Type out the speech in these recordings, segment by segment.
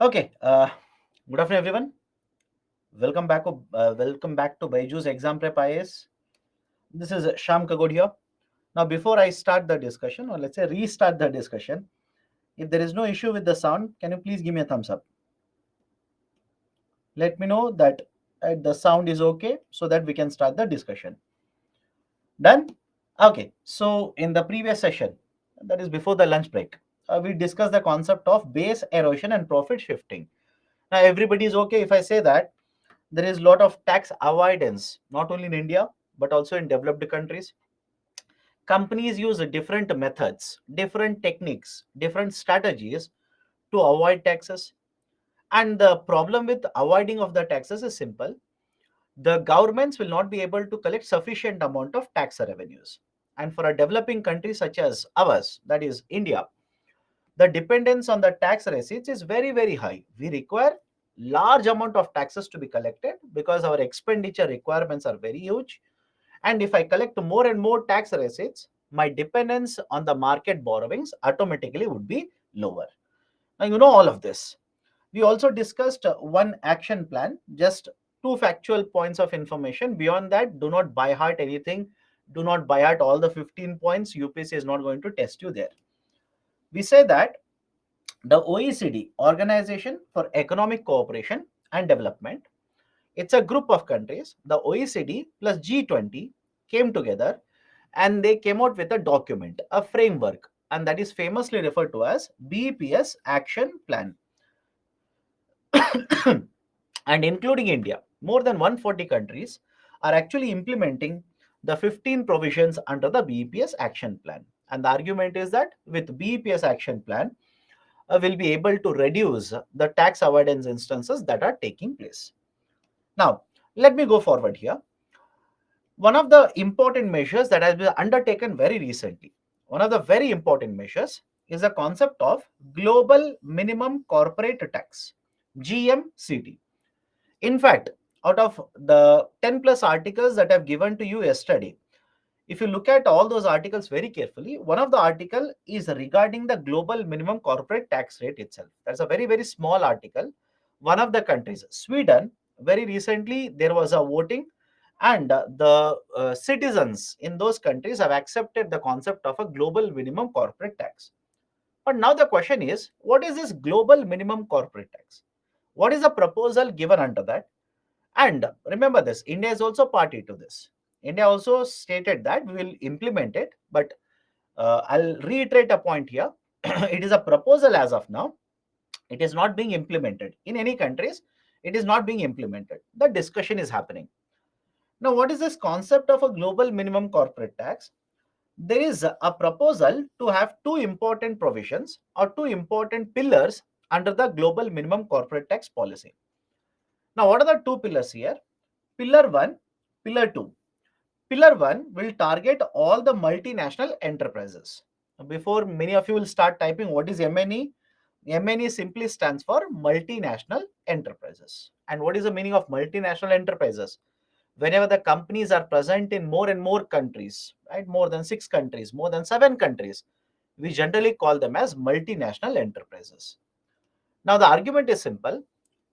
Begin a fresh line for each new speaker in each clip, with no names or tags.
Okay, good afternoon, everyone. Welcome back to Baiju's Exam Prep IAS. This is Sham Kagod here. Now, before I start the discussion, or let's say restart the discussion, if there is no issue with the sound, can you please give me a thumbs up? Let me know that the sound is okay so that we can start the discussion. Done? Okay, so in the previous session, that is before the lunch break, we discussed the concept of base erosion and profit shifting. Now, everybody is okay if I say that there is a lot of tax avoidance, not only in India, but also in developed countries. Companies use different methods, different techniques, different strategies to avoid taxes. And the problem with avoiding of the taxes is simple. The governments will not be able to collect sufficient amount of tax revenues. And for a developing country such as ours, that is India, the dependence on the tax receipts is very, very high. We require large amount of taxes to be collected because our expenditure requirements are very huge. And if I collect more and more tax receipts, my dependence on the market borrowings automatically would be lower. Now, you know all of this. We also discussed one action plan, just two factual points of information. Beyond that, do not buy heart anything. Do not buy heart all the 15 points. UPSC is not going to test you there. We say that the OECD, Organization for Economic Cooperation and Development, it's a group of countries. The OECD plus G20 came together and they came out with a document, a framework, and that is famously referred to as BPS Action Plan. And including India, more than 140 countries are actually implementing the 15 provisions under the BPS Action Plan. And the argument is that with BPS Action Plan, will be able to reduce the tax avoidance instances that are taking place. Now, let me go forward here. One of the important measures that has been undertaken very recently, one of the very important measures is the concept of Global Minimum Corporate Tax, GMCT. In fact, out of the 10 plus articles that I've given to you yesterday, if you look at all those articles very carefully, one of the article is regarding the global minimum corporate tax rate itself. That's a very, very small article. One of the countries, Sweden, very recently there was a voting and the citizens in those countries have accepted the concept of a global minimum corporate tax. But now the question is, what is this global minimum corporate tax? What is the proposal given under that? And remember this, India is also party to this. India also stated that we will implement it, but I'll reiterate a point here. It is a proposal as of now. It is not being implemented. In any countries, it is not being implemented. The discussion is happening. Now, what is this concept of a global minimum corporate tax? There is a proposal to have two important provisions or two important pillars under the global minimum corporate tax policy. Now, what are the two pillars here? Pillar 1, Pillar 2. Pillar 1 will target all the multinational enterprises. Before many of you will start typing what is MNE, MNE simply stands for multinational enterprises. And what is the meaning of multinational enterprises? Whenever the companies are present in more and more countries, right? More than 6 countries, more than 7 countries, we generally call them as multinational enterprises. Now, the argument is simple.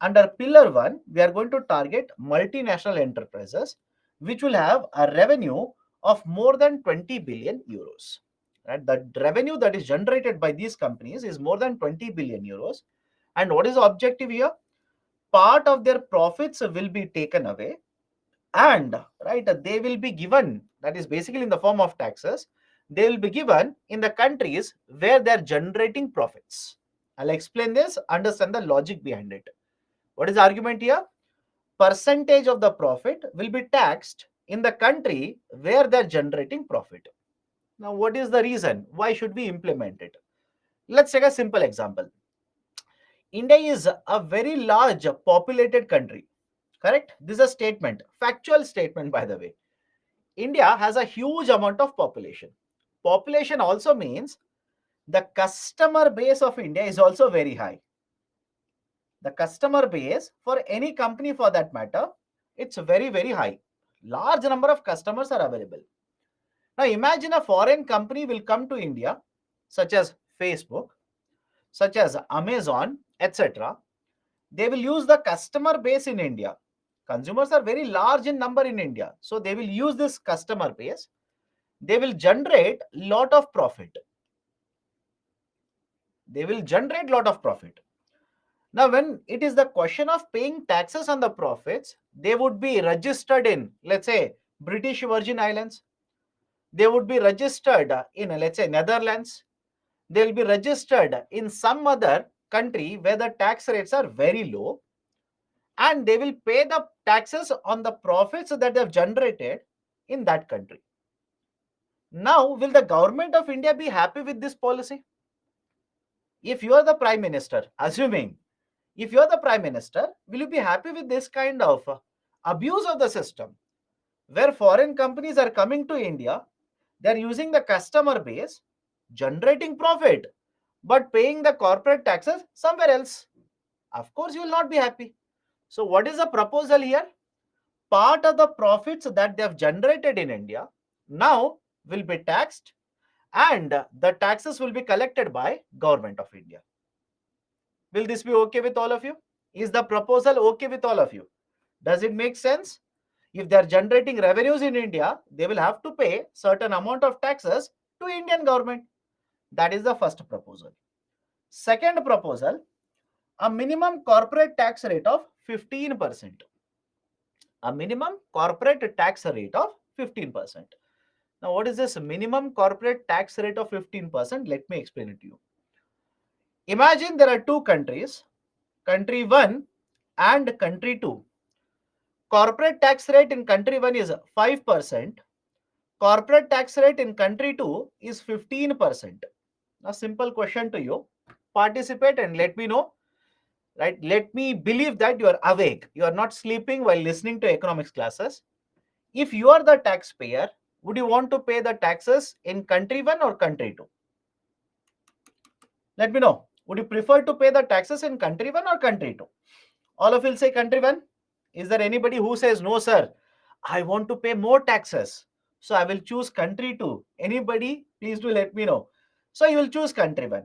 Under Pillar 1, we are going to target multinational enterprises which will have a revenue of more than 20 billion euros. Right? The revenue that is generated by these companies is more than 20 billion euros. And what is the objective here? Part of their profits will be taken away and they will be given, that is basically in the form of taxes, they will be given in the countries where they are generating profits. I'll explain this, understand the logic behind it. What is the argument here? Percentage of the profit will be taxed in the country where they're generating profit. Now, what is the reason? Why should we implement it? Let's take a simple example. India is a very large populated country, correct? This is a statement, factual statement, by the way. India has a huge amount of population. Population also means the customer base of India is also very high. The customer base for any company for that matter, it's very, very high. Large number of customers are available. Now imagine a foreign company will come to India, such as Facebook, such as Amazon, etc. They will use the customer base in India. Consumers are very large in number in India. So they will use this customer base. They will generate lot of profit. They will generate lot of profit. Now, when it is the question of paying taxes on the profits, they would be registered in, let's say, British Virgin Islands. They would be registered in, let's say, Netherlands. They will be registered in some other country where the tax rates are very low, and they will pay the taxes on the profits that they have generated in that country. Now, will the government of India be happy with this policy? If you are the prime minister, assuming if you are the prime minister, will you be happy with this kind of abuse of the system where foreign companies are coming to India, they're using the customer base, generating profit, but paying the corporate taxes somewhere else? Of course, you will not be happy. So, what is the proposal here? Part of the profits that they have generated in India now will be taxed, and the taxes will be collected by government of India. Will this be okay with all of you? Is the proposal okay with all of you? Does it make sense? If they are generating revenues in India, they will have to pay certain amount of taxes to Indian government. That is the first proposal. Second proposal, a minimum corporate tax rate of 15%. A minimum corporate tax rate of 15%. Now, what is this minimum corporate tax rate of 15%? Let me explain it to you. Imagine there are two countries, country 1 and country 2. Corporate tax rate in country 1 is 5%. Corporate tax rate in country 2 is 15%. A simple question to you. Participate and let me know, right? Let me believe that you are awake. You are not sleeping while listening to economics classes. If you are the taxpayer, would you want to pay the taxes in country 1 or country 2? Let me know. Would you prefer to pay the taxes in country 1 or country 2? All of you will say country 1. Is there anybody who says, no, sir, I want to pay more taxes, so I will choose country 2? Anybody? Please do let me know. So you will choose country 1.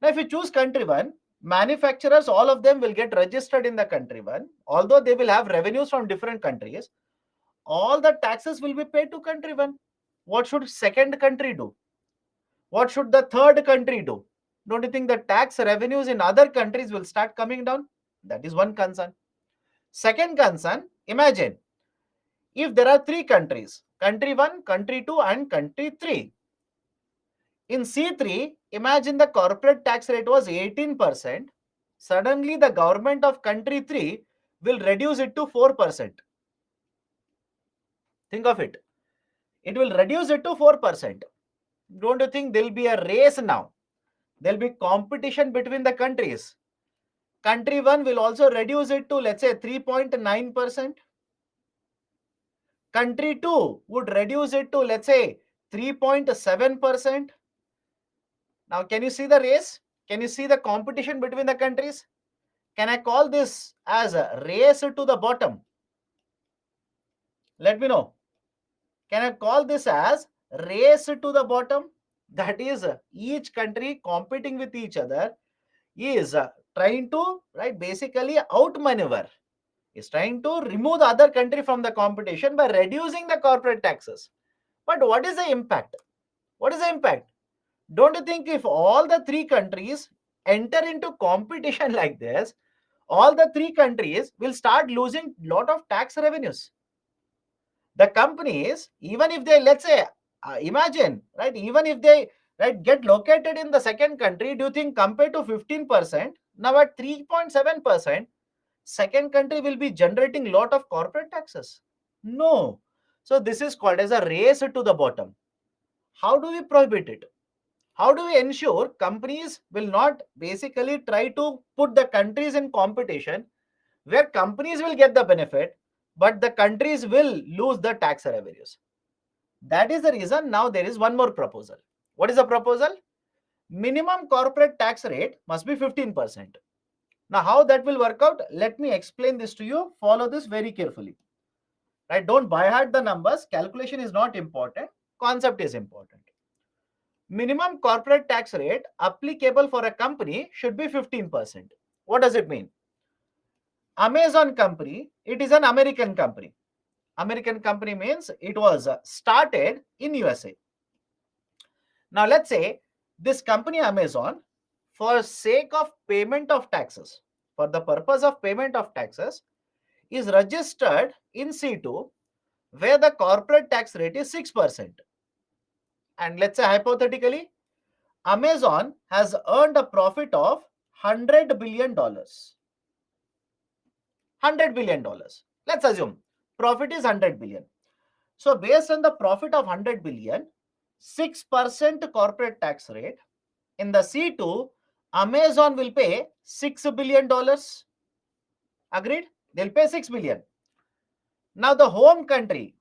Now, if you choose country 1, manufacturers, all of them will get registered in the country 1. Although they will have revenues from different countries, all the taxes will be paid to country 1. What should second country do? What should the third country do? Don't you think the tax revenues in other countries will start coming down? That is one concern. Second concern, imagine if there are three countries, country 1, country 2 and country 3. In C3, imagine the corporate tax rate was 18%. Suddenly the government of country 3 will reduce it to 4%. Think of it. It will reduce it to 4%. Don't you think there will be a race now? There will be competition between the countries. Country 1 will also reduce it to, let's say, 3.9%. Country 2 would reduce it to, let's say, 3.7%. Now, can you see the race? Can you see the competition between the countries? Can I call this as a race to the bottom? Let me know. Can I call this as race to the bottom? That is, each country competing with each other is trying to, right, basically outmaneuver, is trying to remove the other country from the competition by reducing the corporate taxes. But what is the impact? What is the impact? Don't you think if all the three countries enter into competition like this, all the three countries will start losing lot of tax revenues? The companies, even if they, let's say, imagine, right, even if they, right, get located in the second country, do you think compared to 15%, now at 3.7%, second country will be generating lot of corporate taxes? No. So this is called as a race to the bottom. How do we prohibit it? How do we ensure companies will not basically try to put the countries in competition where companies will get the benefit, but the countries will lose the tax revenues? That is the reason now there is one more proposal. What is the proposal? Minimum corporate tax rate must be 15%. Now, how that will work out? Let me explain this to you. Follow this very carefully. Right? Don't by heart the numbers. Calculation is not important. Concept is important. Minimum corporate tax rate applicable for a company should be 15%. What does it mean? Amazon company, it is an American company. American company means it was started in USA. Now let's say this company Amazon, for sake of payment of taxes, for the purpose of payment of taxes, is registered in C2 where the corporate tax rate is 6%. And let's say hypothetically, Amazon has earned a profit of $100 billion. $100 billion. Let's assume profit is 100 billion. So based on the profit of 100 billion, 6% corporate tax rate, in the C2, Amazon will pay $6 billion. Agreed? They'll pay 6 billion. Now the home country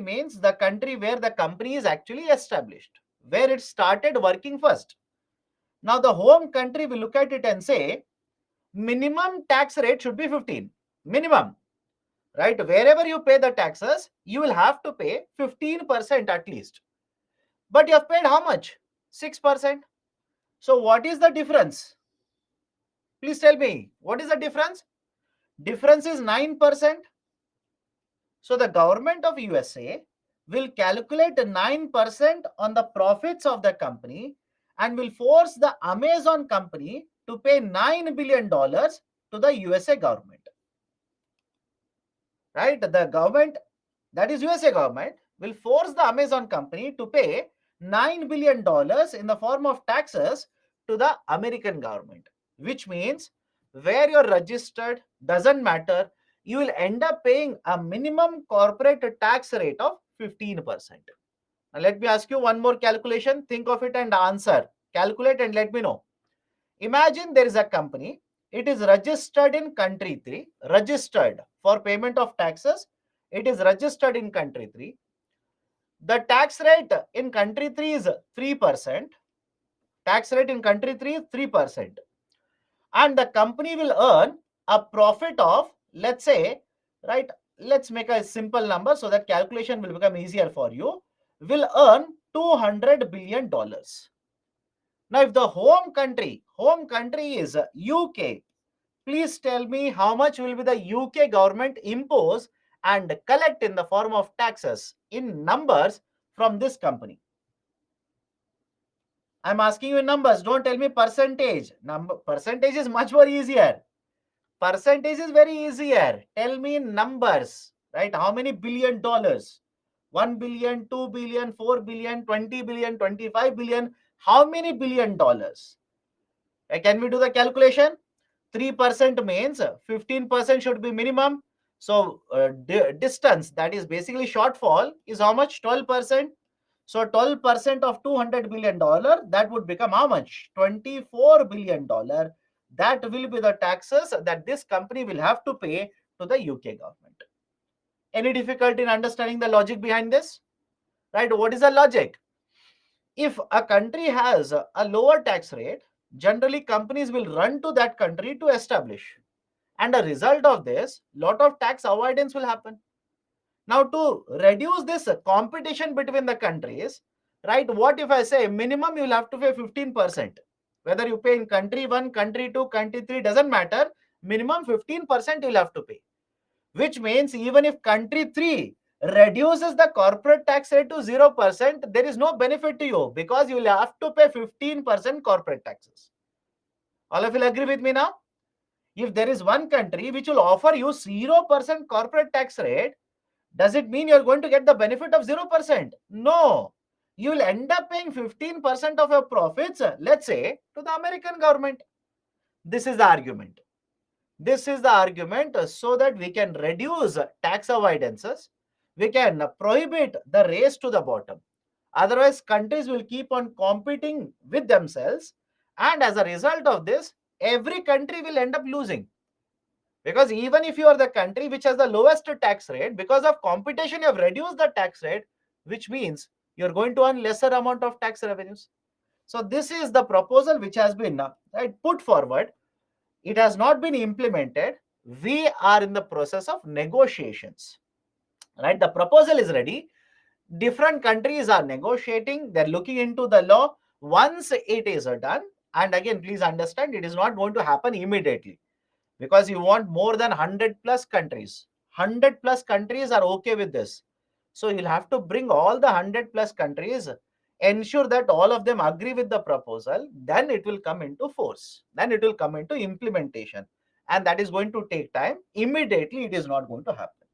means the country where the company is actually established, where it started working first. Now the home country will look at it and say, minimum tax rate should be 15. Minimum, right? Wherever you pay the taxes, you will have to pay 15% at least. But you have paid how much? 6%. So what is the difference? Please tell me, what is the difference? Difference is 9%. So the government of USA will calculate 9% on the profits of the company and will force the Amazon company to pay $9 billion to the USA government. Right? The government, that is USA government, will force the Amazon company to pay $9 billion in the form of taxes to the American government, which means where you're registered doesn't matter. You will end up paying a minimum corporate tax rate of 15%. Now, let me ask you one more calculation. Think of it and answer. Calculate and let me know. Imagine there is a company. It is registered in country 3, registered for payment of taxes. It is registered in country 3. The tax rate in country 3 is 3%. Tax rate in country 3 is 3%. And the company will earn a profit of, let's say, right, let's make a simple number so that calculation will become easier for you, will earn $200 billion. Now, if the home country is UK, please tell me how much will be the UK government impose and collect in the form of taxes in numbers from this company. I'm asking you in numbers. Don't tell me percentage. Percentage is much more easier. Percentage is very easier. Tell me in numbers, right? How many billion dollars? 1 billion, 2 billion, 4 billion, 20 billion, 25 billion. How many billion dollars? Can we do the calculation? 3% means 15% should be minimum. So distance, that is basically shortfall, is how much? 12%. So 12% of $200 billion, that would become how much? $24 billion. That will be the taxes that this company will have to pay to the UK government. Any difficulty in understanding the logic behind this? Right? What is the logic? If a country has a lower tax rate, generally companies will run to that country to establish. And a result of this, lot of tax avoidance will happen. Now, to reduce this competition between the countries, right, what if I say minimum you'll have to pay 15%? Whether you pay in country 1, country 2, country 3, doesn't matter. Minimum 15% you'll have to pay. Which means even if country 3 reduces the corporate tax rate to 0%, there is no benefit to you because you will have to pay 15% corporate taxes. All of you agree with me now? If there is one country which will offer you 0% corporate tax rate, does it mean you're going to get the benefit of 0%? No. You will end up paying 15% of your profits, let's say, to the American government. This is the argument. This is the argument so that we can reduce tax avoidances. We can prohibit the race to the bottom. Otherwise, countries will keep on competing with themselves. And as a result of this, every country will end up losing. Because even if you are the country which has the lowest tax rate, because of competition, you have reduced the tax rate, which means you're going to earn lesser amount of tax revenues. So this is the proposal which has been put forward. It has not been implemented. We are in the process of negotiations. Right? The proposal is ready. Different countries are negotiating. They're looking into the law. Once it is done, and again, please understand, it is not going to happen immediately. because you want more than 100 plus countries. 100 plus countries are okay with this. So you'll have to bring all the 100 plus countries, ensure that all of them agree with the proposal, then it will come into force. Then it will come into implementation. And that is going to take time. Immediately, it is not going to happen.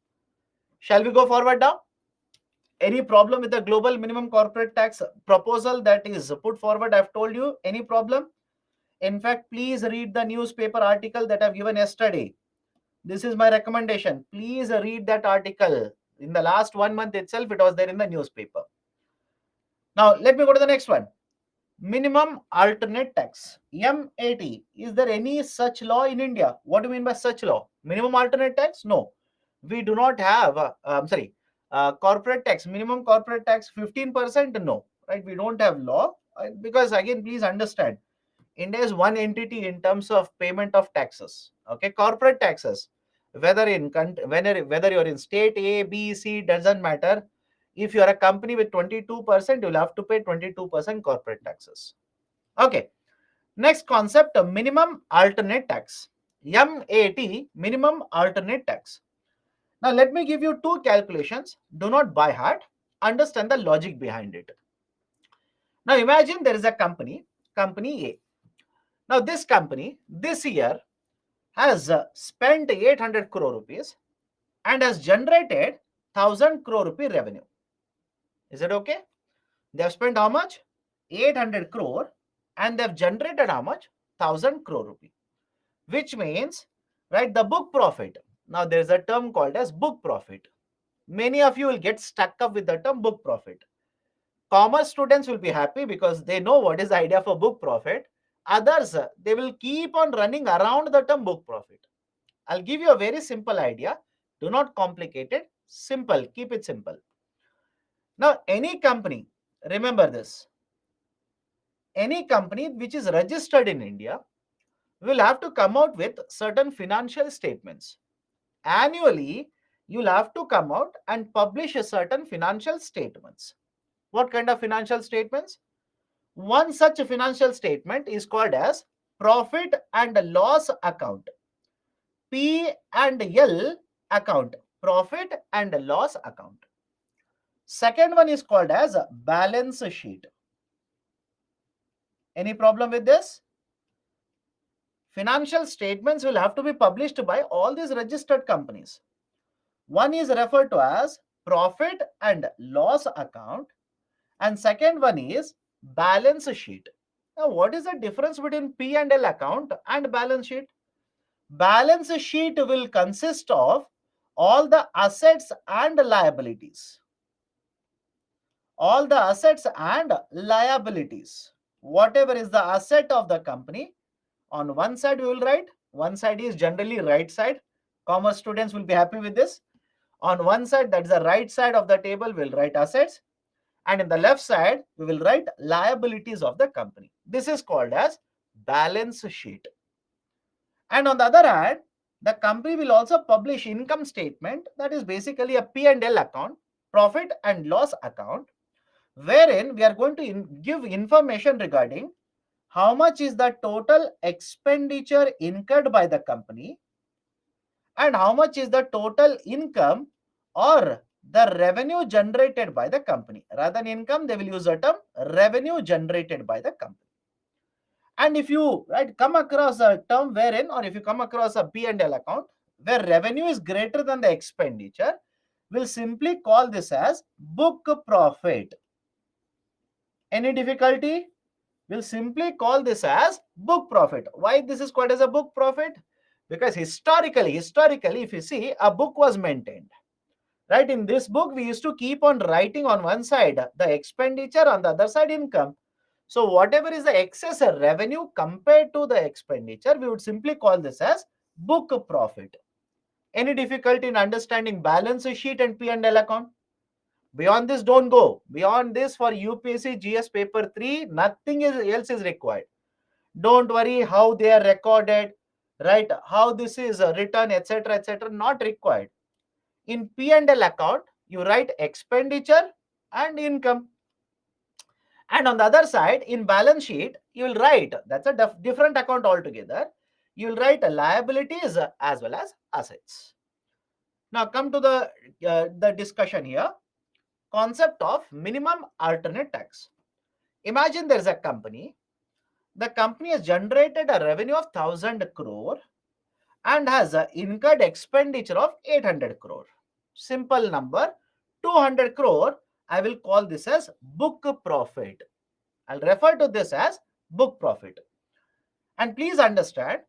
Shall we go forward now? Any problem with the global minimum corporate tax proposal that is put forward? I've told you, any problem? In fact, please read the newspaper article that I've given yesterday. This is my recommendation. Please read that article. In the last 1 month itself, it was there in the newspaper. Now, let me go to the next one. Minimum alternate tax, MAT. Is there any such law in India? What do you mean by such law? Minimum alternate tax? No. We do not have, corporate tax, minimum corporate tax 15%? No. Right? We don't have law. Because again, please understand, India is one entity in terms of payment of taxes. Okay, corporate taxes, whether you're in state A, B, C, doesn't matter. If you are a company with 22%, you'll have to pay 22% corporate taxes. Okay, next concept, minimum alternate tax. MAT, minimum alternate tax. Now let me give you two calculations. Do not by heart. Understand the logic behind it. Now imagine there is a company, company A. Now this company this year has spent 800 crore rupees and has generated 1000 crore rupee revenue. Is it okay? They have spent how much? 800 crore and they have generated how much? 1000 crore rupee. Which means, right, the book profit. Now there is a term called as book profit. Many of you will get stuck up with the term book profit. Commerce students will be happy because they know what is the idea for book profit. Others, they will keep on running around the term book profit. I'll give you a very simple idea. Do not complicate it. Simple. Keep it simple. Now, any company, remember this, any company which is registered in India will have to come out with certain financial statements. Annually, you'll have to come out and publish a certain financial statements. What kind of financial statements? One such financial statement is called as profit and loss account. P and L account, profit and loss account. Second one is called as balance sheet. Any problem with this? Financial statements will have to be published by all these registered companies. One is referred to as profit and loss account, and second one is balance sheet. Now, what is the difference between P and L account and balance sheet? Balance sheet will consist of all the assets and liabilities. All the assets and liabilities. Whatever is the asset of the company, on one side we will write, one side is generally right side. Commerce students will be happy with this. On one side, that is the right side of the table, we'll write assets. And in the left side, we will write liabilities of the company. This is called as balance sheet. And on the other hand, the company will also publish income statement, that is basically a P&L account, profit and loss account, wherein we are going to give information regarding how much is the total expenditure incurred by the company and how much is the total income or the revenue generated by the company. Rather than income, they will use the term revenue generated by the company. And if you come across a term wherein, or if you come across a P&L account where revenue is greater than the expenditure, we'll simply call this as book profit. Any difficulty? We'll simply call this as book profit. Why this is called as a book profit? Because historically, if you see, a book was maintained. Right? In this book, we used to keep on writing on one side the expenditure, on the other side income. So whatever is the excess revenue compared to the expenditure, we would simply call this as book profit. Any difficulty in understanding balance sheet and P&L account? Beyond this, don't go. Beyond this, for UPSC GS paper 3, nothing else is required. Don't worry how they are recorded, right? How this is written, etc., etc. Not required. In P&L account, you write expenditure and income. And on the other side, in balance sheet, you will write, that's a different account altogether. You will write liabilities as well as assets. Now come to the discussion here. Concept of minimum alternate tax. Imagine there is a company. The company has generated a revenue of 1000 crore and has incurred expenditure of 800 crore. Simple number, 200 crore. I will call this as book profit. I'll refer to this as book profit. And please understand,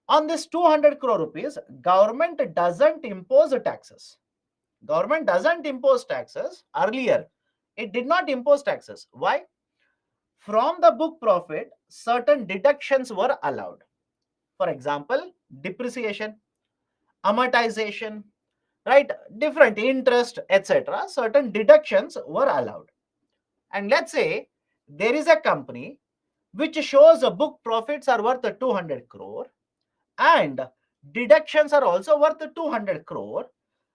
on this 200 crore rupees, government doesn't impose taxes. Government doesn't impose taxes. Earlier, it did not impose taxes. Why? From the book profit, certain deductions were allowed. For example, depreciation, amortization, right? Different interest, etc. Certain deductions were allowed. And let's say there is a company which shows a book profits are worth 200 crore and deductions are also worth 200 crore.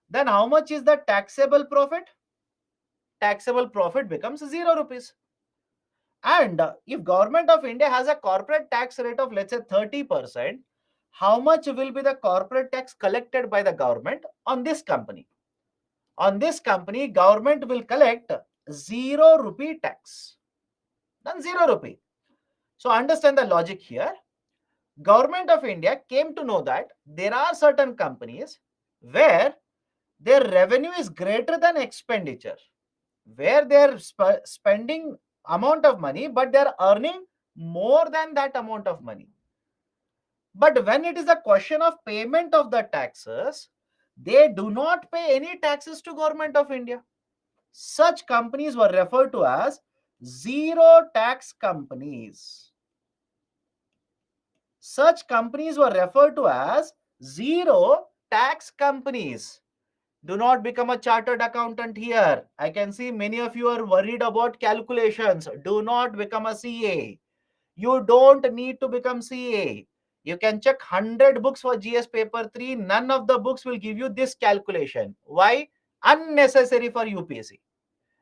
Then how much is the taxable profit? Taxable profit becomes 0 rupees. And if government of India has a corporate tax rate of let's say 30%, how much will be the corporate tax collected by the government on this company? On this company, government will collect 0 rupee tax. Then 0 rupee. So understand the logic here. Government of India came to know that there are certain companies where their revenue is greater than expenditure, where they are spending amount of money, but they are earning more than that amount of money. But when it is a question of payment of the taxes, they do not pay any taxes to government of India. Such companies were referred to as zero tax companies. Such companies were referred to as zero tax companies. Do not become a chartered accountant here. I can see many of you are worried about calculations. Do not become a CA. You don't need to become CA. You can check 100 books for GS paper 3. None of the books will give you this calculation. Why? Unnecessary for UPSC.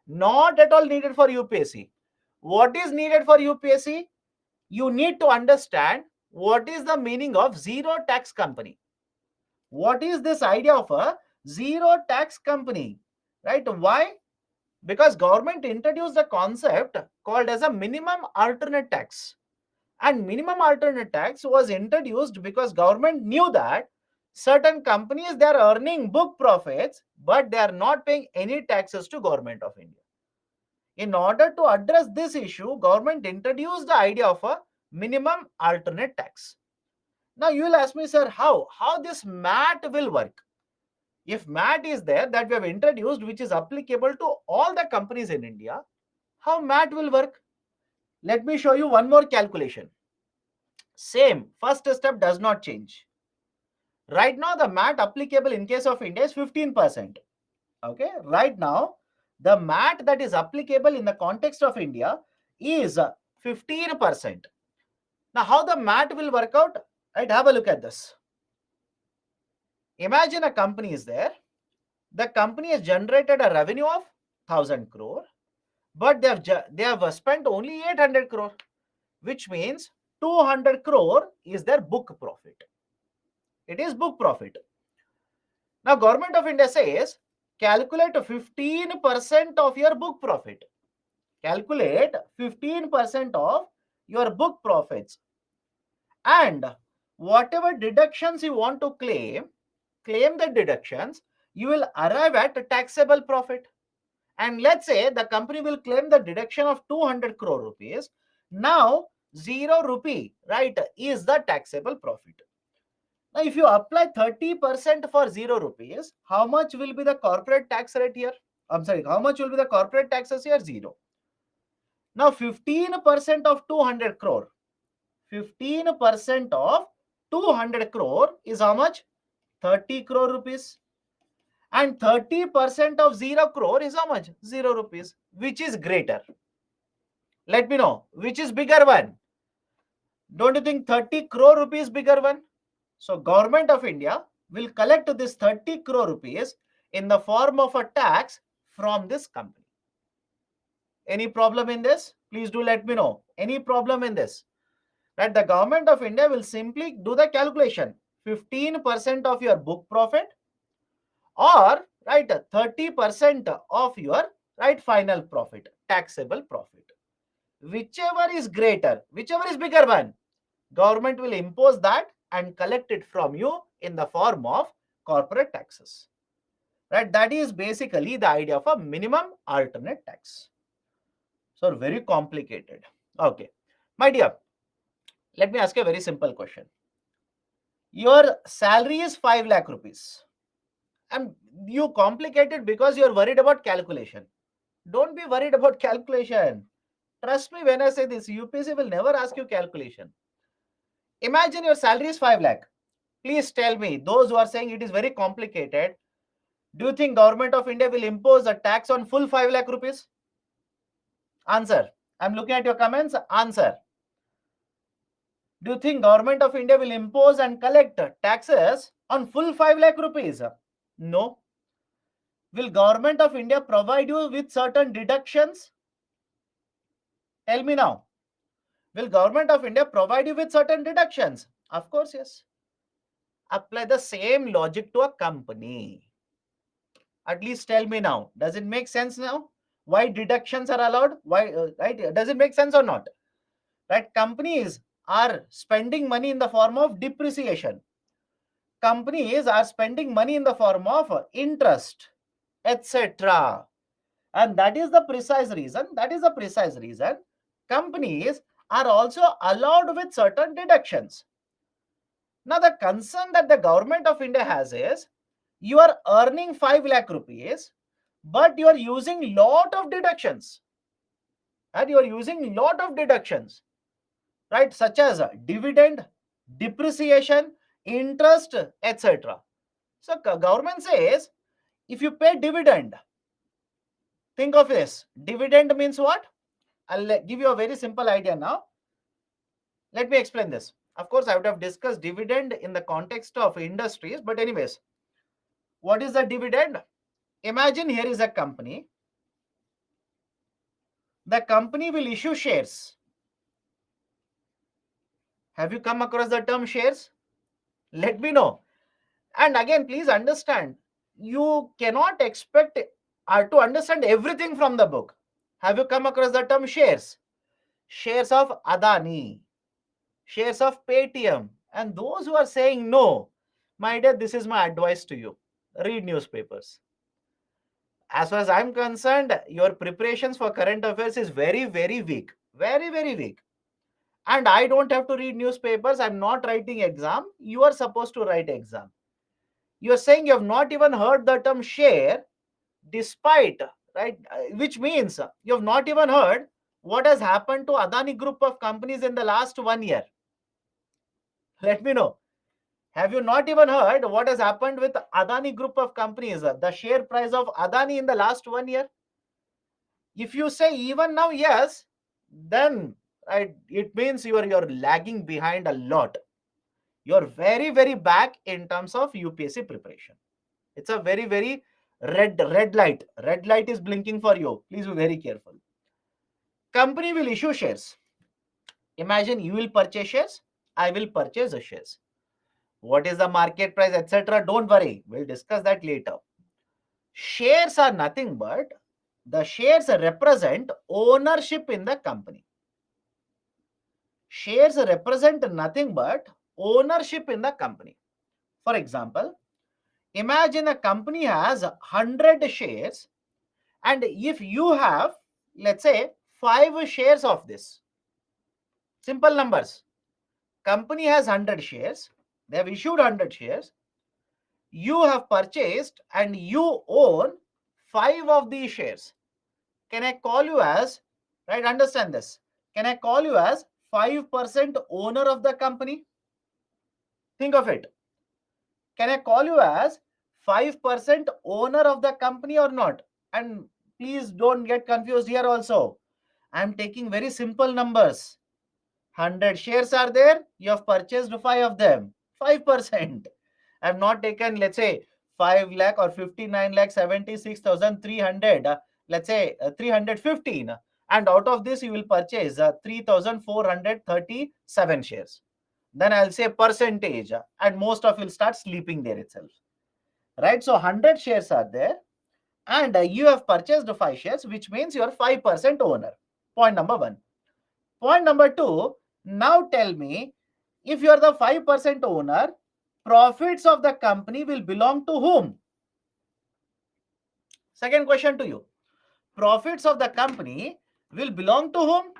Not at all needed for UPSC. What is needed for UPSC? You need to understand what is the meaning of zero tax company. What is this idea of a zero tax company, right? Why? Because government introduced a concept called as a minimum alternate tax. And minimum alternate tax was introduced because government knew that certain companies, they are earning book profits, but they are not paying any taxes to government of India. In order to address this issue, government introduced the idea of a minimum alternate tax. Now you will ask me, sir, how this MAT will work? If MAT is there that we have introduced, which is applicable to all the companies in India, how MAT will work? Let me show you one more calculation. Same, first step does not change. Right now, the MAT applicable in case of India is 15%. Okay, right now, the MAT that is applicable in the context of India is 15%. Now, how the MAT will work out? Right, have a look at this. Imagine a company is there. The company has generated a revenue of 1000 crore, but they have spent only 800 crore, which means 200 crore is their book profit. It is book profit. Now, Government of India says calculate 15% of your book profit. Calculate 15% of your book profits. And whatever deductions you want to claim the deductions, you will arrive at a taxable profit. And let's say the company will claim the deduction of 200 crore rupees. Now, 0 rupee, right, is the taxable profit. Now, if you apply 30% for 0 rupees, how much will be the corporate tax rate here? I'm sorry, how much will be the corporate taxes here? 0. Now, 15% of 200 crore. 15% of 200 crore is how much? 30 crore rupees. And 30% of 0 crore is how much? 0 rupees. Which is greater? Let me know. Which is bigger one? Don't you think 30 crore rupees bigger one? So Government of India will collect this 30 crore rupees in the form of a tax from this company. Any problem in this? Please do let me know. Any problem in this? Right? The government of India will simply do the calculation. 15% of your book profit, or right 30% of your right final profit, taxable profit. Whichever is greater, whichever is bigger one, government will impose that and collect it from you in the form of corporate taxes. Right? That is basically the idea of a minimum alternate tax. So very complicated. Okay. My dear, let me ask you a very simple question. Your salary is 5 lakh rupees. And you complicate it because you're worried about calculation. Don't be worried about calculation. Trust me when I say this, UPSC will never ask you calculation. Imagine your salary is 5 lakh. Please tell me, those who are saying it is very complicated, do you think government of India will impose a tax on full 5 lakh rupees? Answer. I'm looking at your comments. Answer. Do you think government of India will impose and collect taxes on full 5 lakh rupees? No. Will government of India provide you with certain deductions? Tell me now. Will government of India provide you with certain deductions? Of course, yes. Apply the same logic to a company. At least tell me now. Does it make sense now? Why deductions are allowed? Why, right? Does it make sense or not? Right? Companies are spending money in the form of depreciation. Companies are spending money in the form of interest, etc. And that is the precise reason. That is the precise reason companies are also allowed with certain deductions. Now, the concern that the government of India has is you are earning 5 lakh rupees, but you are using lot of deductions. And you are using lot of deductions, right? Such as dividend, depreciation, interest, etc. So, government says if you pay dividend, think of this. Dividend means what? I'll give you a very simple idea now. Let me explain this. Of course, I would have discussed dividend in the context of industries, but anyways, what is the dividend? Imagine here is a company. The company will issue shares. Have you come across the term shares? Let me know. And again, please understand, you cannot expect to understand everything from the book. Have you come across the term shares? Shares of Adani, shares of Paytm. And those who are saying no, my dear, this is my advice to you. Read newspapers. As far as I'm concerned, your preparations for current affairs is very, very weak. Very, very weak. And I don't have to read newspapers. I'm not writing exam. You are supposed to write exam. You are saying you have not even heard the term share, despite, right? Which means you have not even heard what has happened to Adani group of companies in the last 1 year. Let me know. Have you not even heard what has happened with Adani group of companies, the share price of Adani in the last 1 year? If you say even now, yes, then right, it means you're lagging behind a lot. You're very, very back in terms of UPSC preparation. It's a very, very red light. Red light is blinking for you. Please be very careful. Company will issue shares. Imagine you will purchase shares, I will purchase the shares. What is the market price, etc.? Don't worry, we'll discuss that later. Shares are nothing but the shares represent ownership in the company. Shares represent nothing but ownership in the company. For example, imagine a company has 100 shares, and if you have, let's say, 5 shares of this, simple numbers. Company has 100 shares, they have issued 100 shares, you have purchased and you own 5 of these shares. Can I call you as, right, understand this, can I call you as 5% owner of the company? Think of it. Can I call you as 5% owner of the company or not? And please don't get confused here also. I'm taking very simple numbers. 100 shares are there, you have purchased 5 of them. 5%. I've not taken, let's say, 5 lakh or 59 lakh 76,300, let's say 315. and out of this you will purchase 3,437 shares. Then I'll say percentage, and most of you will start sleeping there itself, right? So 100 shares are there, and you have purchased 5 shares, which means you are 5% owner. Point number one. Point number two, now tell me, if you are the 5% owner, profits of the company will belong to whom? Second question to you. Profits of the company will belong to whom?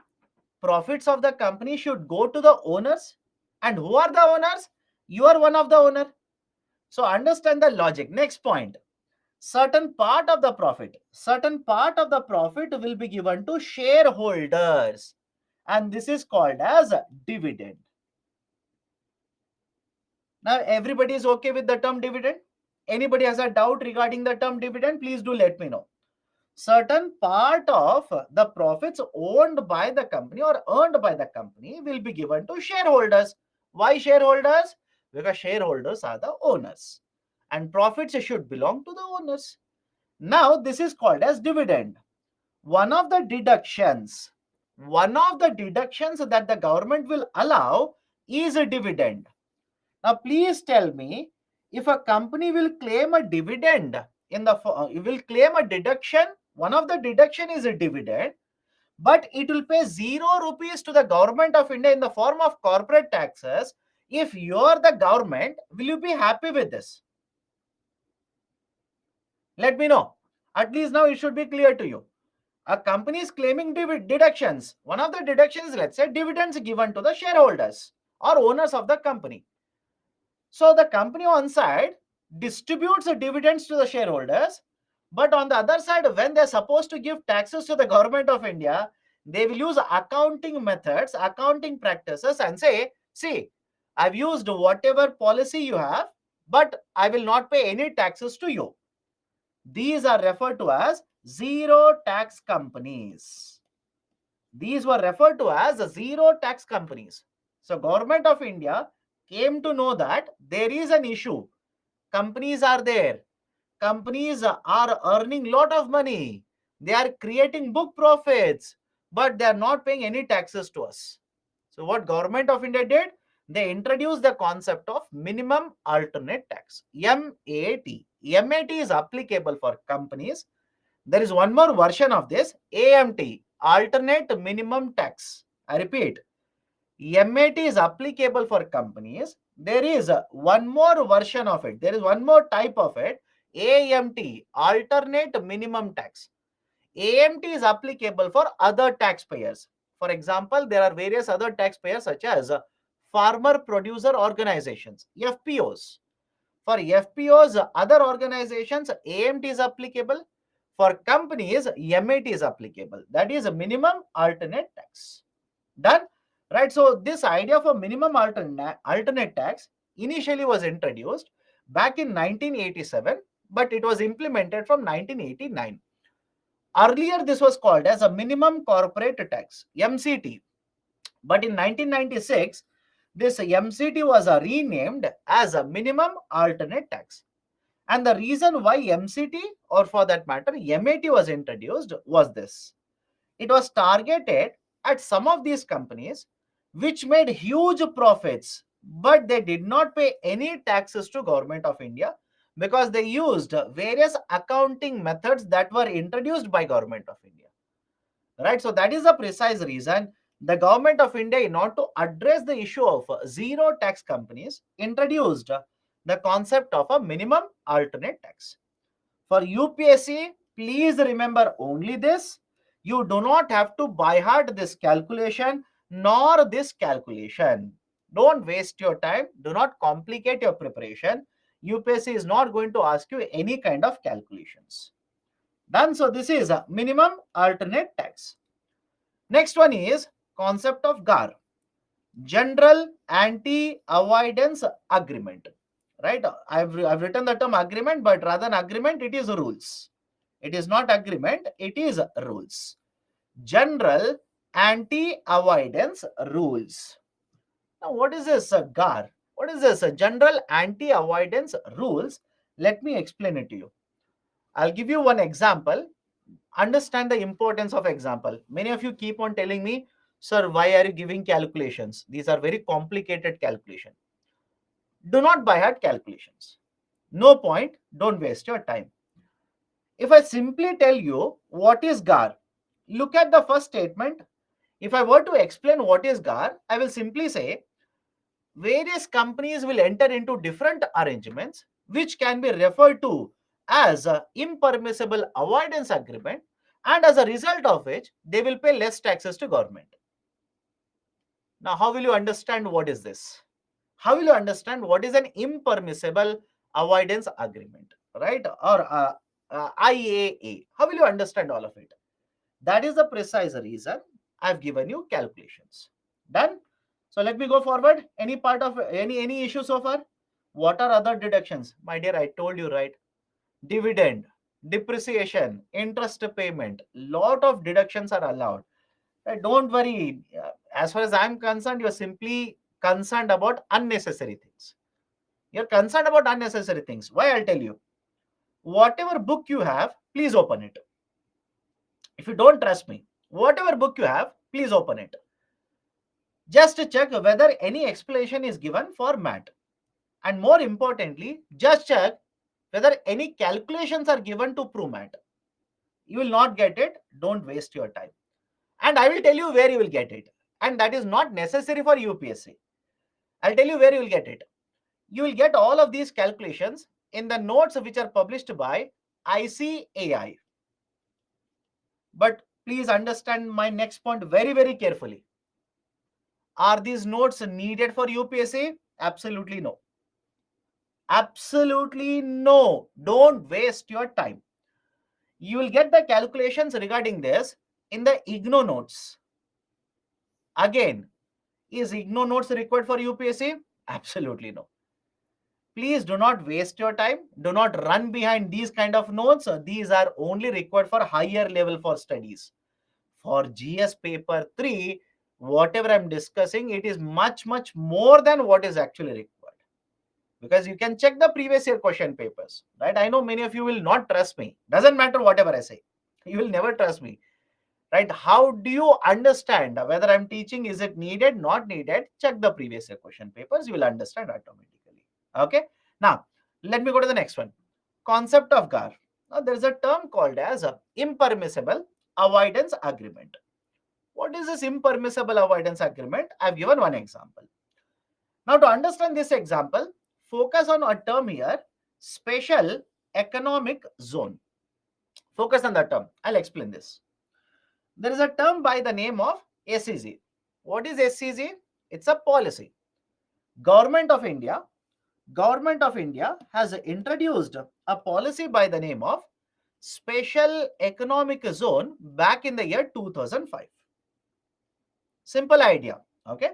Profits of the company should go to the owners. And who are the owners? You are one of the owner. So understand the logic. Next point. Certain part of the profit will be given to shareholders. And this is called as dividend. Now everybody is okay with the term dividend? Anybody has a doubt regarding the term dividend? Please do let me know. Certain part of the profits owned by the company or earned by the company will be given to shareholders. Why shareholders? Because shareholders are the owners and profits should belong to the owners. Now this is called as dividend. One of the deductions, that the government will allow is a dividend. Now please tell me, if a company will claim a dividend will claim a deduction, one of the deduction is a dividend, but it will pay 0 rupees to the government of India in the form of corporate taxes. If you are the government, will you be happy with this? Let me know. At least now it should be clear to you. A company is claiming deductions. One of the deductions, let's say, dividends given to the shareholders or owners of the company. So the company on side distributes the dividends to the shareholders, but on the other side, when they're supposed to give taxes to the government of India, they will use accounting methods, accounting practices, and say, see, I've used whatever policy you have, but I will not pay any taxes to you. These are referred to as zero tax companies. These were referred to as zero tax companies. So government of India came to know that there is an issue. Companies are there. Companies are earning lot of money. They are creating book profits, but they are not paying any taxes to us. So what government of India did? They introduced the concept of minimum alternate tax, MAT. MAT is applicable for companies. There is one more version of this, AMT, alternate minimum tax. I repeat, MAT is applicable for companies. There is one more version of it. There is one more type of it, AMT, alternate minimum tax. AMT is applicable for other taxpayers. For example, there are various other taxpayers such as farmer producer organizations, FPOs. For FPOs, other organizations, AMT is applicable. For companies, MAT is applicable. That is a minimum alternate tax. Done? Right. So this idea of a minimum alternate tax initially was introduced back in 1987, but it was implemented from 1989. Earlier, this was called as a minimum corporate tax, MCT. But in 1996, this MCT was renamed as a minimum alternate tax. And the reason why MCT, or for that matter, MAT was introduced was this. It was targeted at some of these companies which made huge profits, but they did not pay any taxes to government of India because they used various accounting methods that were introduced by government of India. Right? So that is the precise reason the government of India, in order to address the issue of zero tax companies, introduced the concept of a minimum alternate tax. For UPSC, please remember only this. You do not have to by heart this calculation nor this calculation. Don't waste your time. Do not complicate your preparation. UPSC is not going to ask you any kind of calculations. Done. So this is a minimum alternate tax. Next one is concept of GAR, General Anti-Avoidance Agreement. Right? I've written the term agreement, but rather than agreement, it is rules. It is not agreement, it is rules. General Anti-Avoidance Rules. Now, what is this GAR? What is this General Anti-Avoidance Rules? Let me explain it to you. I'll give you one example. Understand the importance of example. Many of you keep on telling me, sir, why are you giving calculations? These are very complicated calculation. Do not buy hard calculations. No point. Don't waste your time. If I simply tell you what is GAR, look at the first statement. If I were to explain what is GAR, I will simply say various companies will enter into different arrangements which can be referred to as a impermissible avoidance agreement, and as a result of which they will pay less taxes to government. Now, how will you understand what is this? How will you understand what is an impermissible avoidance agreement, right? Or IAA. How will you understand all of it? That is the precise reason I've given you calculations. Done? So let me go forward. Any part of any issue so far? What are other deductions? My dear, I told you, right? Dividend, depreciation, interest payment, lot of deductions are allowed. Don't worry. As far as I'm concerned, you're simply concerned about unnecessary things. You're concerned about unnecessary things. Why? I'll tell you. Whatever book you have, please open it. If you don't trust me, whatever book you have, please open it. Just to check whether any explanation is given for MAT. And more importantly, just check whether any calculations are given to prove MAT. You will not get it. Don't waste your time. And I will tell you where you will get it. And that is not necessary for UPSC. I'll tell you where you will get it. You will get all of these calculations in the notes which are published by ICAI. But please understand my next point very, very carefully. Are these notes needed for UPSC? Absolutely no. Absolutely no. Don't waste your time. You will get the calculations regarding this in the IGNO notes. Again, is IGNO notes required for UPSC? Absolutely no. Please do not waste your time. Do not run behind these kind of notes. These are only required for higher level for studies. For GS paper 3, whatever I'm discussing, it is much, much more than what is actually required. Because you can check the previous year question papers, right? I know many of you will not trust me. Doesn't matter whatever I say. You will never trust me, right? How do you understand whether I'm teaching? Is it needed, not needed? Check the previous year question papers. You will understand automatically. Okay. Now, let me go to the next one. Concept of GAR. Now, there is a term called as a impermissible avoidance agreement. What is this impermissible avoidance agreement? I've given one example. Now, to understand this example, focus on a term here, special economic zone. Focus on that term. I'll explain this. There is a term by the name of SEZ. What is SEZ? It's a policy. Government of India, Government of India has introduced a policy by the name of Special Economic Zone back in the year 2005. Simple idea. Okay.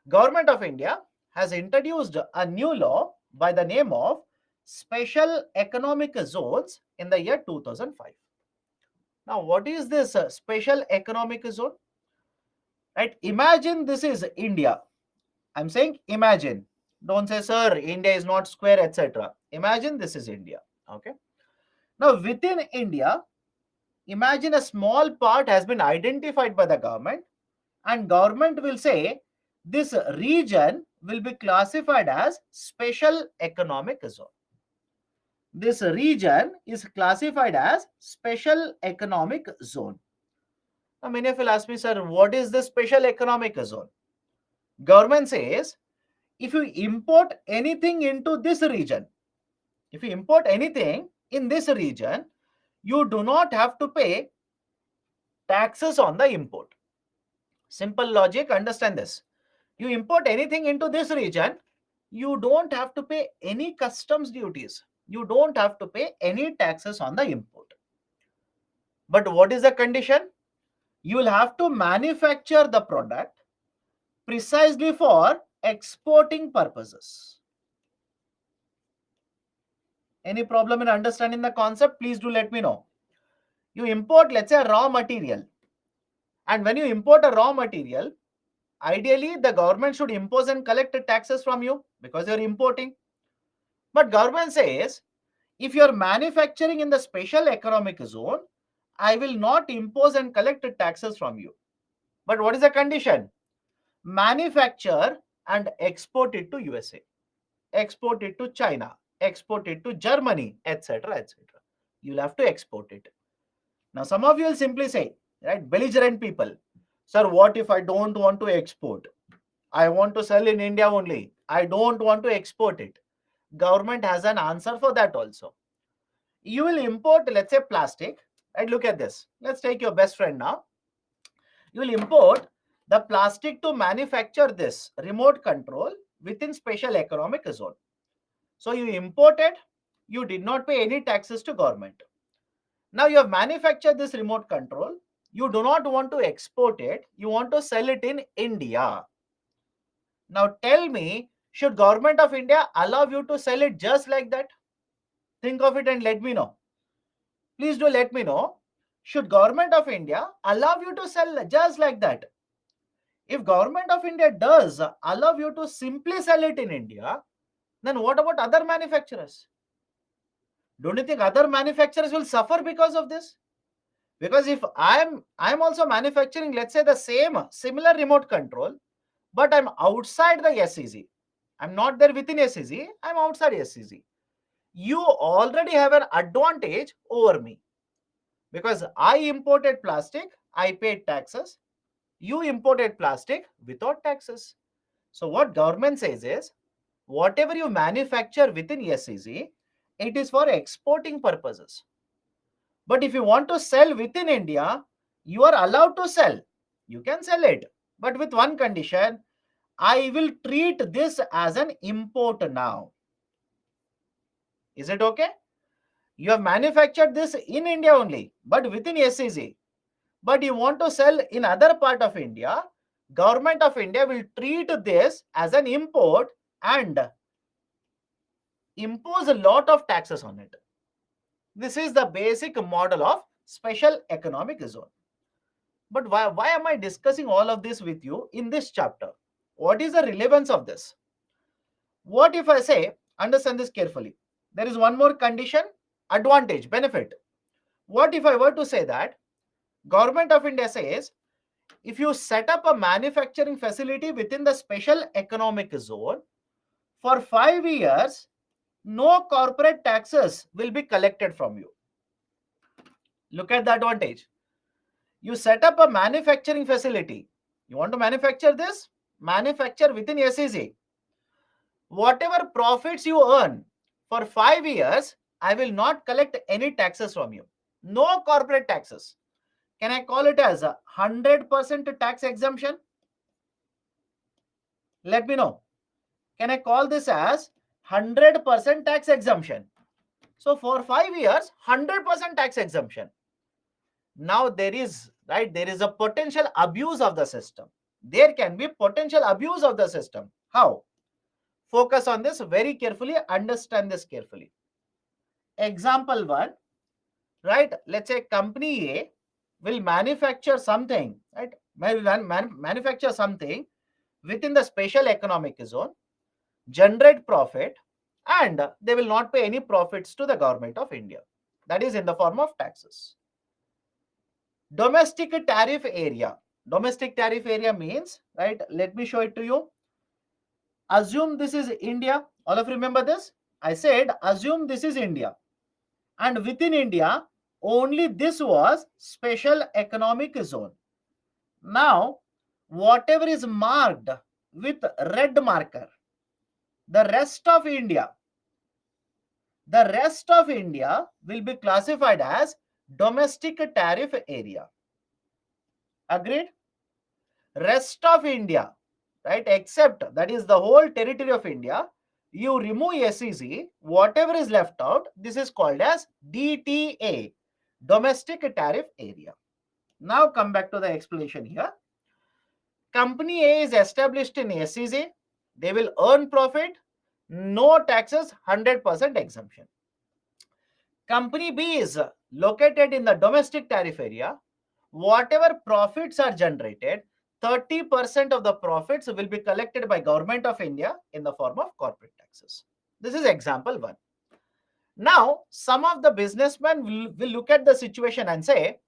Government of India has introduced a new law by the name of Special Economic Zones in the year 2005. Now, what is this Special Economic Zone? Right? Imagine this is India. I'm saying imagine. Don't say, sir, India is not square, etc. Imagine this is India. Okay. Now, within India, imagine a small part has been identified by the government, and government will say this region will be classified as special economic zone. This region is classified as special economic zone. Now, many of you ask me, sir, what is the special economic zone? Government says, if you import anything into this region, if you import anything in this region, you do not have to pay taxes on the import. Simple logic, understand this. You import anything into this region, you don't have to pay any customs duties. You don't have to pay any taxes on the import. But what is the condition? You will have to manufacture the product precisely for exporting purposes. Any problem in understanding the concept? Please do let me know. You import, let's say, a raw material. And when you import a raw material, ideally the government should impose and collect taxes from you because you're importing. But government says, if you're manufacturing in the special economic zone, I will not impose and collect taxes from you. But what is the condition? Manufacture and export it to USA, export it to China, export it to Germany, etc. etc. You'll have to export it. Now, some of you will simply say, right, belligerent people, sir, what if I don't want to export? I want to sell in India only. I don't want to export it. Government has an answer for that also. You will import, let's say, plastic. Right, look at this. Let's take your best friend now. You will import the plastic to manufacture this remote control within special economic zone. So you imported, you did not pay any taxes to government. Now you have manufactured this remote control. You do not want to export it. You want to sell it in India. Now tell me, should government of India allow you to sell it just like that? Think of it and let me know. Please do let me know. Should government of India allow you to sell just like that? If government of India does allow you to simply sell it in India, then what about other manufacturers? Don't you think other manufacturers will suffer because of this? Because if I'm also manufacturing, let's say, the same similar remote control, but I'm outside the SEZ. I'm not there within SEZ, I'm outside SEZ. You already have an advantage over me because I imported plastic, I paid taxes. You imported plastic without taxes. So what government says is, whatever you manufacture within SEZ, it is for exporting purposes. But if you want to sell within India, you are allowed to sell. You can sell it, but with one condition: I will treat this as an import now. Is it okay? You have manufactured this in India only, but within SEZ. But you want to sell in other part of India, government of India will treat this as an import and impose a lot of taxes on it. This is the basic model of special economic zone. But why am I discussing all of this with you in this chapter? What is the relevance of this? What if I say, understand this carefully, there is one more condition, advantage, benefit. What if I were to say that government of India says, if you set up a manufacturing facility within the special economic zone, for 5 years, no corporate taxes will be collected from you. Look at the advantage. You set up a manufacturing facility. You want to manufacture this? Manufacture within SEZ. Whatever profits you earn for 5 years, I will not collect any taxes from you. No corporate taxes. Can I call it as a 100% tax exemption? Let me know. Can I call this as 100% tax exemption? So for 5 years, 100% tax exemption. Now there is, right, there is a potential abuse of the system. There can be potential abuse of the system. How? Focus on this very carefully, understand this carefully. Example 1, right? Let's say company A will manufacture something, right? Manufacture something within the special economic zone, generate profit, and they will not pay any profits to the government of India. That is in the form of taxes. Domestic tariff area. Domestic tariff area means, right? Let me show it to you. Assume this is India. All of you remember this? I said, assume this is India. And within India, only this was special economic zone. Now, whatever is marked with red marker, the rest of India will be classified as domestic tariff area. Agreed? Rest of India, right, except that is the whole territory of India, you remove SEZ, whatever is left out, this is called as DTA, domestic tariff area. Now come back to the explanation here. Company A is established in SEZ, they will earn profit, no taxes, 100% exemption. Company B is located in the domestic tariff area. Whatever profits are generated, 30% of the profits will be collected by Government of India in the form of corporate taxes. This is example 1. Now, some of the businessmen will look at the situation and say,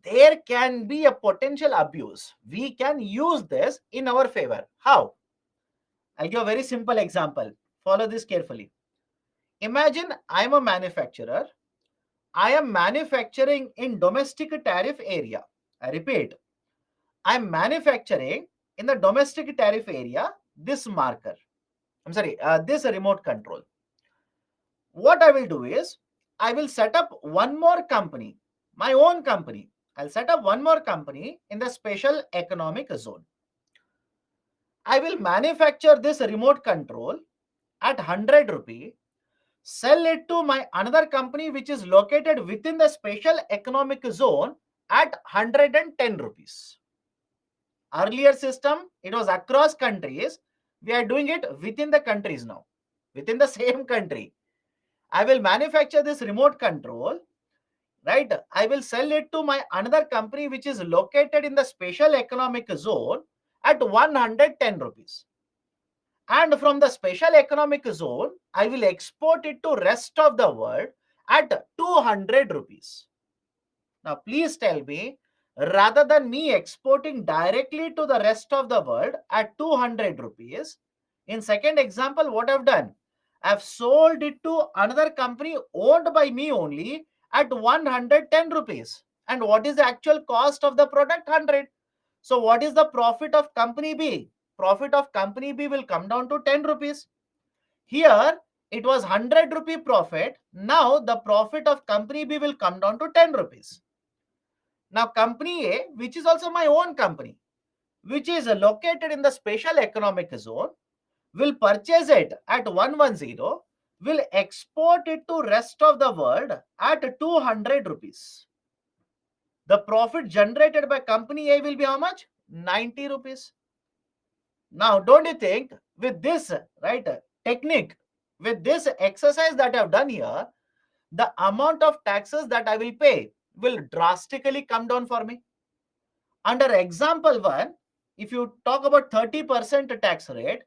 there can be a potential abuse. We can use this in our favor. How? I'll give a very simple example. Follow this carefully. Imagine I'm a manufacturer. I am manufacturing in domestic tariff area. I repeat, I'm manufacturing in the domestic tariff area this marker. This remote control. What I will do is, I will set up one more company, my own company. I'll set up one more company in the special economic zone. I will manufacture this remote control at 100 rupee, sell it to my another company which is located within the special economic zone at 110 rupees. Earlier system, it was across countries. We are doing it within the countries now, within the same country. I will manufacture this remote control, right? I will sell it to my another company which is located in the special economic zone at 110 rupees. And from the special economic zone, I will export it to rest of the world at 200 rupees. Now, please tell me, rather than me exporting directly to the rest of the world at 200 rupees, in second example, what I've done? I've sold it to another company owned by me only at 110 rupees. And what is the actual cost of the product? 100. So what is the profit of company B? Profit of company B will come down to 10 rupees. Here, it was 100 rupee profit. Now, the profit of company B will come down to 10 rupees. Now, company A, which is also my own company, which is located in the special economic zone, will purchase it at 110, will export it to rest of the world at 200 rupees. The profit generated by company A will be how much? 90 rupees. Now, don't you think with this, right, technique, with this exercise that I've done here, the amount of taxes that I will pay will drastically come down for me? Under example 1, if you talk about 30% tax rate,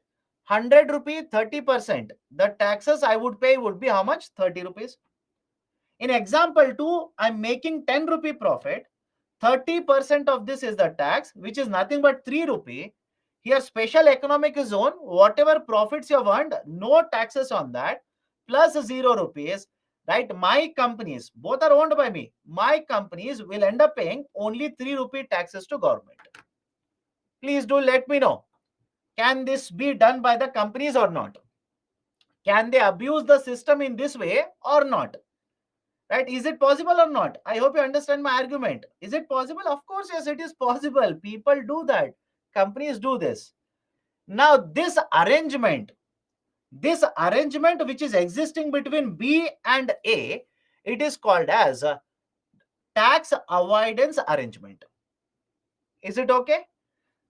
100 rupee, 30%, the taxes I would pay would be how much? 30 rupees. In example 2, I'm making 10 rupee profit. 30% of this is the tax, which is nothing but 3 rupee. Here, special economic zone, whatever profits you have earned, no taxes on that, plus 0 rupees, right? My companies, both are owned by me. My companies will end up paying only 3 rupee taxes to government. Please do let me know. Can this be done by the companies or not? Can they abuse the system in this way or not? Right? Is it possible or not? I hope you understand my argument. Is it possible? Of course, yes, it is possible. People do that. Companies do this. Now, this arrangement which is existing between B and A, it is called as a tax avoidance arrangement. Is it okay?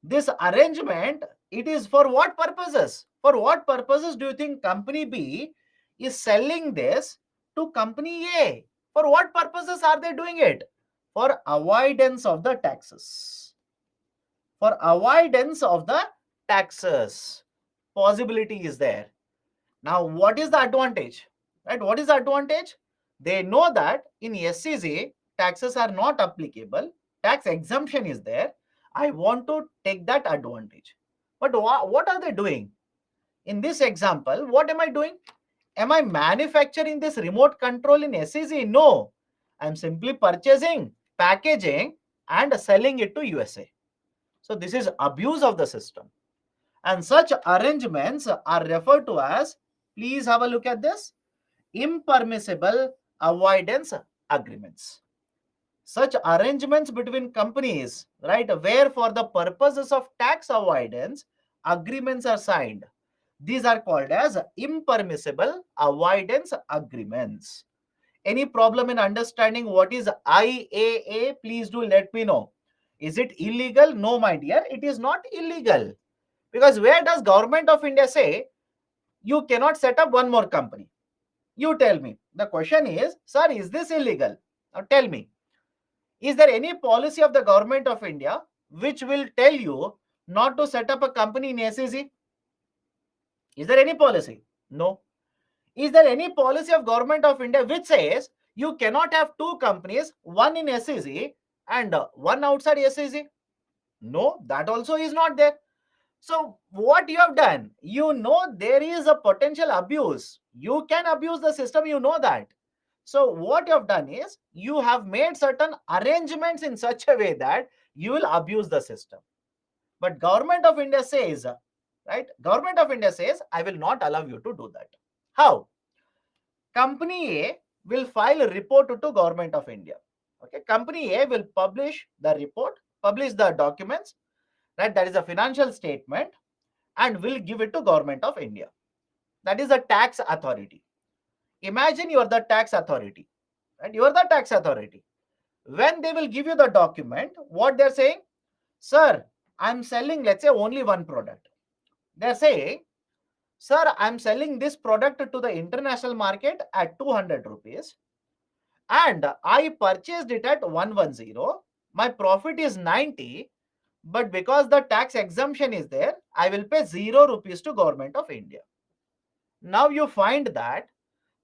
This arrangement, it is for what purposes? For what purposes do you think company B is selling this to company A? For what purposes are they doing it? For avoidance of the taxes. For avoidance of the taxes. Possibility is there. Now, what is the advantage? Right? What is the advantage? They know that in SEZ, taxes are not applicable. Tax exemption is there. I want to take that advantage. But what are they doing? In this example, what am I doing? Am I manufacturing this remote control in SEZ? No. I'm simply purchasing, packaging, and selling it to USA. So this is abuse of the system. And such arrangements are referred to as, please have a look at this, impermissible avoidance agreements. Such arrangements between companies, right, where for the purposes of tax avoidance, agreements are signed. These are called as impermissible avoidance agreements. Any problem in understanding what is IAA? Please do let me know. Is it illegal? No, my dear, it is not illegal. Because where does government of India say you cannot set up one more company? You tell me. The question is, sir, is this illegal? Now tell me. Is there any policy of the government of India which will tell you not to set up a company in SEZ? Is there any policy? No. Is there any policy of government of India which says you cannot have two companies, one in SEZ and one outside SEZ? No, that also is not there. So what you have done, there is a potential abuse. You can abuse the system, that. So what you have done is you have made certain arrangements in such a way that you will abuse the system. But Government of India says, right? Government of India says, I will not allow you to do that. How? Company A will file a report to Government of India. Okay, Company A will publish the report, publish the documents, right? That is a financial statement, and will give it to Government of India. That is a tax authority. Imagine you are the tax authority, right? You are the tax authority. When they will give you the document, what they're saying, sir, I'm selling, let's say, only one product. They're saying, sir, I'm selling this product to the international market at 200 rupees and I purchased it at 110. My profit is 90, but because the tax exemption is there, I will pay 0 rupees to Government of India. Now you find that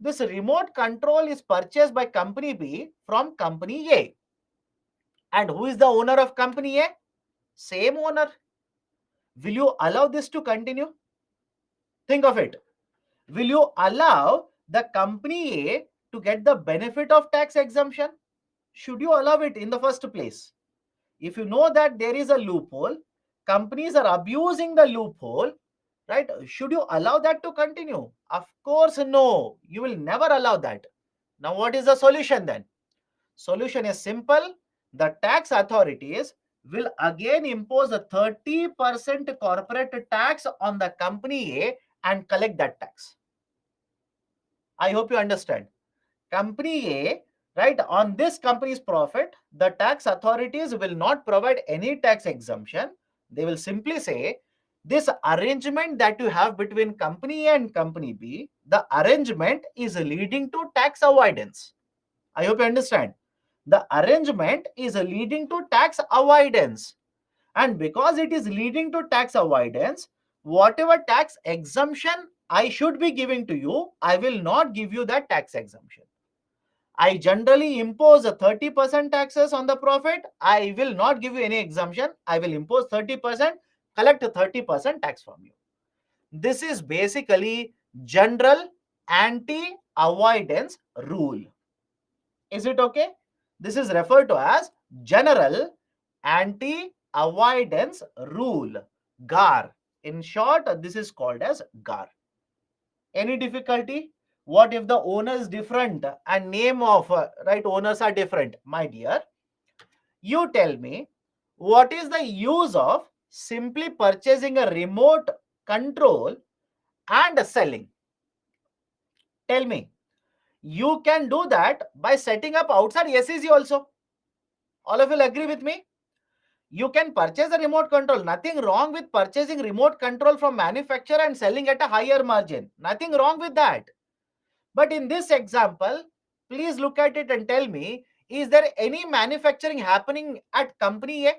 this remote control is purchased by Company B from Company A. And who is the owner of Company A? Same owner. Will you allow this to continue? Think of it. Will you allow the Company A to get the benefit of tax exemption? Should you allow it in the first place? If you know that there is a loophole, companies are abusing the loophole, right? Should you allow that to continue? Of course, no. You will never allow that. Now, what is the solution then? Solution is simple. The tax authorities will again impose a 30% corporate tax on the Company A and collect that tax. I hope you understand. Company A, right, on this company's profit, the tax authorities will not provide any tax exemption. They will simply say, this arrangement that you have between Company A and Company B, the arrangement is leading to tax avoidance. I hope you understand. The arrangement is leading to tax avoidance. And because it is leading to tax avoidance, whatever tax exemption I should be giving to you, I will not give you that tax exemption. I generally impose a 30% taxes on the profit. I will not give you any exemption. I will impose 30%, collect a 30% tax from you. This is basically general anti-avoidance rule. Is it okay? This is referred to as general anti-avoidance rule, GAR. In short, this is called as GAR. Any difficulty? What if the owner is different and name of right owners are different? My dear, you tell me, what is the use of simply purchasing a remote control and selling? Tell me. You can do that by setting up outside SEC also. All of you will agree with me? You can purchase a remote control. Nothing wrong with purchasing remote control from manufacturer and selling at a higher margin. Nothing wrong with that. But in this example, please look at it and tell me, is there any manufacturing happening at Company A?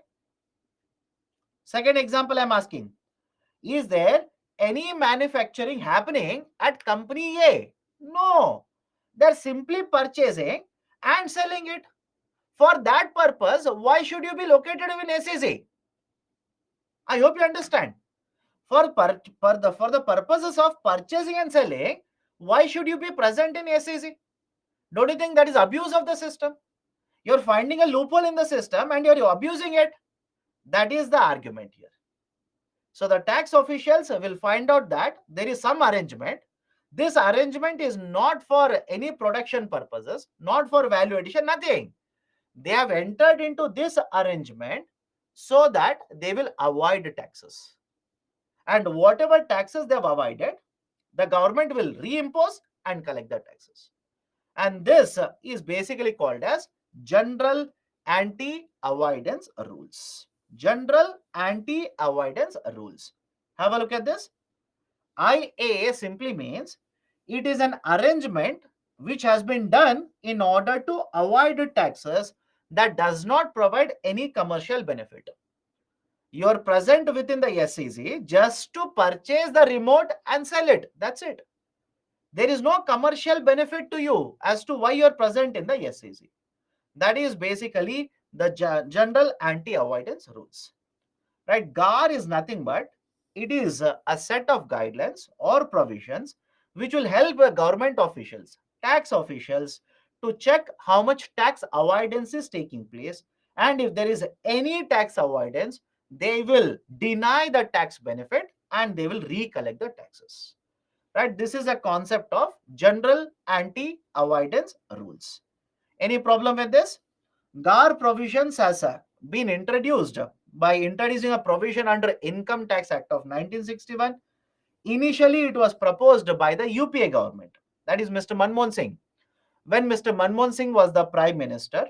Second example I'm asking, is there any manufacturing happening at Company A? No. They're simply purchasing and selling it. For that purpose, why should you be located in SEZ? I hope you understand. For the purposes of purchasing and selling, why should you be present in SEZ? Don't you think that is abuse of the system? You're finding a loophole in the system and you're abusing it. That is the argument here. So the tax officials will find out that there is some arrangement. This arrangement is not for any production purposes, not for value addition, nothing. They have entered into this arrangement so that they will avoid taxes. And whatever taxes they have avoided, the government will reimpose and collect the taxes. And this is basically called as general anti-avoidance rules. General anti-avoidance rules. Have a look at this. IA simply means it is an arrangement which has been done in order to avoid taxes that does not provide any commercial benefit. You are present within the SEC just to purchase the remote and sell it. That's it. There is no commercial benefit to you as to why you are present in the SEC. That is basically the general anti-avoidance rules. Right? GAR is nothing but it is a set of guidelines or provisions which will help government officials, tax officials to check how much tax avoidance is taking place, and if there is any tax avoidance, they will deny the tax benefit and they will recollect the taxes. Right? This is a concept of general anti-avoidance rules. Any problem with this? GAR provisions has been introduced by introducing a provision under Income Tax Act of 1961. Initially, it was proposed by the UPA government, that is Mr. Manmohan Singh. When Mr. Manmohan Singh was the Prime Minister,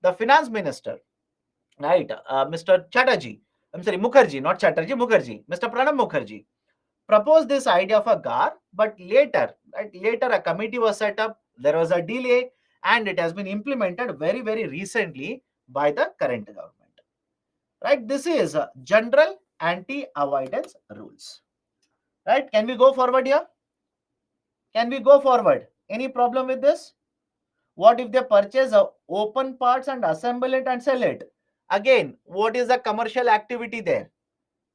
the Finance Minister, right, Mr. Chatterjee, I'm sorry, Mukherjee, not Chatterjee, Mukherjee, Mr. Pranab Mukherjee, proposed this idea of a GAR, but later, right, later a committee was set up, there was a delay, and it has been implemented very, very recently by the current government. Right, this is general anti-avoidance rules. Right, can we go forward here? Can we go forward? Any problem with this? What if they purchase open parts and assemble it and sell it? Again, what is the commercial activity there?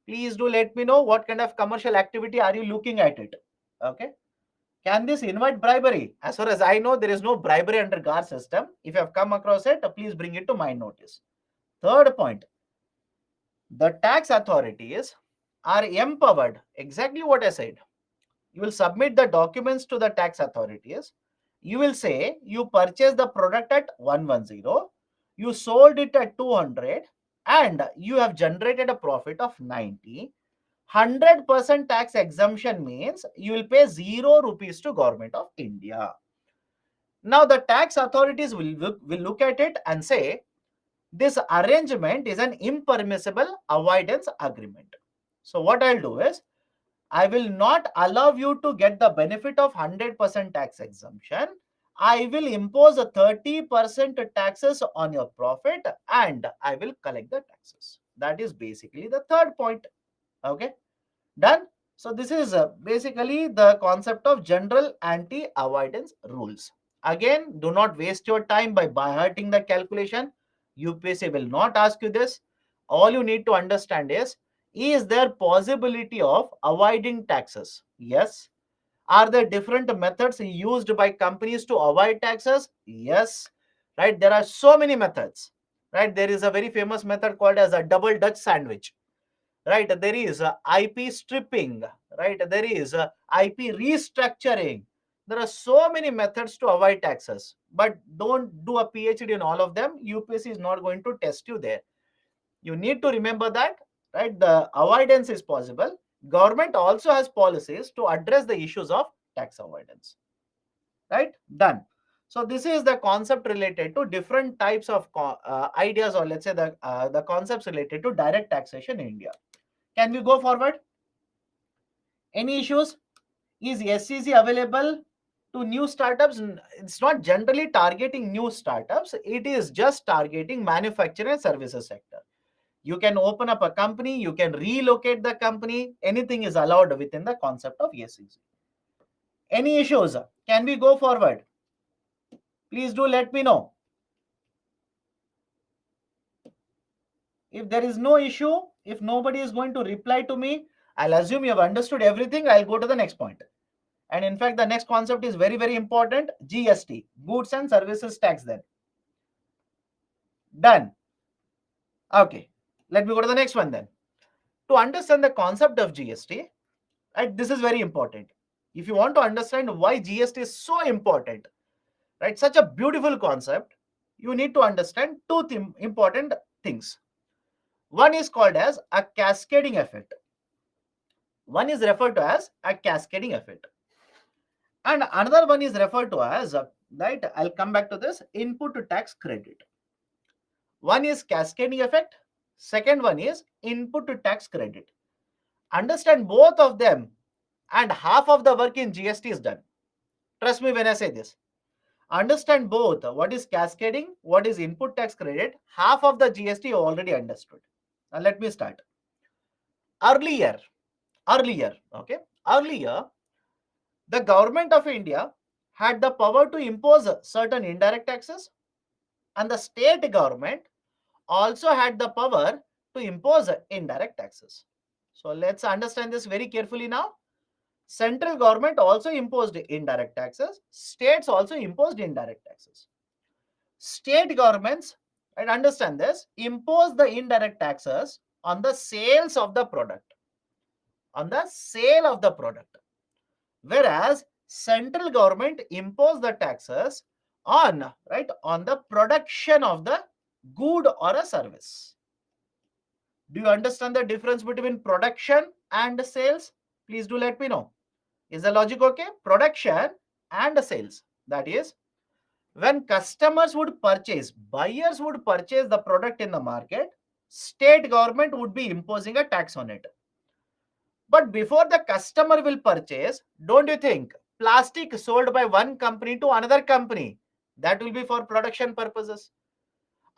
Please do let me know what kind of commercial activity are you looking at it. Okay. Can this invite bribery? As far as I know, there is no bribery under GAR system. If you have come across it, please bring it to my notice. Third point, the tax authorities are empowered. Exactly what I said. You will submit the documents to the tax authorities. You will say you purchased the product at 110, you sold it at 200, and you have generated a profit of 90. 100% tax exemption means you will pay 0 rupees to Government of India. Now the tax authorities will look at it and say this arrangement is an impermissible avoidance agreement. So what I'll do is I will not allow you to get the benefit of 100% tax exemption. I will impose a 30% taxes on your profit and I will collect the taxes. That is basically the third point. Okay. Done. So this is basically the concept of general anti-avoidance rules. Again, do not waste your time by hurting the calculation. UPSC will not ask you this. All you need to understand is there possibility of avoiding taxes? Yes. Are there different methods used by companies to avoid taxes? Yes. Right. There are so many methods. Right. There is a very famous method called as a double Dutch sandwich. Right, there is IP stripping, right, there is IP restructuring. There are so many methods to avoid taxes, but don't do a PhD in all of them. UPSC is not going to test you there. You need to remember that, right, the avoidance is possible. Government also has policies to address the issues of tax avoidance. Right, done. So this is the concept related to different types of ideas, or let's say the concepts related to direct taxation in India. Can we go forward? Any issues? Is SCC available to new startups? It's not generally targeting new startups. It is just targeting manufacturing and services sector. You can open up a company, you can relocate the company. Anything is allowed within the concept of SCC. Any issues? Can we go forward? Please do let me know. If there is no issue, if nobody is going to reply to me, I'll assume you have understood everything. I'll go to the next point. And in fact, the next concept is very, very important. GST, goods and services tax then. Done. Okay. Let me go to the next one then. To understand the concept of GST, right, this is very important. If you want to understand why GST is so important, right, such a beautiful concept, you need to understand two important things. One is called as a cascading effect. One is referred to as a cascading effect. And another one is referred to as, right, I'll come back to this, input to tax credit. One is cascading effect. Second one is input to tax credit. Understand both of them and half of the work in GST is done. Trust me when I say this. Understand both. What is cascading? What is input tax credit? Half of the GST you already understood. Now let me start. Earlier, okay, earlier, the government of India had the power to impose certain indirect taxes, and the state government also had the power to impose indirect taxes. So let's understand this very carefully now. Central government also imposed indirect taxes. States also imposed indirect taxes. State governments, and understand this, impose the indirect taxes on the sales of the product, on the sale of the product, whereas central government impose the taxes on, right, on the production of the good or a service. Do you understand the difference between production and sales? Please do let me know. Is the logic okay? Production and sales, that is, when customers would purchase, buyers would purchase the product in the market, state government would be imposing a tax on it. But before the customer will purchase, don't you think plastic sold by one company to another company, that will be for production purposes?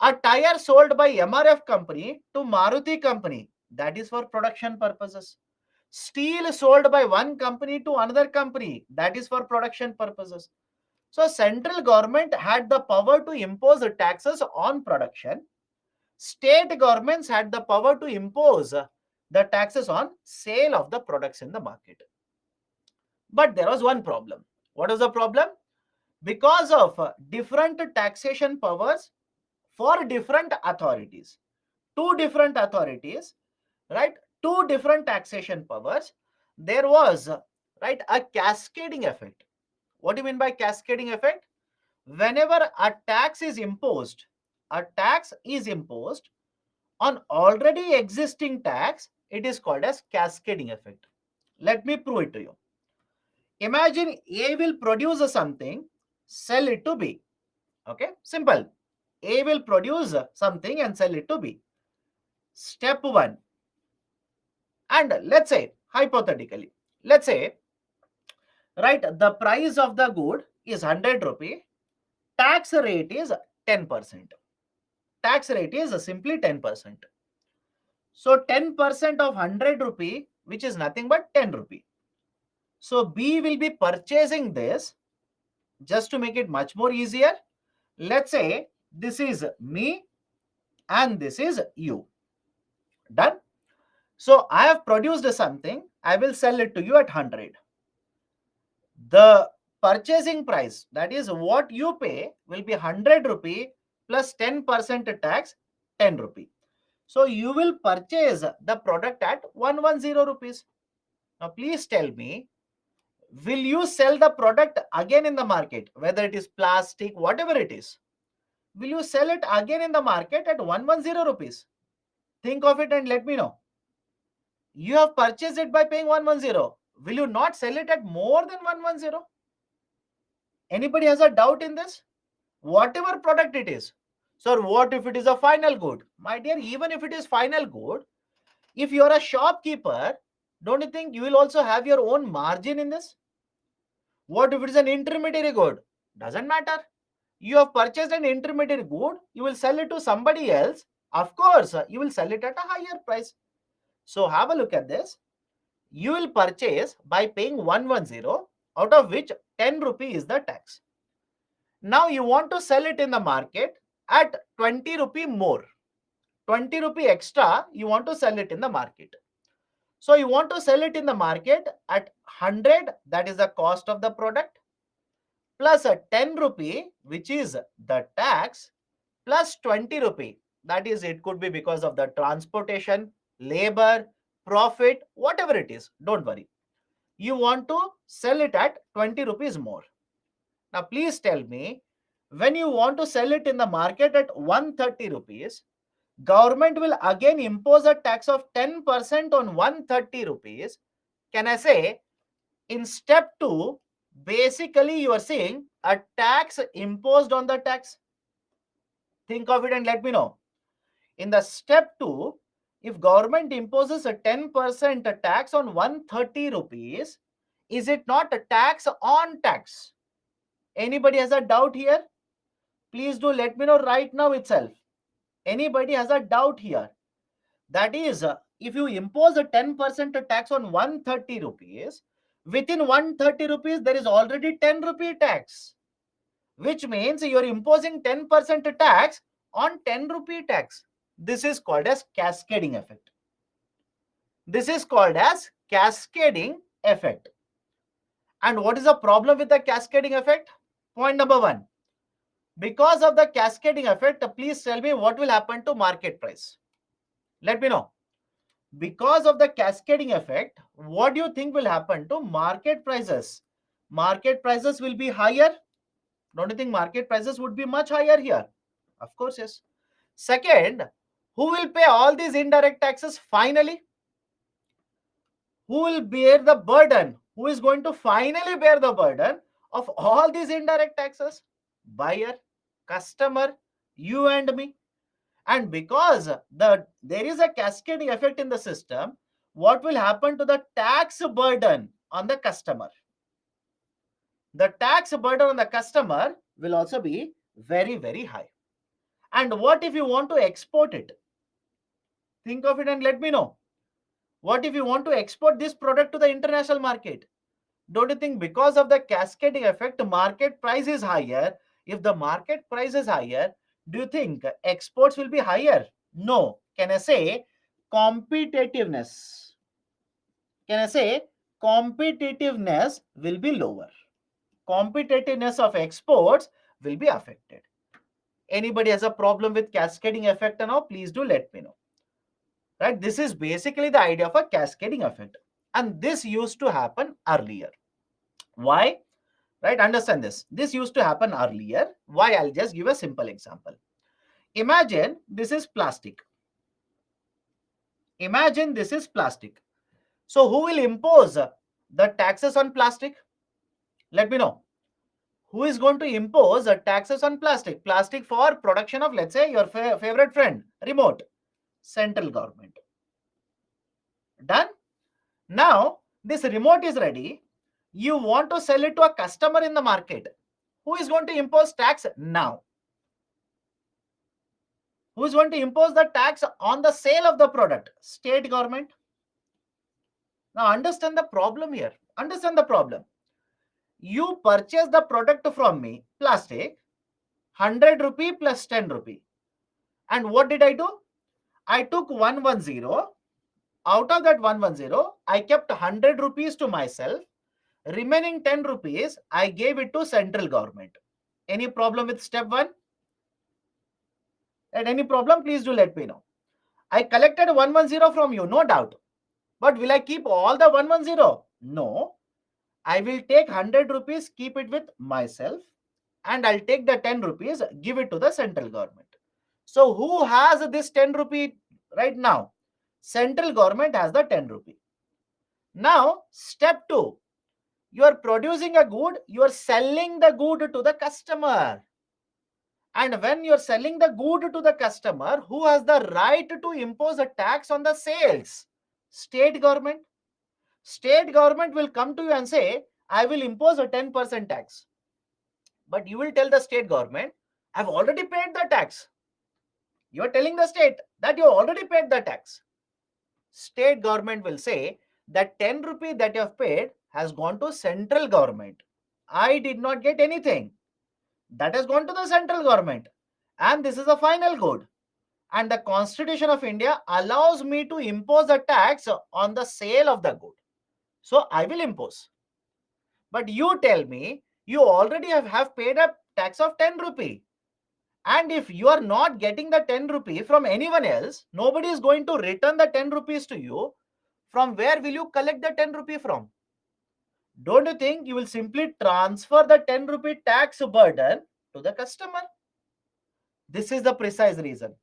A tire sold by MRF company to Maruti company, that is for production purposes. Steel sold by one company to another company, that is for production purposes. So central government had the power to impose taxes on production. State governments had the power to impose the taxes on sale of the products in the market. But there was one problem. What was the problem? Because of different taxation powers for different authorities, two different authorities, right? Two different taxation powers. There was, right, a cascading effect. What do you mean by cascading effect? Whenever a tax is imposed on already existing tax, it is called as cascading effect. Let me prove it to you. Imagine A will produce something, sell it to B. Okay, simple. A will produce something and sell it to B. Step 1. And let's say, hypothetically, let's say, right, the price of the good is 100 rupee, tax rate is 10%. Tax rate is simply 10%. So 10% of 100 rupee, which is nothing but 10 rupee. So B will be purchasing this. Just to make it much more easier, let's say this is me and this is you. Done. So I have produced something. I will sell it to you at 100. The purchasing price, that is what you pay, will be 100 rupee plus 10% tax, 10 rupee. So you will purchase the product at 110 rupees. Now please tell me, will you sell the product again in the market, whether it is plastic, whatever it is? Will you sell it again in the market at 110 rupees? Think of it and let me know. You have purchased it by paying 110. Will you not sell it at more than 110? Anybody has a doubt in this? Whatever product it is. Sir, what if it is a final good? My dear, even if it is final good, if you are a shopkeeper, don't you think you will also have your own margin in this? What if it is an intermediary good? Doesn't matter. You have purchased an intermediary good, you will sell it to somebody else. Of course, you will sell it at a higher price. So have a look at this. You will purchase by paying 110, out of which 10 rupee is the tax. Now you want to sell it in the market at 20 rupee more. 20 rupee extra, you want to sell it in the market. So you want to sell it in the market at 100, that is the cost of the product, plus a 10 rupee, which is the tax, plus 20 rupee. That is, it could be because of the transportation, labor, profit, whatever it is. Don't worry. You want to sell it at 20 rupees more. Now, please tell me, when you want to sell it in the market at 130 rupees, government will again impose a tax of 10% on 130 rupees. Can I say, in step 2, basically you are seeing a tax imposed on the tax? Think of it and let me know. In the step 2, if government imposes a 10% tax on 130 rupees, is it not a tax on tax? Anybody has a doubt here? Please do let me know right now itself. Anybody has a doubt here? That is, if you impose a 10% tax on 130 rupees, within 130 rupees, there is already 10 rupee tax, which means you are imposing 10% tax on 10 rupee tax. This is called as cascading effect. This is called as cascading effect. And what is the problem with the cascading effect? Point number one. Because of the cascading effect, please tell me what will happen to market price. Let me know. Because of the cascading effect, what do you think will happen to market prices? Market prices will be higher. Don't you think market prices would be much higher here? Of course, yes. Second, who will pay all these indirect taxes finally? Who will bear the burden? Who is going to finally bear the burden of all these indirect taxes? Buyer, customer, you and me. And because there is a cascading effect in the system, what will happen to the tax burden on the customer? The tax burden on the customer will also be very, very high. And what if you want to export it? Think of it and let me know. What if you want to export this product to the international market? Don't you think because of the cascading effect, market price is higher? If the market price is higher, do you think exports will be higher? No. Can I say competitiveness? Can I say competitiveness will be lower? Competitiveness of exports will be affected. Anybody has a problem with cascading effect now? Please do let me know. Right? This is basically the idea of a cascading effect. And this used to happen earlier. Why? Right? Understand this. This used to happen earlier. Why? I'll just give a simple example. Imagine this is plastic. Imagine this is plastic. So who will impose the taxes on plastic? Let me know. Who is going to impose taxes on plastic? Plastic for production of, let's say, your favorite friend, remote. Central government. Done? Now, this remote is ready. You want to sell it to a customer in the market. Who is going to impose tax now? Who is going to impose the tax on the sale of the product? State government. Now, understand the problem here. Understand the problem. You purchase the product from me, plastic, 100 rupee plus 10 rupee. And what did I do? I took 110. Out of that 110, I kept 100 rupees to myself. Remaining 10 rupees, I gave it to central government. Any problem with step 1? And any problem, please do let me know. I collected 110 from you, no doubt. But will I keep all the 110? No. I will take 100 rupees, keep it with myself, and I'll take the 10 rupees, give it to the central government. So who has this 10 rupee right now? Central government has the 10 rupee. Now, step 2. You are producing a good, you are selling the good to the customer. And when you're selling the good to the customer, who has the right to impose a tax on the sales? State government. State government will come to you and say, I will impose a 10% tax. But you will tell the state government, I've already paid the tax. You are telling the state that you already paid the tax. State government will say that 10 rupee that you have paid has gone to central government. I did not get anything. That has gone to the central government. And this is a final good. And the Constitution of India allows me to impose a tax on the sale of the good. So I will impose. But you tell me you already have paid a tax of 10 rupee. And if you are not getting the 10 rupee from anyone else, nobody is going to return the 10 rupees to you. From where will you collect the 10 rupee from? Don't you think you will simply transfer the 10 rupee tax burden to the customer? This is the precise reason.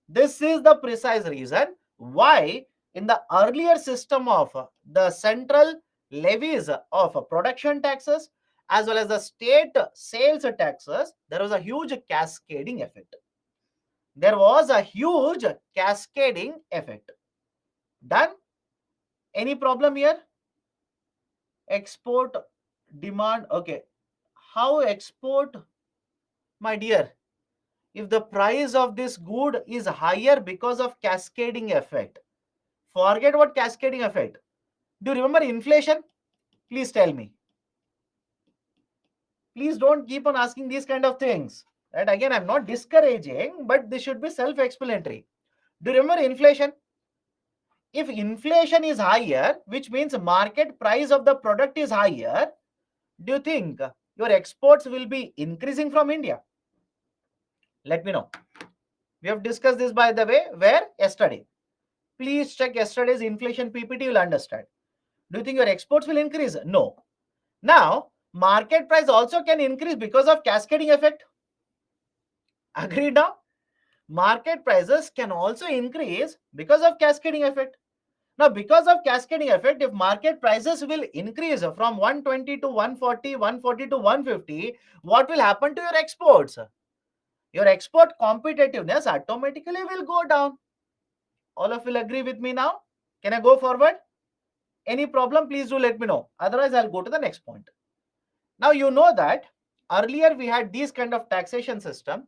This is the precise reason why in the earlier system of the central levies of production taxes as well as the state sales taxes, there was a huge cascading effect. There was a huge cascading effect. Done? Any problem here? Export demand. Okay. How export? My dear, if the price of this good is higher because of cascading effect, forget what cascading effect. Do you remember inflation? Please tell me. Please don't keep on asking these kind of things. Right? Again, I'm not discouraging, but this should be self-explanatory. Do you remember inflation? If inflation is higher, which means market price of the product is higher, do you think your exports will be increasing from India? Let me know. We have discussed this, by the way, where? Yesterday. Please check yesterday's inflation PPT, you'll understand. Do you think your exports will increase? No. Now, market price also can increase because of cascading effect. Agreed now? Market prices can also increase because of cascading effect. Now, because of cascading effect, if market prices will increase from 120 to 140, 140 to 150, what will happen to your exports? Your export competitiveness automatically will go down. All of you will agree with me now? Can I go forward? Any problem, please do let me know. Otherwise, I'll go to the next point. Now, you know that earlier we had this kind of taxation system.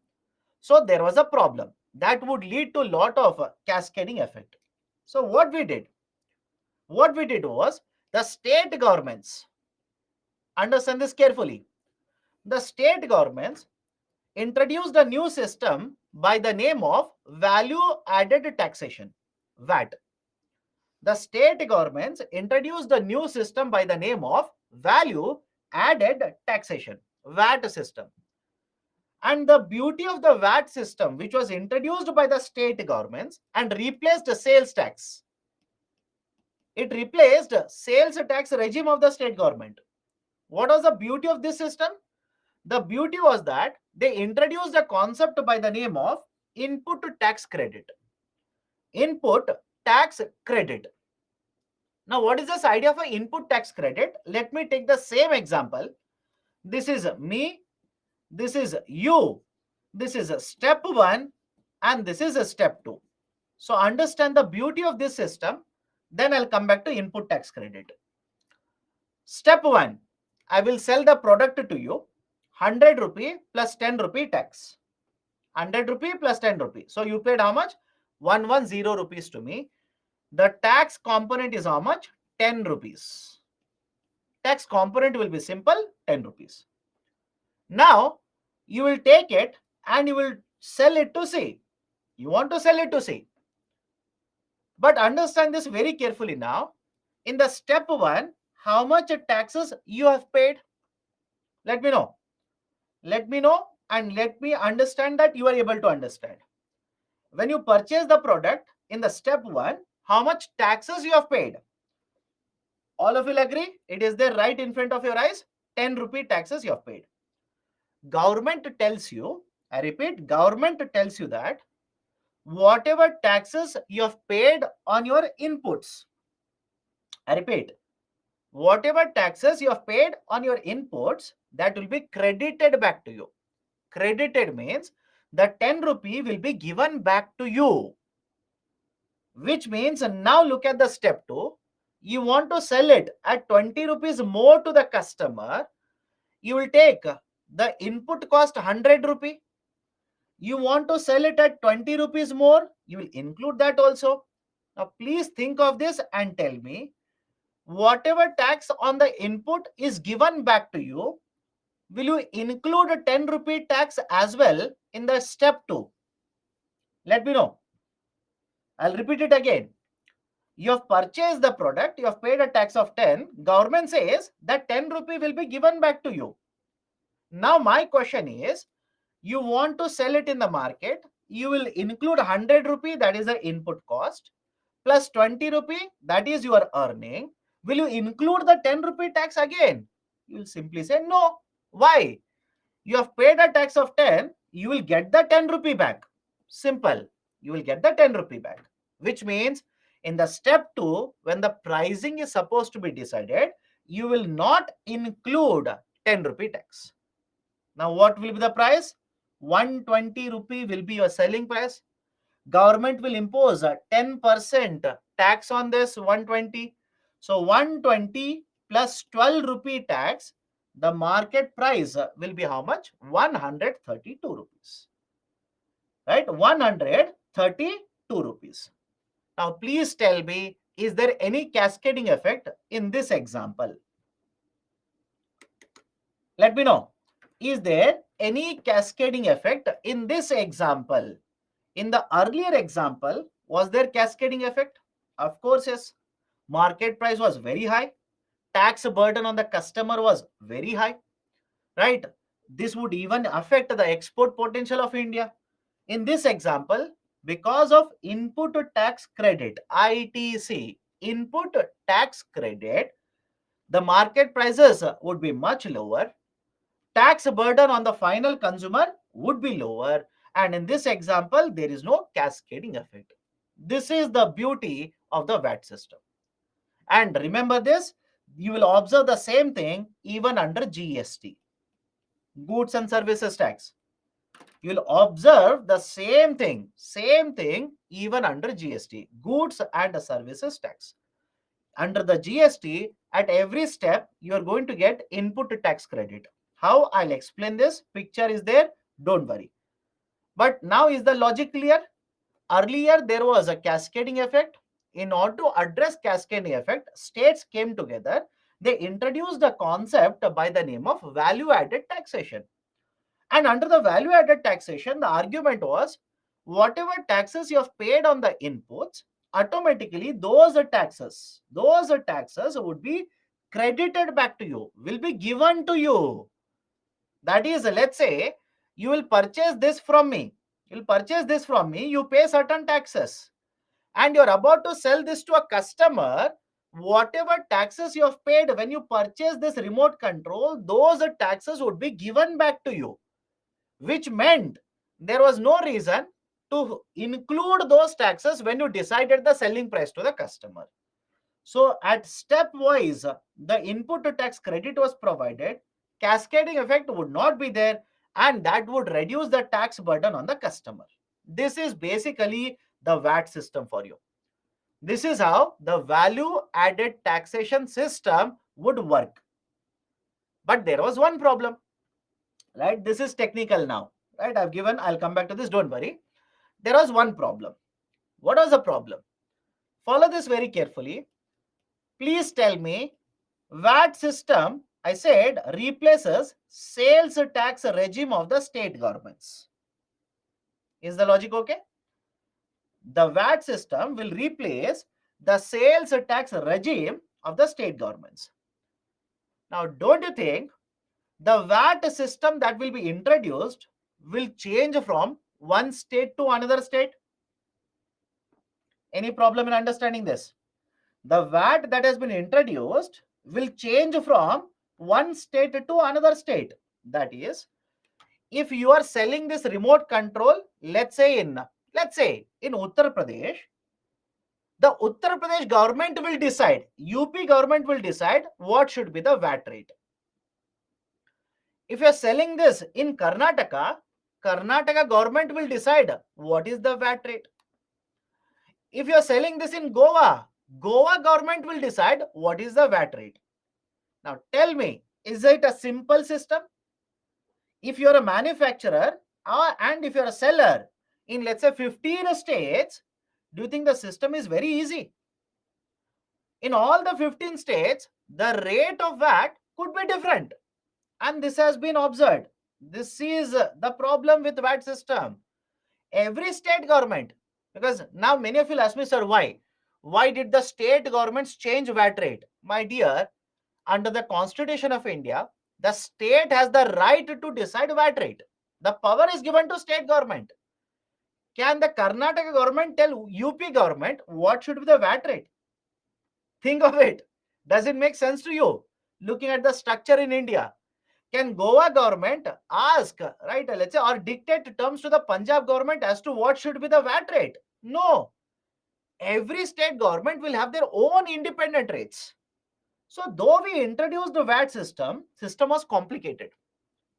So there was a problem that would lead to a lot of cascading effect. So what we did? What we did was the state governments, understand this carefully, the state governments introduced a new system by the name of value added taxation, VAT. The state governments introduced a new system by the name of value added taxation, VAT system. And the beauty of the VAT system, which was introduced by the state governments and replaced the sales tax, it replaced sales tax regime of the state government. What was the beauty of this system? The beauty was that they introduced a concept by the name of input tax credit. Input tax credit. Now, what is this idea of an input tax credit? Let me take the same example. This is me, this is you, this is a step 1, and this is a step 2. So understand the beauty of this system. Then I'll come back to input tax credit. Step 1, I will sell the product to you, 100 rupee plus 10 rupee tax. 100 rupee plus 10 rupee. So you paid how much? 110 rupees to me. The tax component is how much? 10 rupees. Tax component will be simple, 10 rupees. Now, you will take it and you will sell it to C. You want to sell it to C. But understand this very carefully now. In the step 1, how much taxes you have paid? Let me know. Let me know and let me understand that you are able to understand. When you purchase the product in the step 1, how much taxes you have paid? All of you will agree? It is there right in front of your eyes. 10 rupee taxes you have paid. Government tells you, I repeat, government tells you that whatever taxes you have paid on your inputs, I repeat, whatever taxes you have paid on your inputs, that will be credited back to you. Credited means the 10 rupee will be given back to you. Which means now look at the step 2. You want to sell it at 20 rupees more to the customer. You will take the input cost 100 rupee. You want to sell it at 20 rupees more. You will include that also. Now please think of this and tell me, whatever tax on the input is given back to you, will you include a 10 rupee tax as well in the step 2? Let me know. I'll repeat it again. You have purchased the product, you have paid a tax of 10. Government says that 10 rupee will be given back to you. Now my question is, you want to sell it in the market, you will include 100 rupee, that is the input cost, plus 20 rupee, that is your earning. Will you include the 10 rupee tax again? You will simply say no. Why? You have paid a tax of 10, you will get the 10 rupee back. Simple. You will get the 10 rupee back. Which means in the step 2, when the pricing is supposed to be decided, you will not include 10 rupee tax. Now what will be the price? 120 rupee will be your selling price. Government will impose a 10% tax on this 120. So 120 plus 12 rupee tax, the market price will be how much? 132 rupees. Right? 132 rupees. Now please tell me, is there any cascading effect in this example? Let me know. Is there any cascading effect in this example? In the earlier example, Was there cascading effect? Of course, yes. Market price was very high. Tax burden on the customer was very high, right? This would even affect the export potential of India. In this example, because of input tax credit, ITC, input tax credit, the market prices would be much lower. Tax burden on the final consumer would be lower. And in this example, there is no cascading effect. This is the beauty of the VAT system. And remember this, you will observe the same thing even under GST, goods and services tax. You will observe the same thing even under GST, goods and services tax. Under the GST, at every step, you are going to get input tax credit. How? I'll explain this. Picture is there. Don't worry. But now is the logic clear? Earlier, there was a cascading effect. In order to address cascading effect, states came together. They introduced a concept by the name of value-added taxation. And under the value-added taxation, the argument was whatever taxes you have paid on the inputs, automatically those taxes would be credited back to you, will be given to you. That is, let's say you will purchase this from me. You pay certain taxes, and you're about to sell this to a customer. Whatever taxes you have paid when you purchase this remote control, those taxes would be given back to you, which meant there was no reason to include those taxes when you decided the selling price to the customer. So at stepwise, the input to tax credit was provided, cascading effect would not be there, and that would reduce the tax burden on the customer. This is basically the VAT system for you. This is how the value added taxation system would work. But there was one problem, right? This is technical now, right? I'll come back to this, don't worry. There was one problem. What was the problem? Follow this very carefully. Please tell me, VAT system, I said, replaces sales tax regime of the state governments. Is the logic okay? The VAT system will replace the sales tax regime of the state governments. Now, don't you think the VAT system that will be introduced will change from one state to another state? Any problem in understanding this? The VAT that has been introduced will change from one state to another state. That is, if you are selling this remote control, let's say in Uttar Pradesh, the Uttar Pradesh government will decide, UP government will decide what should be the VAT rate. If you are selling this in Karnataka, Karnataka government will decide what is the VAT rate. If you are selling this in Goa, Goa government will decide what is the VAT rate. Now tell me, is it a simple system? If you are a manufacturer and if you are a seller in, let's say, 15 states, do you think the system is very easy? In all the 15 states, the rate of VAT could be different. And this has been observed. This is the problem with VAT system. Every state government, because now many of you ask me, sir, why? Why did the state governments change VAT rate? My dear, under the Constitution of India, the state has the right to decide VAT rate. The power is given to state government. Can the Karnataka government tell UP government what should be the VAT rate? Think of it. Does it make sense to you? Looking at the structure in India, can Goa government ask, right, let's say, or dictate terms to the Punjab government as to what should be the VAT rate? No. Every state government will have their own independent rates. So though we introduced the VAT system was complicated.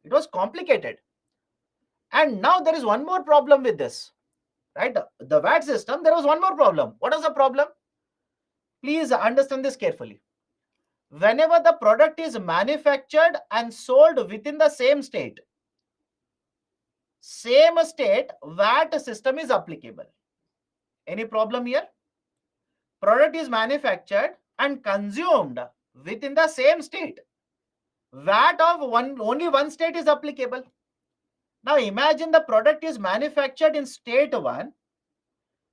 It was complicated. And now there is one more problem with this, right? The VAT system, there was one more problem. What is the problem? Please understand this carefully. Whenever the product is manufactured and sold within the same state, VAT system is applicable. Any problem here? Product is manufactured and consumed within the same state. VAT of only one state is applicable. Now imagine the product is manufactured in state 1,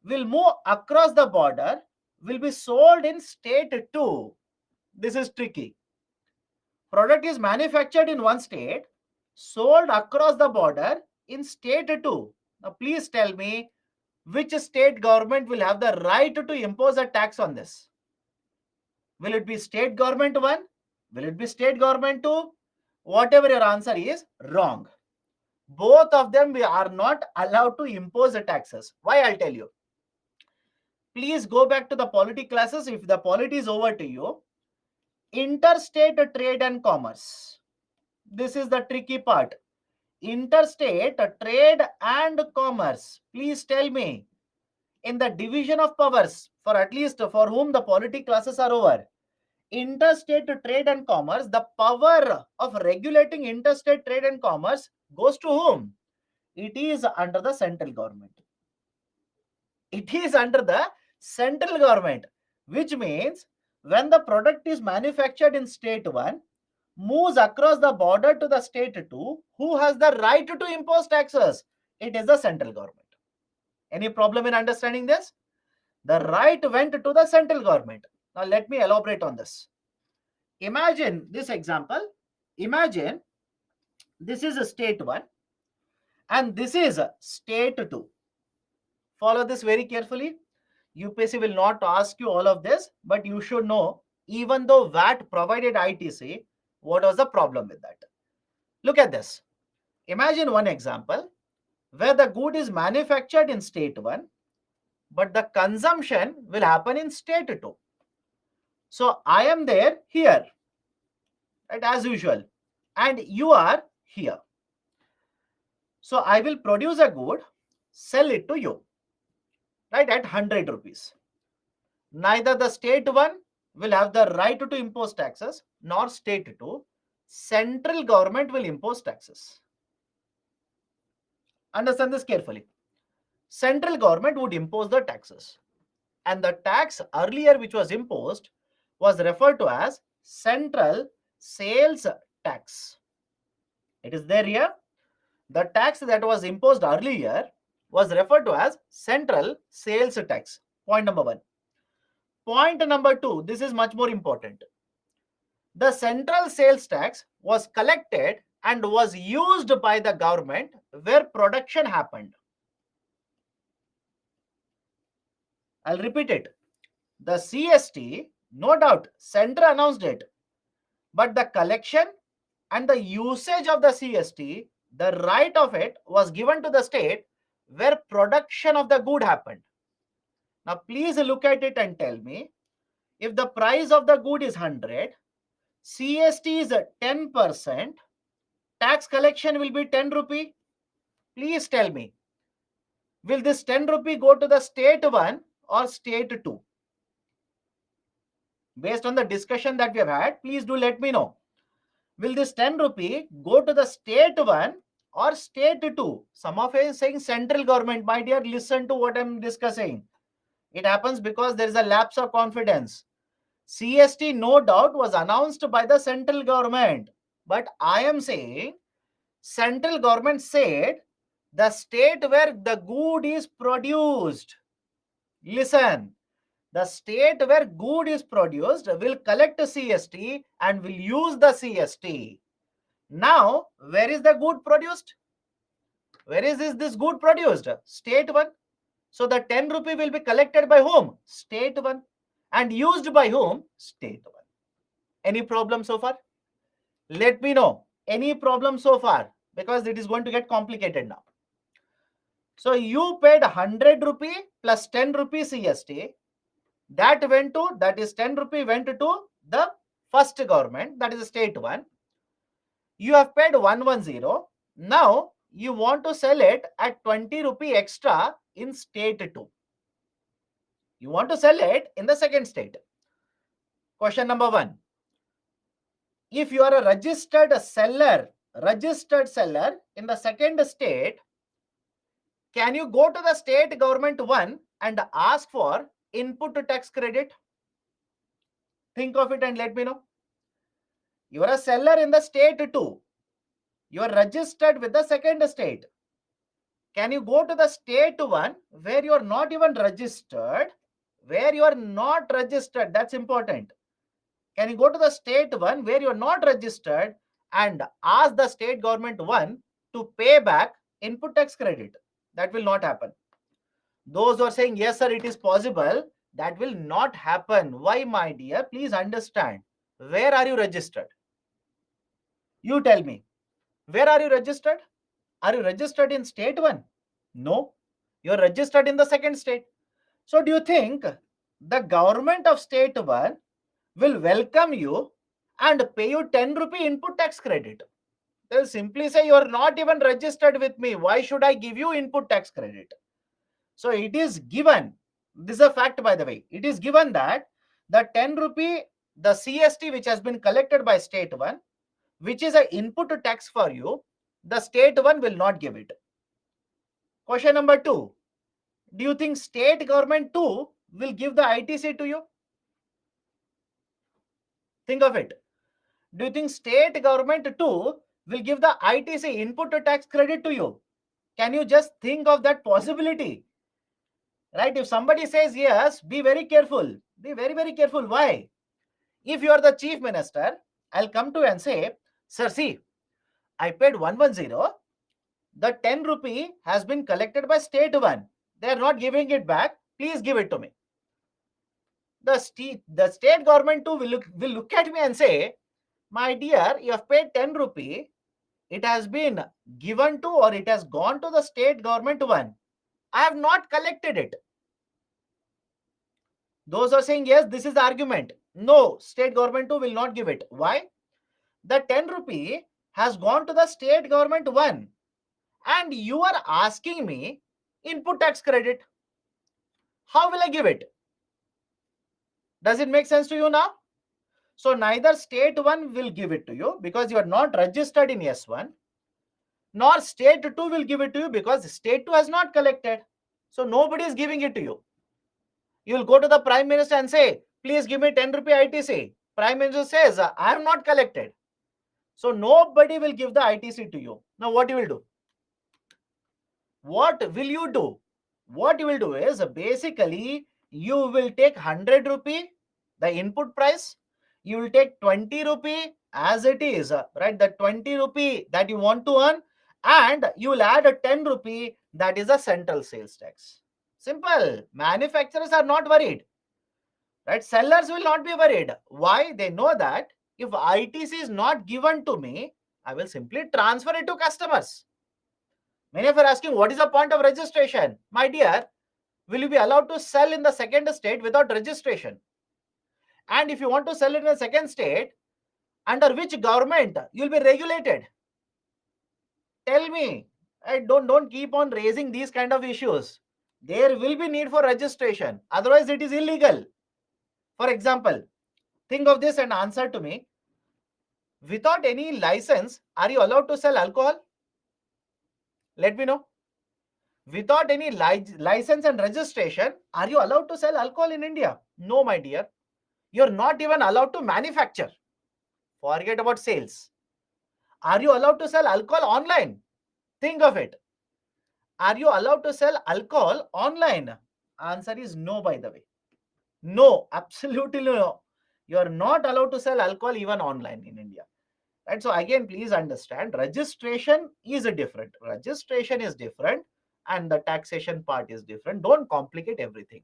will move across the border, will be sold in state 2. This is tricky. Product is manufactured in one state, sold across the border in state 2. Now please tell me which state government will have the right to impose a tax on this. Will it be state government 1? Will it be state government 2? Whatever your answer is, wrong. Both of them we are not allowed to impose the taxes. Why? I'll tell you. Please go back to the polity classes if the polity is over to you. Interstate trade and commerce. This is the tricky part. Interstate trade and commerce. Please tell me, in the division of powers, for at least for whom the polity classes are over, interstate trade and commerce, the power of regulating interstate trade and commerce goes to whom? It is under the central government. It is under the central government, which means when the product is manufactured in state 1, moves across the border to the state 2, who has the right to impose taxes? It is the central government. Any problem in understanding this? The right went to the central government. Now let me elaborate on this. Imagine this example. Imagine this is a state 1 and this is a state 2. Follow this very carefully. UPSC will not ask you all of this, but you should know, even though VAT provided ITC, what was the problem with that? Look at this. Imagine one example where the good is manufactured in state 1, but the consumption will happen in state 2. So I am there here, right, as usual, and you are here. So I will produce a good, sell it to you, right, at 100 rupees. Neither the state 1 will have the right to impose taxes, nor state 2. Central government will impose taxes. Understand this carefully. Central government would impose the taxes. And the tax earlier which was imposed was referred to as central sales tax. It is there here. The tax that was imposed earlier was referred to as central sales tax. Point number 1. Point number 2, this is much more important. The central sales tax was collected and was used by the government where production happened. I'll repeat it. The CST, no doubt, center announced it, but the collection and the usage of the CST, the right of it was given to the state where production of the good happened. Now please look at it and tell me, if the price of the good is 100, CST is 10%, tax collection will be 10 rupee. Please tell me, will this 10 rupee go to the state 1 or state 2? Based on the discussion that we have had, please do let me know. Will this 10 rupee go to the state 1 or state 2? Some of you are saying central government. My dear, listen to what I'm discussing. It happens because there is a lapse of confidence. CST, no doubt, was announced by the central government. But I am saying central government said the state where the good is produced. Listen, the state where good is produced will collect CST and will use the CST. Now, where is the good produced? Where is this good produced? State 1. So the 10 rupee will be collected by whom? State 1. And used by whom? State 1. Any problem so far? Let me know. Any problem so far? Because it is going to get complicated now. So you paid 100 rupee plus 10 rupee CST. That is 10 rupee went to the first government, that is state 1. You have paid 110. Now you want to sell it at 20 rupee extra in state 2. You want to sell it in the second state. Question number 1. If you are a registered seller in the second state, can you go to the state government 1 and ask for input tax credit? Think of it and let me know. You are a seller in the state 2. You are registered with the second state. Can you go to the state one where you are not even registered? Where you are not registered, that's important. Can you go to the state one where you are not registered and ask the state government one to pay back input tax credit? That will not happen. Those who are saying, yes, sir, it is possible, that will not happen. Why, my dear? Please understand. Where are you registered? You tell me. Where are you registered? Are you registered in state one? No. You're registered in the second state. So do you think the government of state one will welcome you and pay you 10 rupee input tax credit? They'll simply say, you're not even registered with me. Why should I give you input tax credit? So it is given, this is a fact by the way, it is given that the 10 rupee, the CST which has been collected by state one, which is an input tax for you, the state one will not give it. Question number 2, do you think state government too will give the ITC to you? Think of it. Do you think state government too will give the ITC, input tax credit, to you? Can you just think of that possibility? Right? If somebody says yes, be very careful. Be very, very careful. Why? If you are the chief minister, I'll come to you and say, sir, see, I paid 110. The 10 rupee has been collected by state one. They are not giving it back. Please give it to me. The state government too will look at me and say, my dear, you have paid 10 rupee. It has been given to, or it has gone to the state government one. I have not collected it. Those are saying, yes, this is the argument. No, state government too will not give it. Why? The 10 rupee has gone to the state government one. And you are asking me input tax credit. How will I give it? Does it make sense to you now? So neither state one will give it to you because you are not registered in S1, nor state 2 will give it to you because state 2 has not collected. So nobody is giving it to you. You will go to the prime minister and say, please give me 10 rupee ITC. Prime minister says, I have not collected. So nobody will give the ITC to you. Now what you will do? What will you do? What you will do is basically you will take 100 rupee, the input price. You will take 20 rupee as it is, right? The 20 rupee that you want to earn, and you will add a 10 rupee that is a central sales tax. Simple. Manufacturers are not worried, right? Sellers will not be worried. Why? They know that if ITC is not given to me, I will simply transfer it to customers. Many of you are asking, what is the point of registration? My dear, will you be allowed to sell in the second state without registration? And if you want to sell it in the second state, under which government you'll be regulated? Tell me. Don't keep on raising these kind of issues. There will be need for registration. Otherwise, it is illegal. For example, think of this and answer to me. Without any license, are you allowed to sell alcohol? Let me know. Without any license and registration, are you allowed to sell alcohol in India? No, my dear. You're not even allowed to manufacture. Forget about sales. Are you allowed to sell alcohol online? Think of it. Are you allowed to sell alcohol online? Answer is no, by the way. No, absolutely no. You're not allowed to sell alcohol even online in India. Right? So again, please understand, registration is different. Registration is different and the taxation part is different. Don't complicate everything.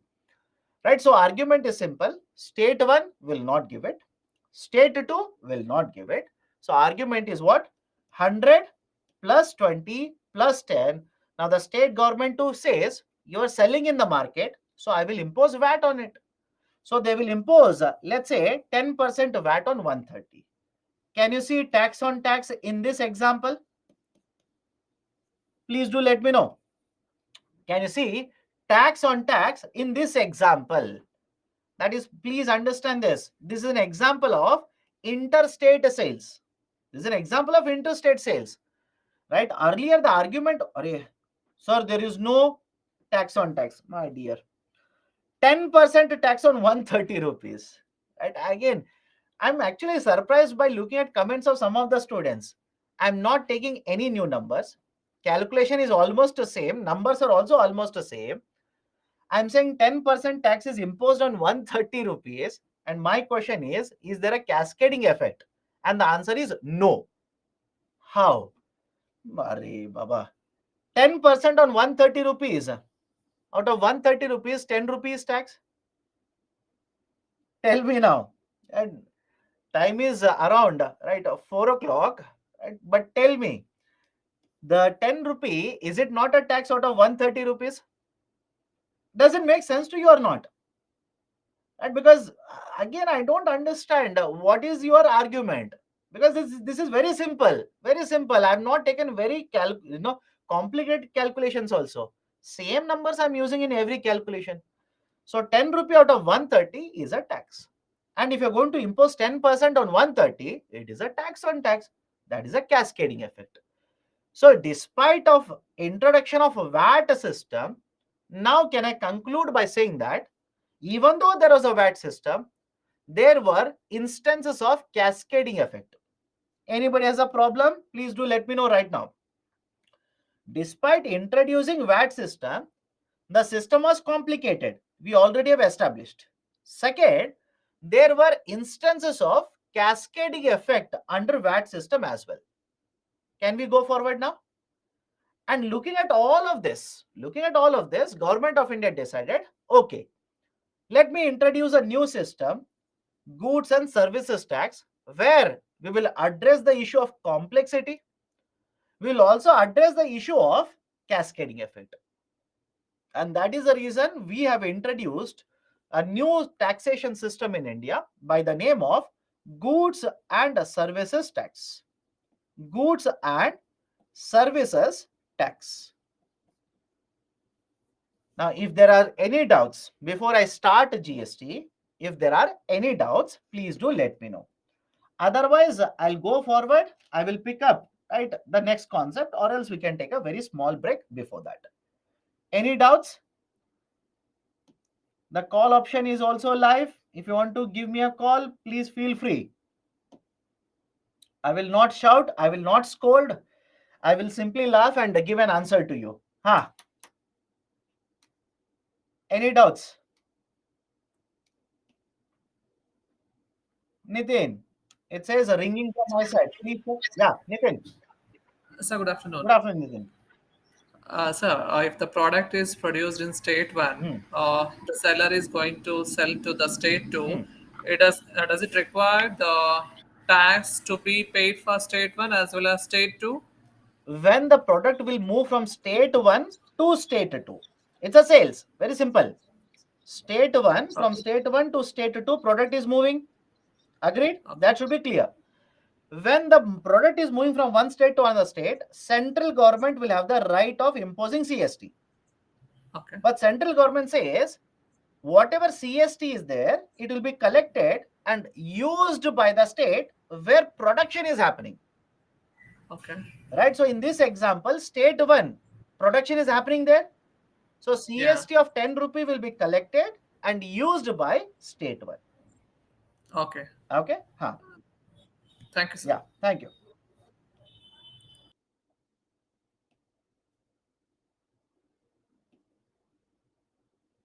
Right? So argument is simple. State 1 will not give it. State 2 will not give it. So argument is what? 100 plus 20 plus 10. Now the state government too says you are selling in the market, so I will impose VAT on it. So they will impose, let's say, 10% VAT on 130. Can you see tax on tax in this example? Please do let me know. Can you see tax on tax in this example? That is, please understand this. This is an example of interstate sales. This is an example of interstate sales. Right? Earlier, the argument, sir, there is no tax on tax, my dear. 10% tax on 130 rupees. Right? Again, I'm actually surprised by looking at comments of some of the students. I'm not taking any new numbers. calculation is almost the same, numbers are also almost the same. I'm saying 10% tax is imposed on 130 rupees, and my question is there a cascading effect? And the answer is no. How? Arey Baba. 10% on 130 rupees. Out of 130 rupees, 10 rupees tax? Tell me now. And time is around, right, 4 o'clock. Right? But tell me, the 10 rupee, is it not a tax out of 130 rupees? Does it make sense to you or not? Right? Because again, I don't understand what is your argument. Because this is very simple, very simple. I've not taken very complicated calculations also. Same numbers I'm using in every calculation. So 10 rupee out of 130 is a tax. And if you're going to impose 10% on 130, it is a tax on tax. That is a cascading effect. So despite of introduction of a VAT system, now can I conclude by saying that even though there was a VAT system, there were instances of cascading effect. Anybody has a problem? Please do let me know right now. Despite introducing VAT system, the system was complicated. We already have established. Second, there were instances of cascading effect under VAT system as well. Can we go forward now? And looking at all of this, Government of India decided, okay, let me introduce a new system, goods and services tax, where we will address the issue of complexity. We will also address the issue of cascading effect. And that is the reason we have introduced a new taxation system in India by the name of goods and services tax. Goods and services tax. Now, if there are any doubts before I start GST, if there are any doubts, please do let me know. Otherwise, I'll go forward. I will pick up the next concept, or else we can take a very small break before that. Any doubts? The call option is also live. If you want to give me a call, please feel free. I will not shout. I will not scold. I will simply laugh and give an answer to you. Any doubts? Nitin, it says ringing from my side. Please, yeah, Nitin.
Sir, good afternoon.
Good afternoon, Nitin.
Sir, if the product is produced in state one,
Hmm.
the seller is going to sell to the state two.
Hmm.
Does it require the tax to be paid for state one as well as state two?
When the product will move from state 1 to state 2, it's a sales. Very simple. State 1, from
Okay.
state 1 to state 2, product is moving. Agreed?
Okay.
That should be clear. When the product is moving from one state to another state, central government will have the right of imposing CST.
Okay.
But central government says whatever CST is there, it will be collected and used by the state where production is happening.
Okay.
Right? So in this example, state 1, production is happening there. So
Yeah.
CST of 10 rupee will be collected and used by state 1.
Okay.
Okay? Huh.
Thank you, sir.
Yeah. Thank you.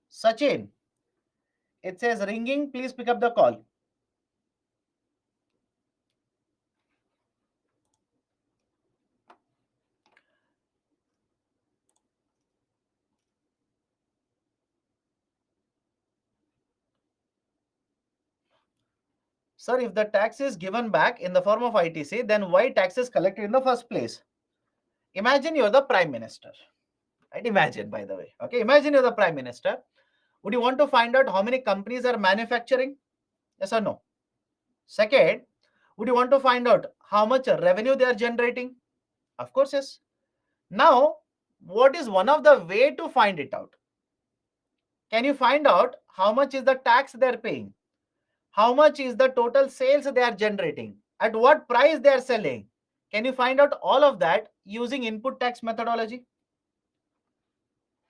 Sachin, it says ringing. Please pick up the call. Sir, if the tax is given back in the form of ITC, then why tax is collected in the first place? Imagine you're the prime minister. Right? Imagine, by the way. Okay, imagine you're the prime minister. Would you want to find out how many companies are manufacturing? Yes or no? Second, would you want to find out how much revenue they are generating? Of course, yes. Now, what is one of the way to find it out? Can you find out how much is the tax they're paying? How much is the total sales they are generating? At what price they are selling? Can you find out all of that using input tax methodology?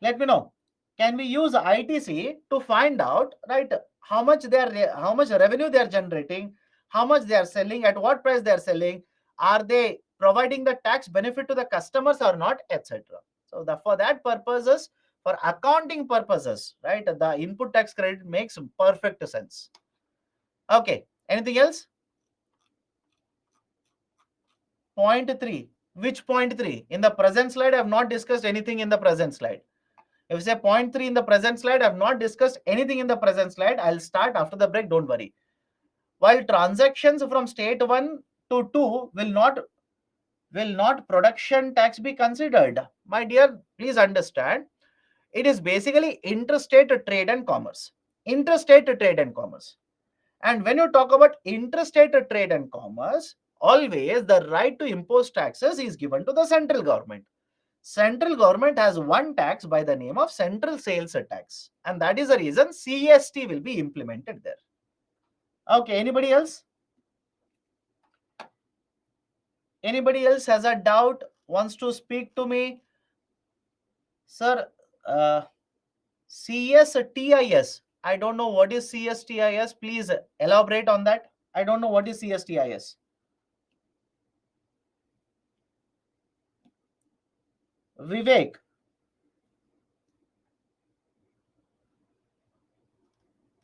Let me know. Can we use ITC to find out, right, how much revenue they are generating, how much they are selling, at what price they are selling? Are they providing the tax benefit to the customers or not, etc. So for that purposes, for accounting purposes, right, the input tax credit makes perfect sense. Okay, anything else? Point 3. Which point 3? In the present slide, I have not discussed anything in the present slide. If you say point 3 in the present slide, I have not discussed anything in the present slide. I'll start after the break, don't worry. While transactions from state 1 to 2 will not production tax be considered. My dear, please understand, it is basically interstate trade and commerce. Interstate trade and commerce. And when you talk about interstate trade and commerce, always the right to impose taxes is given to the central government. Central government has one tax by the name of central sales tax, and that is the reason CST will be implemented there. Okay, anybody else? Anybody else has a doubt, wants to speak to me? Sir, uh, CSTIS. I don't know what is CSTIS. Please elaborate on that. I don't know what is CSTIS. Vivek.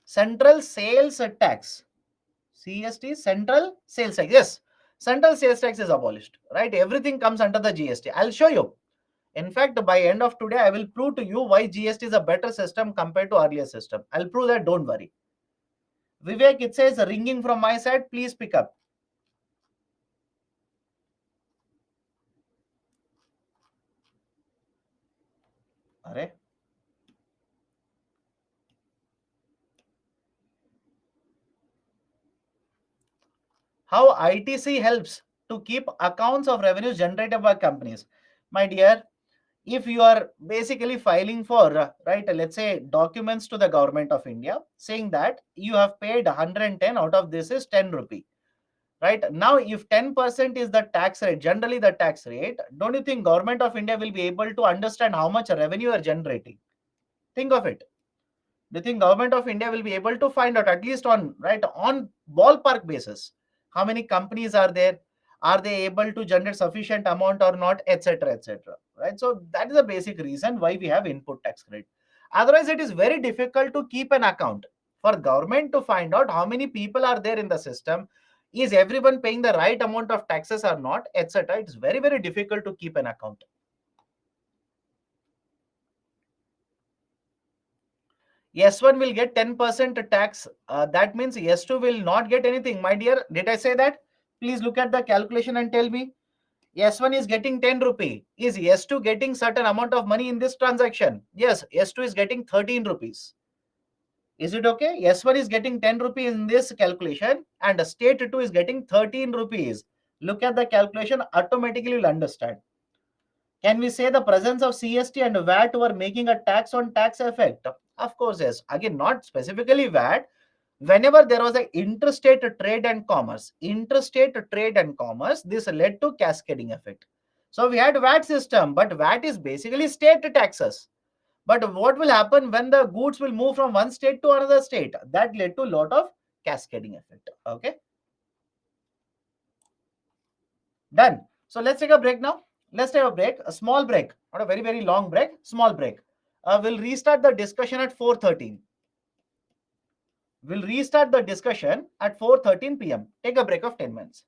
Central Sales Tax. CST, Central Sales Tax. Yes, Central Sales Tax is abolished. Right? Everything comes under the GST. I'll show you. In fact, by end of today, I will prove to you why GST is a better system compared to earlier system. I'll prove that. Don't worry. Vivek, it says ringing from my side. Please pick up. Arre. How ITC helps to keep accounts of revenues generated by companies. My dear, if you are basically filing for, right, let's say documents to the government of India saying that you have paid 110, out of this is 10 rupee. Right now, if 10% is the tax rate, generally the tax rate, don't you think government of India will be able to understand how much revenue you are generating? Think of it. Do you think government of India will be able to find out, at least on, right, on ballpark basis, how many companies are there, are they able to generate sufficient amount or not, etc., etc., right? So that is the basic reason why we have input tax credit. Otherwise it is very difficult to keep an account for government to find out how many people are there in the system, is everyone paying the right amount of taxes or not, etc. It's very, very difficult to keep an account. S1 will get 10% tax. That means S2 will not get anything. My dear, did I say that? Please look at the calculation and tell me. S1 is getting 10 rupee. Is S2 getting certain amount of money in this transaction? Yes, S2 is getting 13 rupees. Is it okay? S1 is getting 10 rupees in this calculation and state 2 is getting 13 rupees. Look at the calculation, automatically you'll understand. Can we say the presence of CST and VAT were making a tax on tax effect? Of course, yes. Again, not specifically VAT. Whenever there was an interstate trade and commerce, this led to cascading effect. So we had VAT system, but VAT is basically state taxes. But what will happen when the goods will move from one state to another state? That led to a lot of cascading effect. Okay, done. So let's take a break now. Let's take a break, a small break, not a very, very long break, small break. We'll restart the discussion at 4:13. We'll restart the discussion at 4:13 p.m. Take a break of 10 minutes.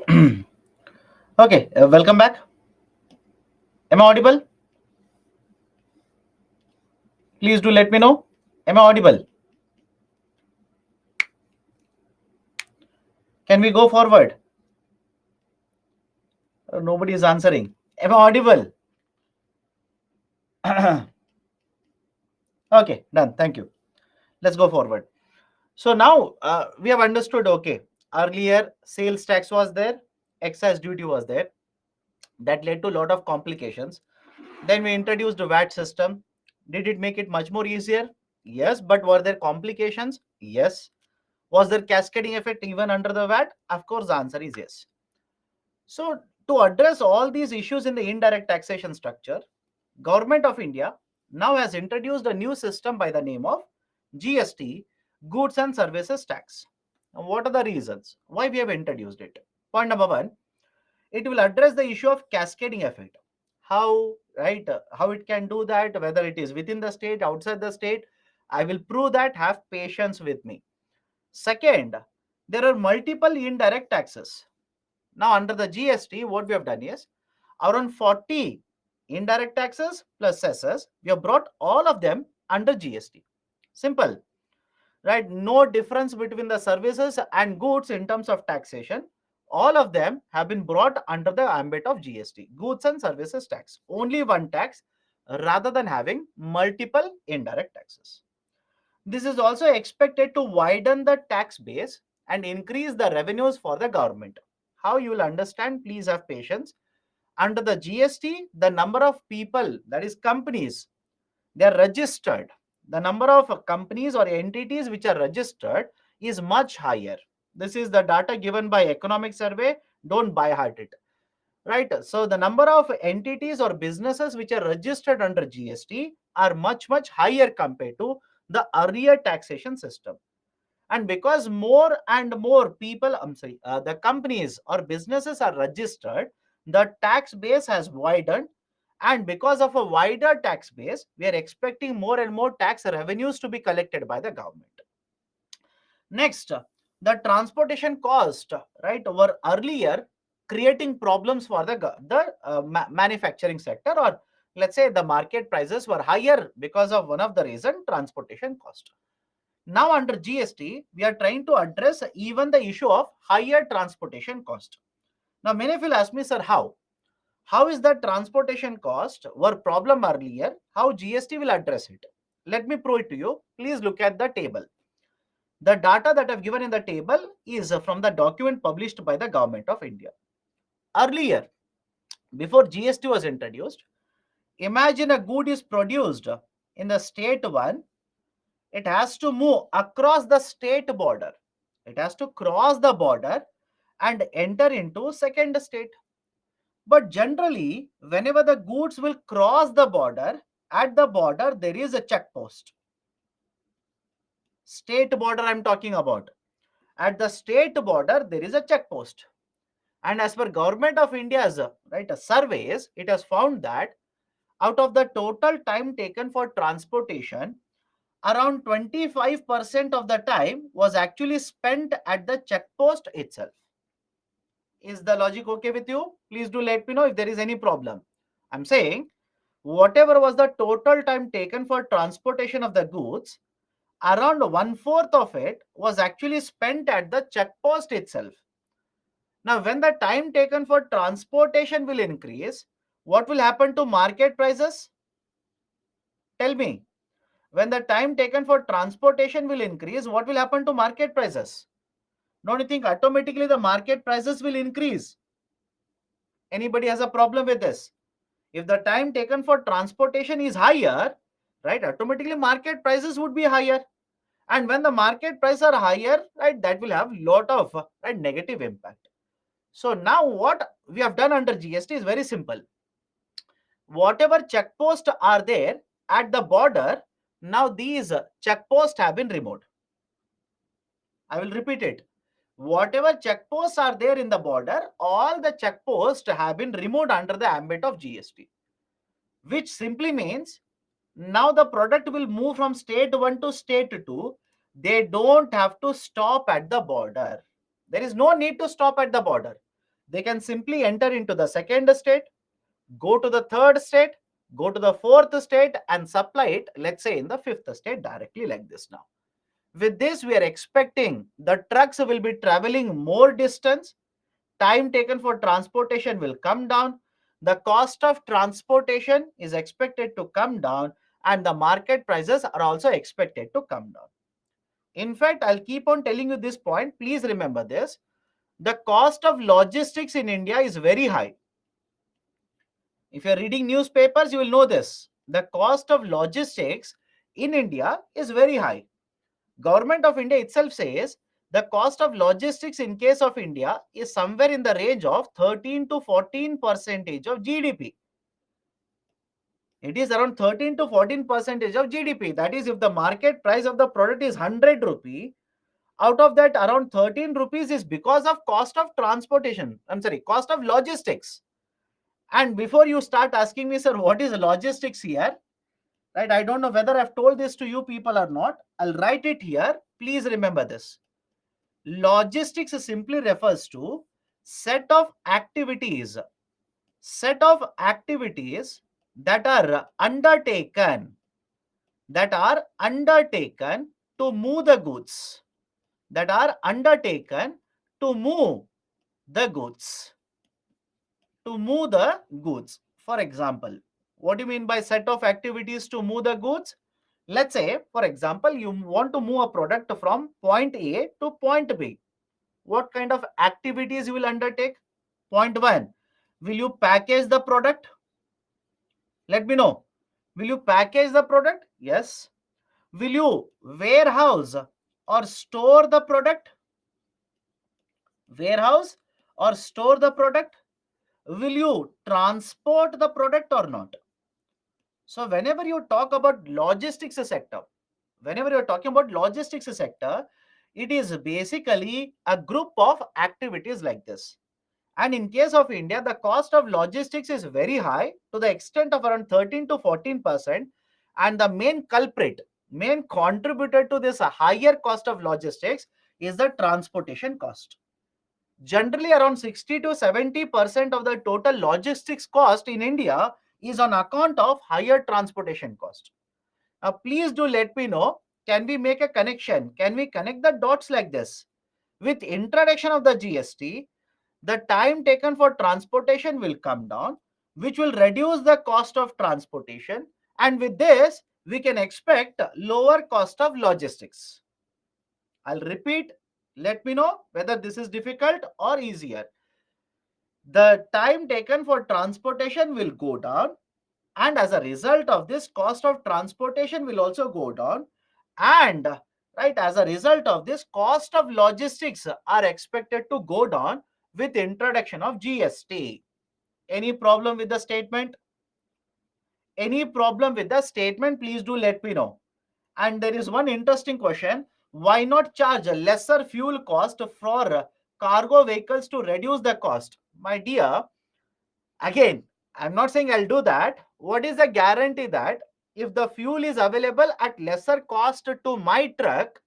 Okay, welcome back. Am I audible? Please do let me know. Am I audible? Can we go forward? Nobody is answering. Am I audible? Okay, done. Thank you. Let's go forward. So now we have understood. Okay, earlier sales tax was there, excise duty was there. That led to a lot of complications. Then we introduced the VAT system. Did it make it much more easier? Yes, but were there complications? Yes. Was there cascading effect even under the VAT? Of course, the answer is yes. So to address all these issues in the indirect taxation structure, Government of India now has introduced a new system by the name of GST, Goods and Services Tax. Now, what are the reasons why we have introduced it? Point number one, it will address the issue of cascading effect. How, right? How it can do that, whether it is within the state, outside the state. I will prove that. Have patience with me. Second, there are multiple indirect taxes. Now, under the GST, what we have done is around 40 indirect taxes plus cesses, we have brought all of them under GST. Simple, right? No difference between the services and goods in terms of taxation. All of them have been brought under the ambit of GST, goods and services tax. Only one tax rather than having multiple indirect taxes. This is also expected to widen the tax base and increase the revenues for the government. How you will understand, please have patience. Under the GST, the number of people, that is companies, they are registered. The number of companies or entities which are registered is much higher. This is the data given by Economic Survey. Don't buy heart it. Right. So the number of entities or businesses which are registered under GST are much higher compared to the earlier taxation system. And because more and more people, I'm sorry, the companies or businesses are registered, the tax base has widened. And because of a wider tax base, we are expecting more and more tax revenues to be collected by the government. Next, the transportation cost, right, were earlier creating problems for the manufacturing sector, or let's say the market prices were higher because of one of the reason, transportation cost. Now under GST, we are trying to address even the issue of higher transportation cost. Now many will ask me, sir, how? How is the transportation cost were problem earlier? How GST will address it? Let me prove it to you. Please look at the table. The data that I've given in the table is from the document published by the Government of India. Earlier, before GST was introduced, imagine a good is produced in the state one, it has to move across the state border. It has to cross the border and enter into second state. But generally, whenever the goods will cross the border, at the border there is a check post. State border I'm talking about. At the state border there is a check post. And as per Government of India's surveys, it has found that out of the total time taken for transportation, around 25% of the time was actually spent at the check post itself. Is the logic okay with you? Please do let me know if there is any problem. I'm saying whatever was the total time taken for transportation of the goods, around one fourth of it was actually spent at the check post itself. Now, when the time taken for transportation will increase, what will happen to market prices? Tell me. When the time taken for transportation will increase, what will happen to market prices? Don't you think automatically the market prices will increase? Anybody has a problem with this? If the time taken for transportation is higher, right, automatically market prices would be higher. And when the market prices are higher, right, that will have lot of negative impact. So now what we have done under GST is very simple. Whatever check posts are there at the border, now these check posts have been removed. I will repeat it. Whatever check posts are there in the border, all the check posts have been removed under the ambit of GST, which simply means now the product will move from state 1 to state 2. They don't have to stop at the border. There is no need to stop at the border. They can simply enter into the second state, go to the third state, go to the fourth state, and supply it, let's say, in the fifth state directly like this now. With this, we are expecting the trucks will be traveling more distance, time taken for transportation will come down, the cost of transportation is expected to come down, and the market prices are also expected to come down. In fact, I'll keep on telling you this point. Please remember this. The cost of logistics in India is very high. If you're reading newspapers, you will know this. The cost of logistics in India is very high. Government of India itself says the cost of logistics in case of India is somewhere in the range of 13 to 14 percentage of GDP. It is around 13 to 14 percentage of GDP. That is, if the market price of the product is 100 rupee, out of that around 13 rupees is because of cost of transportation. I'm sorry, cost of logistics. And before you start asking me, sir, what is logistics here? Right? I don't know whether I've told this to you people or not. I'll write it here. Please remember this. Logistics simply refers to set of activities that are undertaken to move the goods, that are undertaken to move the goods, to move the goods. For example, what do you mean by set of activities to move the goods? Let's say, for example, you want to move a product from point A to point B. What kind of activities you will undertake? Point 1, will you package the product? Let me know. Will you package the product? Yes. Will you warehouse or store the product? Warehouse or store the product? Will you transport the product or not? So whenever you talk about logistics sector, whenever you're talking about logistics sector, it is basically a group of activities like this. And in case of India, the cost of logistics is very high to the extent of around 13 to 14%. And the main contributor to this higher cost of logistics is the transportation cost. Generally, around 60 to 70% of the total logistics cost in India is on account of higher transportation cost. Please do let me know. Can we make a connection? Can we connect the dots like this? With introduction of the GST, the time taken for transportation will come down, which will reduce the cost of transportation. And with this, we can expect lower cost of logistics. I'll repeat. Let me know whether this is difficult or easier. The time taken for transportation will go down, and as a result of this, cost of transportation will also go down, and right, as a result of this, cost of logistics are expected to go down with introduction of GST. Any problem with the statement? Any problem with the statement? Please do let me know. And there is one interesting question: why not charge a lesser fuel cost for cargo vehicles to reduce the cost? My dear, again, I'm not saying I'll do that. What is the guarantee that if the fuel is available at lesser cost to my truck,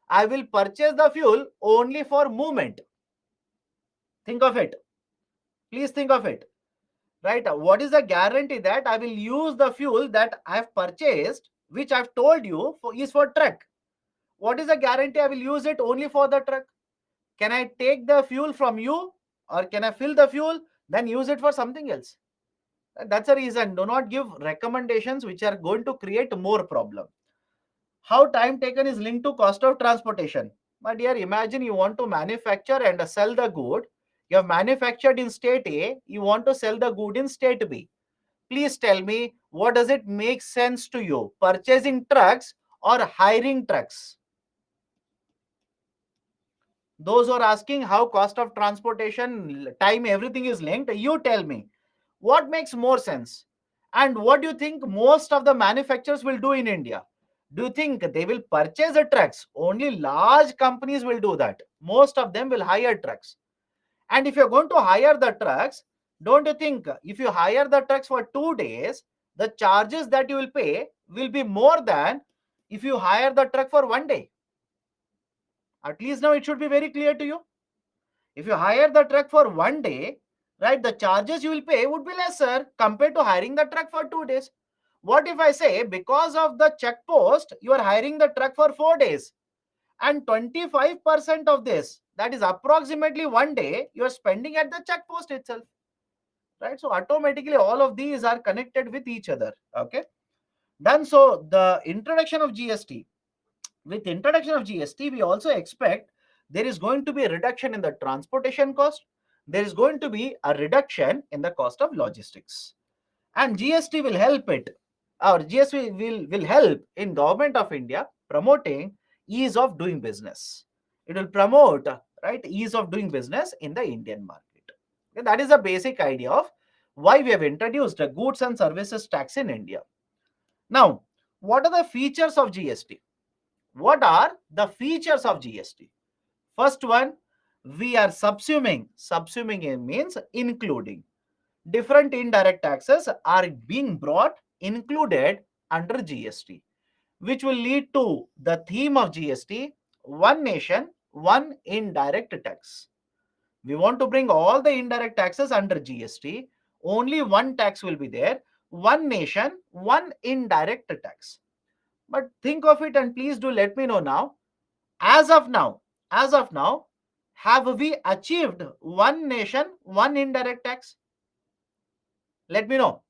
I will purchase the fuel only for movement? Think of it. Please think of it. Right? What is the guarantee that I will use the fuel that I have purchased, which I've told you is for truck? What is the guarantee I will use it only for the truck? Can I take the fuel from you, or can I fill the fuel, then use it for something else? That's a reason. Do not give recommendations which are going to create more problem. How time taken is linked to cost of transportation. My dear, imagine you want to manufacture and sell the good. You have manufactured in state A, you want to sell the good in state B. Please tell me, what does it make sense to you? Purchasing trucks or hiring trucks? Those who are asking how cost of transportation, time, everything is linked, you tell me. What makes more sense? And what do you think most of the manufacturers will do in India? Do you think they will purchase the trucks? Only large companies will do that. Most of them will hire trucks. And if you're going to hire the trucks, don't you think if you hire the trucks for 2 days, the charges that you will pay will be more than if you hire the truck for one day? At least now it should be very clear to you. If you hire the truck for 1 day, right, the charges you will pay would be lesser compared to hiring the truck for 2 days. What if I say because of the check post, you are hiring the truck for 4 days and 25% of this, that is approximately 1 day, you are spending at the check post itself, right? So automatically all of these are connected with each other. Okay, done. So the introduction of GST, with introduction of GST, we also expect there is going to be a reduction in the transportation cost. There is going to be a reduction in the cost of logistics. And GST will help it, or GST will help in government of India promoting ease of doing business. It will promote, right, ease of doing business in the Indian market. Okay, that is the basic idea of why we have introduced a goods and services tax in India. Now, what are the features of GST? What are the features of GST? First one, we are subsuming. Subsuming means including. Different indirect taxes are being brought included under GST, which will lead to the theme of GST, one nation, one indirect tax. We want to bring all the indirect taxes under GST. Only one tax will be there. One nation, one indirect tax. But think of it and please do let me know now. As of now, as of now, have we achieved one nation, one indirect tax? Let me know.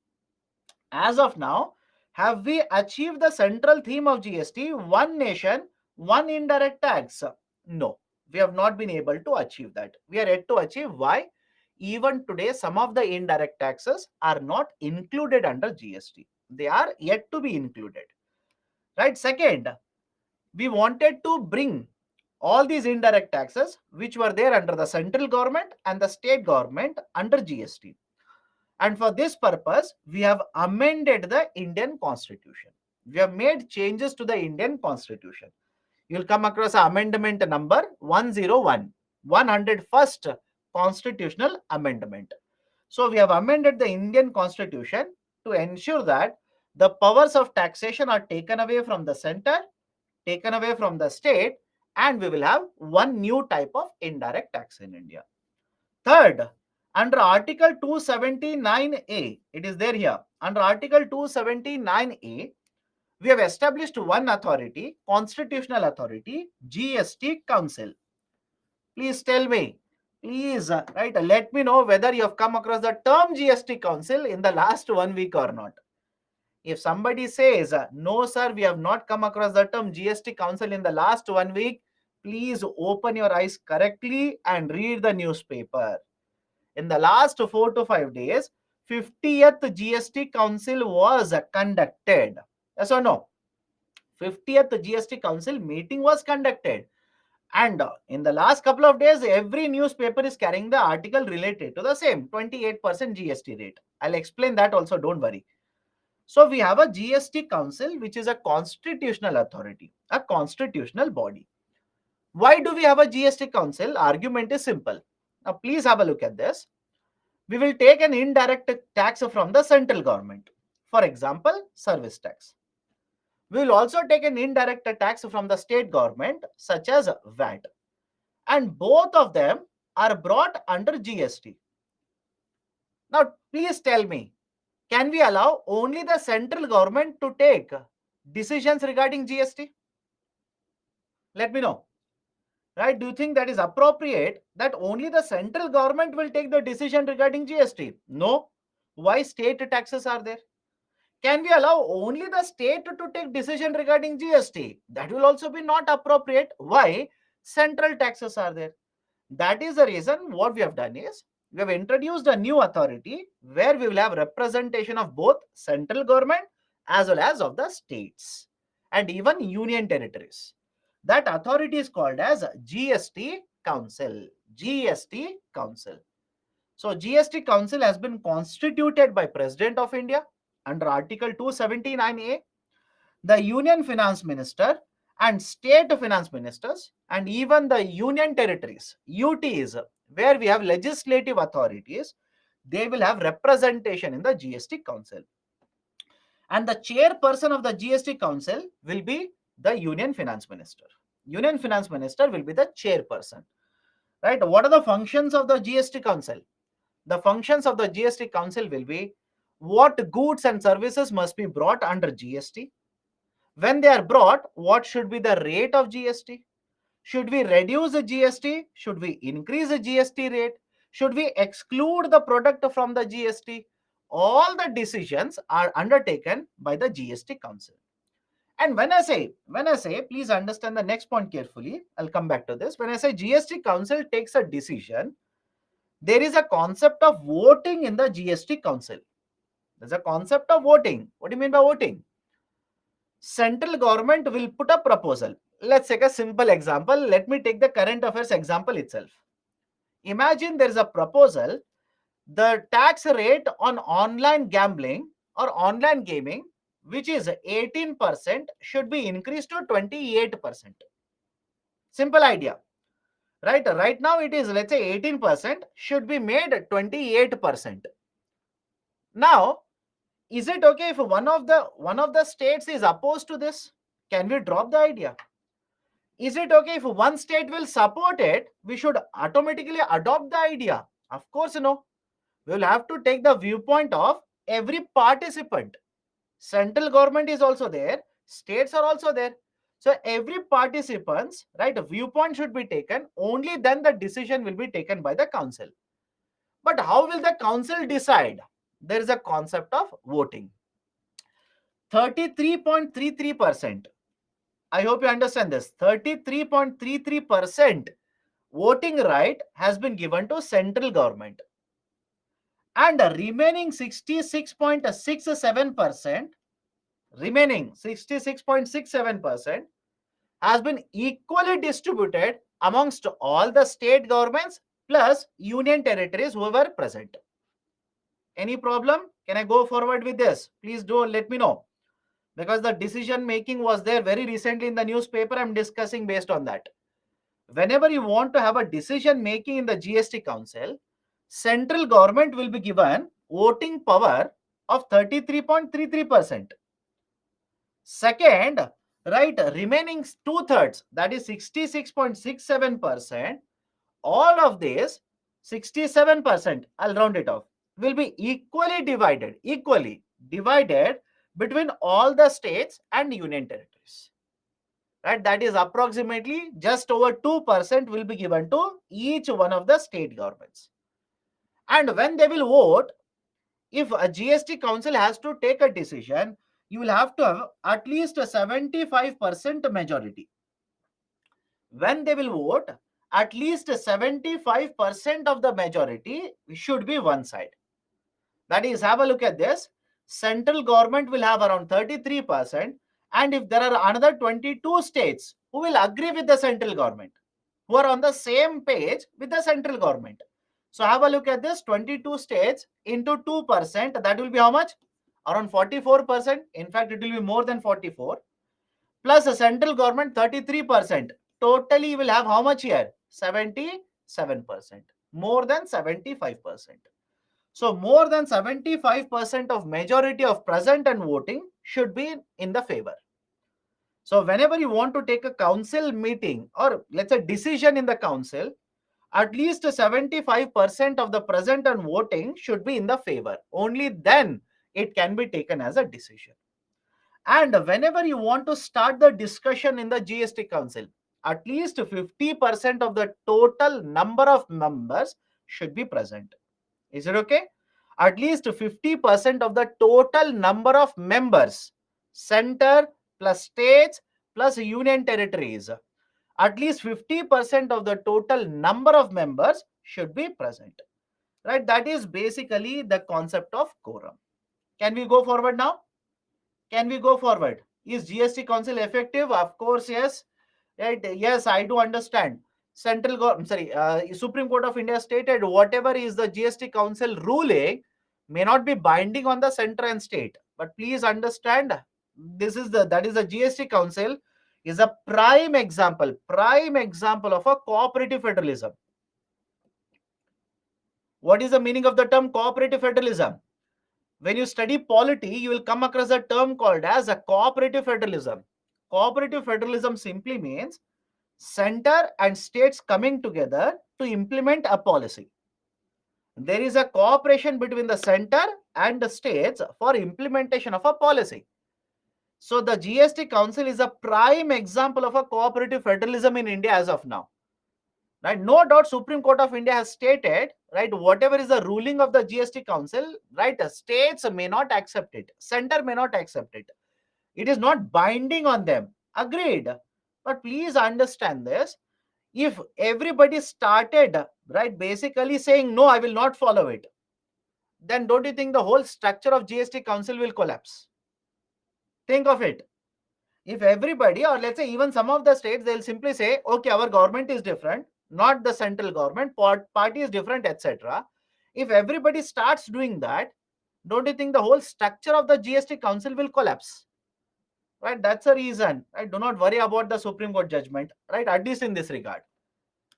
As of now, have we achieved the central theme of GST, one nation, one indirect tax? No, we have not been able to achieve that. We are yet to achieve. Why? Even today, some of the indirect taxes are not included under GST. They are yet to be included. Right? Second, we wanted to bring all these indirect taxes which were there under the central government and the state government under GST. And for this purpose, we have amended the Indian Constitution. We have made changes to the Indian Constitution. You'll come across amendment number 101, 101st Constitutional Amendment. So we have amended the Indian Constitution to ensure that the powers of taxation are taken away from the center, taken away from the state, and we will have one new type of indirect tax in India. Third, under Article 279A, it is there here. Under Article 279A, we have established one authority, constitutional authority, GST Council. Please tell me, please, right, let me know whether you have come across the term GST Council in the last 1 week or not. If somebody says, no, sir, we have not come across the term GST Council in the last 1 week, please open your eyes correctly and read the newspaper. In the last 4 to 5 days, 50th GST Council was conducted. Yes or no? 50th GST Council meeting was conducted. And in the last couple of days, every newspaper is carrying the article related to the same 28% GST rate. I'll explain that also, don't worry. So we have a GST Council, which is a constitutional authority, a constitutional body. Why do we have a GST Council? Argument is simple. Now, please have a look at this. We will take an indirect tax from the central government. For example, service tax. We will also take an indirect tax from the state government, such as VAT. And both of them are brought under GST. Now, please tell me, can we allow only the central government to take decisions regarding GST? Let me know. Right? Do you think that is appropriate that only the central government will take the decision regarding GST? No. Why state taxes are there? Can we allow only the state to take decision regarding GST? That will also be not appropriate. Why? Central taxes are there. That is the reason what we have done is we have introduced a new authority where we will have representation of both central government as well as of the states and even union territories. That authority is called as GST Council. GST Council. So GST Council has been constituted by President of India under Article 279A. The Union Finance Minister and State Finance Ministers and even the Union Territories, UTs, where we have legislative authorities, they will have representation in the GST Council. And the chairperson of the GST Council will be the Union Finance Minister. Union Finance Minister will be the chairperson. right? What are the functions of the GST Council? The functions of the GST Council will be what goods and services must be brought under GST. When they are brought, what should be the rate of GST? Should we reduce the GST? Should we increase the GST rate? Should we exclude the product from the GST? All the decisions are undertaken by the GST Council. And when I say, please understand the next point carefully. I'll come back to this. When I say GST Council takes a decision, there is a concept of voting in the GST Council. There's a concept of voting. What do you mean by voting? Central government will put a proposal. Let's take a simple example. Let me take the current affairs example itself. Imagine there is a proposal, the tax rate on online gambling or online gaming, which is 18%, should be increased to 28%. Simple idea, right? Right now it is, let's say, 18%, should be made 28%. Now, is it okay if one of the states is opposed to this? Can we drop the idea? Is it okay if one state will support it? We should automatically adopt the idea? Of course, no. We will have to take the viewpoint of every participant. Central government is also there, states are also there. So every participant's right viewpoint should be taken. Only then the decision will be taken by the council. But how will the council decide? There is a concept of voting. 33.33%. I hope you understand this. 33.33% voting right has been given to central government. And the remaining 66.67% has been equally distributed amongst all the state governments plus union territories who were present. Any problem? Can I go forward with this? Please do let me know. Because the decision making was there very recently in the newspaper. I'm discussing based on that. Whenever you want to have a decision making in the GST Council, central government will be given voting power of 33.33%. Second, right, remaining two-thirds, that is 66.67%, all of this 67%, I'll round it off, will be equally divided between all the states and union territories. Right, that is approximately just over 2% will be given to each one of the state governments. And when they will vote, if a GST council has to take a decision, you will have to have at least a 75% majority. When they will vote, at least 75% of the majority should be one side. That is, have a look at this. Central government will have around 33%. And if there are another 22 states who will agree with the central government, who are on the same page with the central government. So have a look at this, 22 states into 2%, that will be how much? Around 44%. In fact, it will be more than 44. Plus the central government 33%. Totally you will have how much here? 77%. More than 75%. So more than 75% of majority of present and voting should be in the favor. So whenever you want to take a council meeting or let's say decision in the council, at least 75% of the present and voting should be in the favor. Only then it can be taken as a decision. And whenever you want to start the discussion in the GST council, at least 50% of the total number of members should be present. Is it okay? At least 50% of the total number of members, center plus states plus union territories, at least 50% of the total number of members should be present. Right? That is basically the concept of quorum. Can we go forward now? Can we go forward? Is GST Council effective? Of course, yes. Right? Yes, I do understand. Supreme Court of India stated whatever is the GST Council ruling may not be binding on the center and state. But please understand, that is the GST Council is a prime example of a cooperative federalism. What is the meaning of the term cooperative federalism? When you study polity, you will come across a term called as a cooperative federalism. Cooperative federalism simply means center and states coming together to implement a policy. There is a cooperation between the center and the states for implementation of a policy. So the GST Council is a prime example of a cooperative federalism in India as of now. Right? No doubt Supreme Court of India has stated, right, whatever is the ruling of the GST Council, right, the states may not accept it, center may not accept it. It is not binding on them. Agreed. But please understand this. If everybody started, right, basically saying, no, I will not follow it, then don't you think the whole structure of GST Council will collapse? Think of it. If everybody, or let's say even some of the states, they'll simply say, okay, our government is different, not the central government, party is different, etc. If everybody starts doing that, don't you think the whole structure of the GST Council will collapse? Right? That's a reason. Right? Do not worry about the Supreme Court judgment, right? At least in this regard.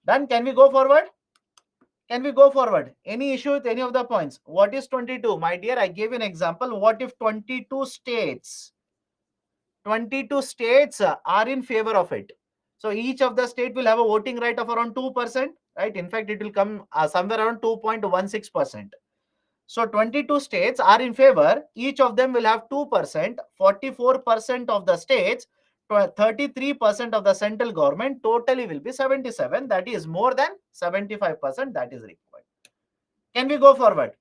Then can we go forward? Can we go forward? Any issue with any of the points? What is 22? My dear, I gave you an example. What if 22 states are in favor of it? So each of the state will have a voting right of around 2%, right? In fact, it will come somewhere around 2.16%. So 22 states are in favor. Each of them will have 2%, 44% of the states, 33% of the central government, totally will be 77. That is more than 75% that is required. Can we go forward?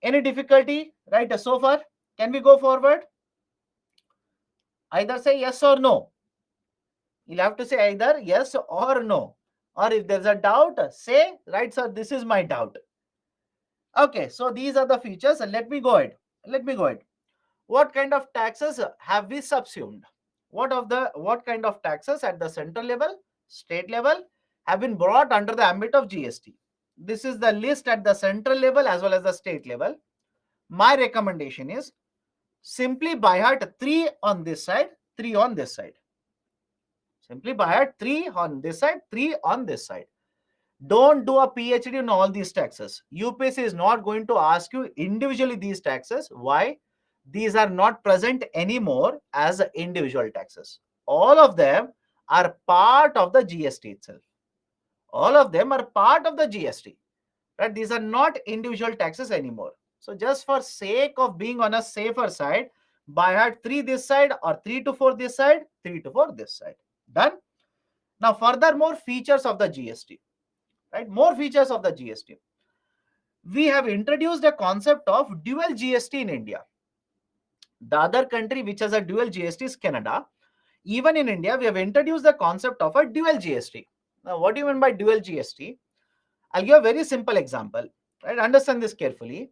Any difficulty, right, so far? Can we go forward? Either say yes or no. You'll have to say either yes or no. Or if there's a doubt, say, right, sir, this is my doubt. Okay, so these are the features. Let me go ahead. What kind of taxes have we subsumed? What kind of taxes at the central level, state level have been brought under the ambit of GST? This is the list at the central level as well as the state level. My recommendation is simply by heart 3 on this side, 3 on this side. Simply by heart 3 on this side, 3 on this side. Don't do a PhD on all these taxes. UPSC is not going to ask you individually these taxes. Why? These are not present anymore as individual taxes. All of them are part of the GST itself. All of them are part of the GST. Right? These are not individual taxes anymore. So just for sake of being on a safer side, by heart 3 this side or 3 to 4 this side, 3 to 4 this side. Done? Now further more features of the GST. Right? More features of the GST. We have introduced a concept of dual GST in India. The other country which has a dual GST is Canada. Even in India, we have introduced the concept of a dual GST. Now, what do you mean by dual GST? I'll give a very simple example. Right? Understand this carefully.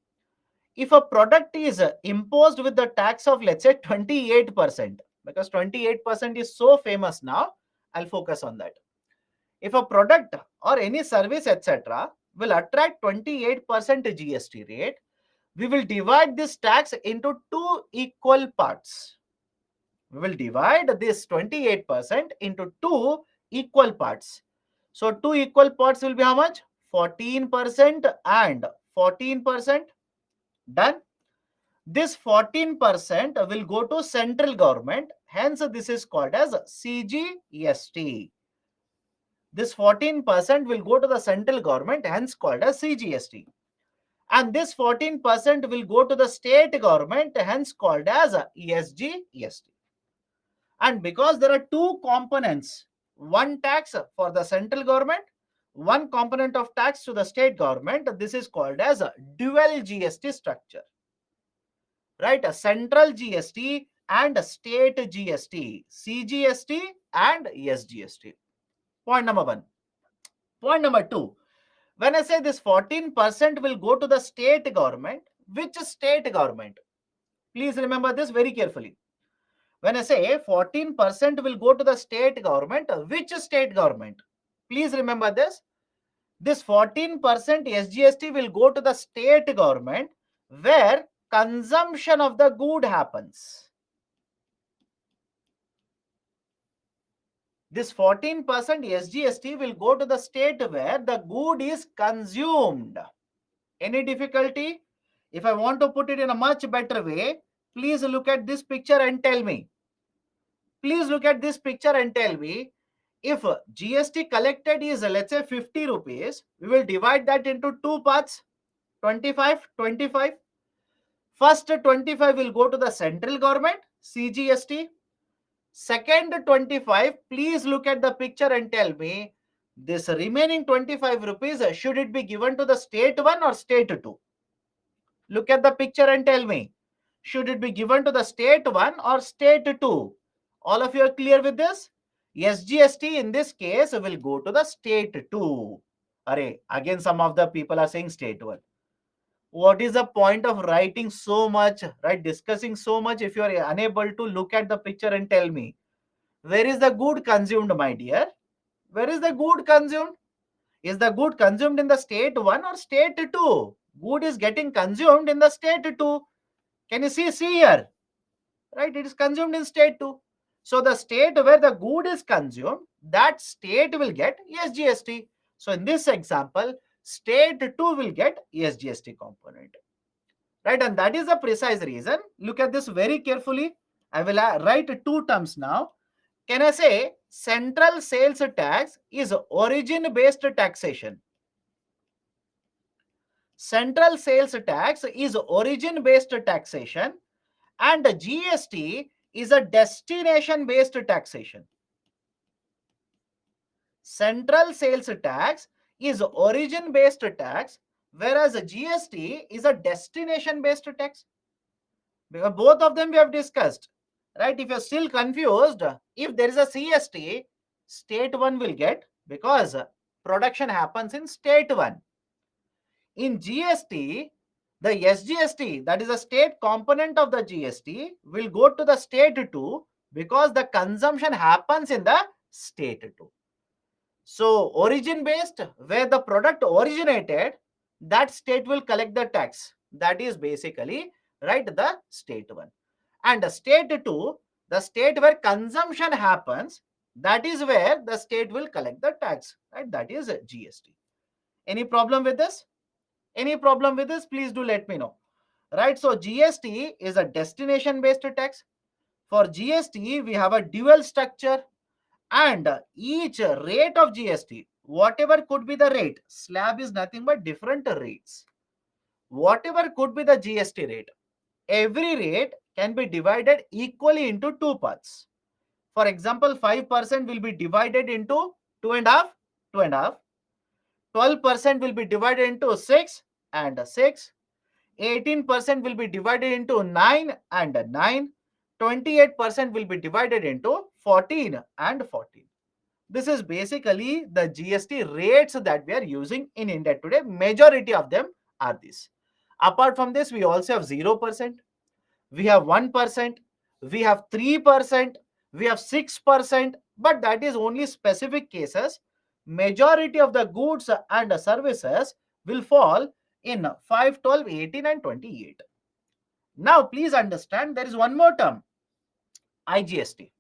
If a product is imposed with the tax of, let's say, 28%, because 28% is so famous now, I'll focus on that. If a product or any service, etc., will attract 28% GST rate, we will divide this tax into two equal parts. We will divide this 28% into two equal parts. So two equal parts will be how much? 14% and 14%. Done. This 14% will go to central government. Hence, this is called as CGST. This 14% will go to the central government, hence called as CGST. And this 14% will go to the state government, hence called as ESGST. And because there are two components, one tax for the central government, one component of tax to the state government, this is called as a dual GST structure. Right? A central GST and a state GST, CGST and ESGST. Point number one. Point number two. When I say this 14% will go to the state government, which state government? Please remember this very carefully. When I say 14% will go to the state government, which state government? Please remember this. This 14% SGST will go to the state government where consumption of the good happens. This 14% SGST will go to the state where the good is consumed. Any difficulty? If I want to put it in a much better way, please look at this picture and tell me. Please look at this picture and tell me, If GST collected is let's say 50 rupees, we will divide that into two parts, 25, 25. First 25 will go to the central government, CGST. Second 25, please look at the picture and tell me this remaining 25 rupees, should it be given to the state 1 or state 2? Look at the picture and tell me, should it be given to the state 1 or state 2? All of you are clear with this? SGST in this case will go to the state 2. Array, again some of the people are saying state 1. What is the point of writing so much, right? Discussing so much if you are unable to look at the picture and tell me where is the good consumed, my dear? Where is the good consumed? Is the good consumed in the state 1 or state 2? Good is getting consumed in the state 2. Can you see here? Right? It is consumed in state 2. So the state where the good is consumed, that state will get SGST. So in this example, state 2 will get SGST component. Right? And that is the precise reason. Look at this very carefully. I will write two terms now. Can I say central sales tax is origin based taxation? Central sales tax is origin based taxation and GST is a destination based taxation. Central sales tax is origin based tax, whereas GST is a destination based tax. Because both of them we have discussed, right? If you're still confused, if there is a CST, state 1 will get, because production happens in state 1. In GST, the SGST, that is a state component of the GST, will go to the state 2 because the consumption happens in the state 2. So origin based, where the product originated, that state will collect the tax. That is basically, right, the state 1. And the state 2, the state where consumption happens, that is where the state will collect the tax, right? That is GST. Any problem with this? Any problem with this? Please do let me know. Right? So GST is a destination based tax. For GST, we have a dual structure, and each rate of GST, whatever could be the rate, slab is nothing but different rates. Whatever could be the GST rate, every rate can be divided equally into two parts. For example, 5% will be divided into 2.5, 2.5. 12% will be divided into 6 and 6. 18% will be divided into 9 and 9. 28% will be divided into 14 and 14. This is basically the GST rates that we are using in India today. Majority of them are this. Apart from this, we also have 0%, we have 1%, we have 3%, we have 6%, but that is only specific cases. Majority of the goods and services will fall in 5, 12, 18 and 28. Now, please understand there is one more term, IGST.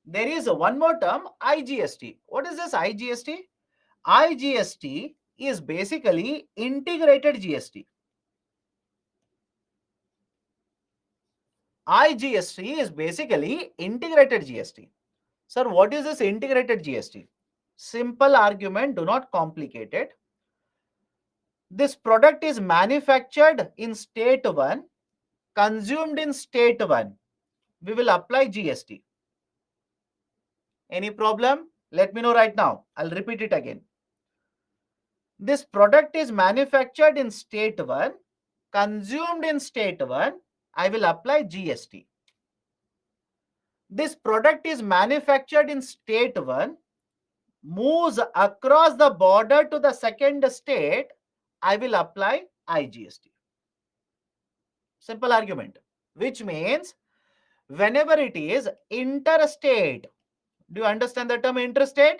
There is one more term, IGST. What is this IGST? IGST is basically integrated GST. IGST is basically integrated GST. Sir, what is this integrated GST? Simple argument, do not complicate it. This product is manufactured in state 1, consumed in state 1. We will apply GST. Any problem? Let me know right now. I'll repeat it again. This product is manufactured in state 1, consumed in state 1. I will apply GST. This product is manufactured in state 1, moves across the border to the second state, I will apply IGST. Simple argument, which means whenever it is interstate, do you understand the term interstate?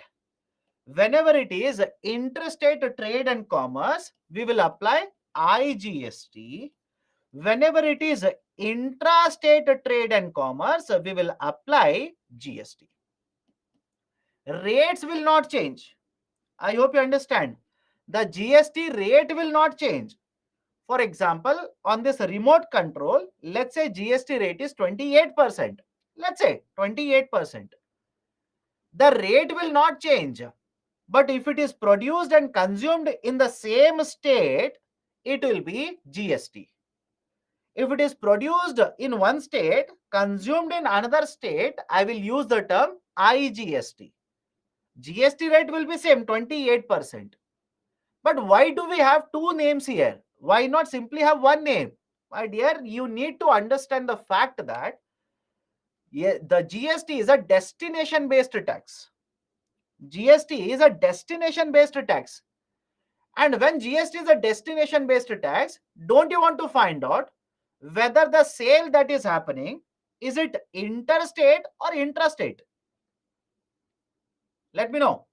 Whenever it is interstate trade and commerce, we will apply IGST. Whenever it is intrastate trade and commerce, we will apply GST. Rates will not change. I hope you understand. The GST rate will not change. For example, on this remote control, let's say GST rate is 28%. Let's say 28%. the rate will not change. But if it is produced and consumed in the same state, it will be GST. If it is produced in one state, consumed in another state, I will use the term IGST. GST rate will be same 28%. But why do we have two names here? Why not simply have one name? My dear, you need to understand the fact that the GST is a destination based tax. GST is a destination based tax. And when GST is a destination based tax, don't you want to find out whether the sale that is happening, is it interstate or intrastate? Let me know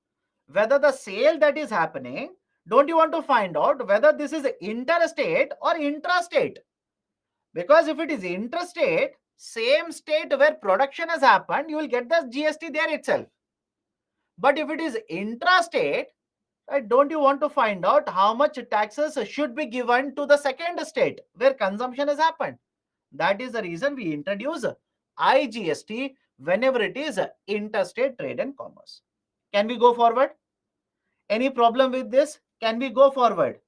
whether the sale that is happening, don't you want to find out whether this is interstate or intrastate? Because if it is interstate, same state where production has happened, you will get the GST there itself. But if it is intrastate, right, don't you want to find out how much taxes should be given to the second state where consumption has happened? That is the reason we introduce IGST whenever it is interstate trade and commerce. Can we go forward? Any problem with this? Can we go forward?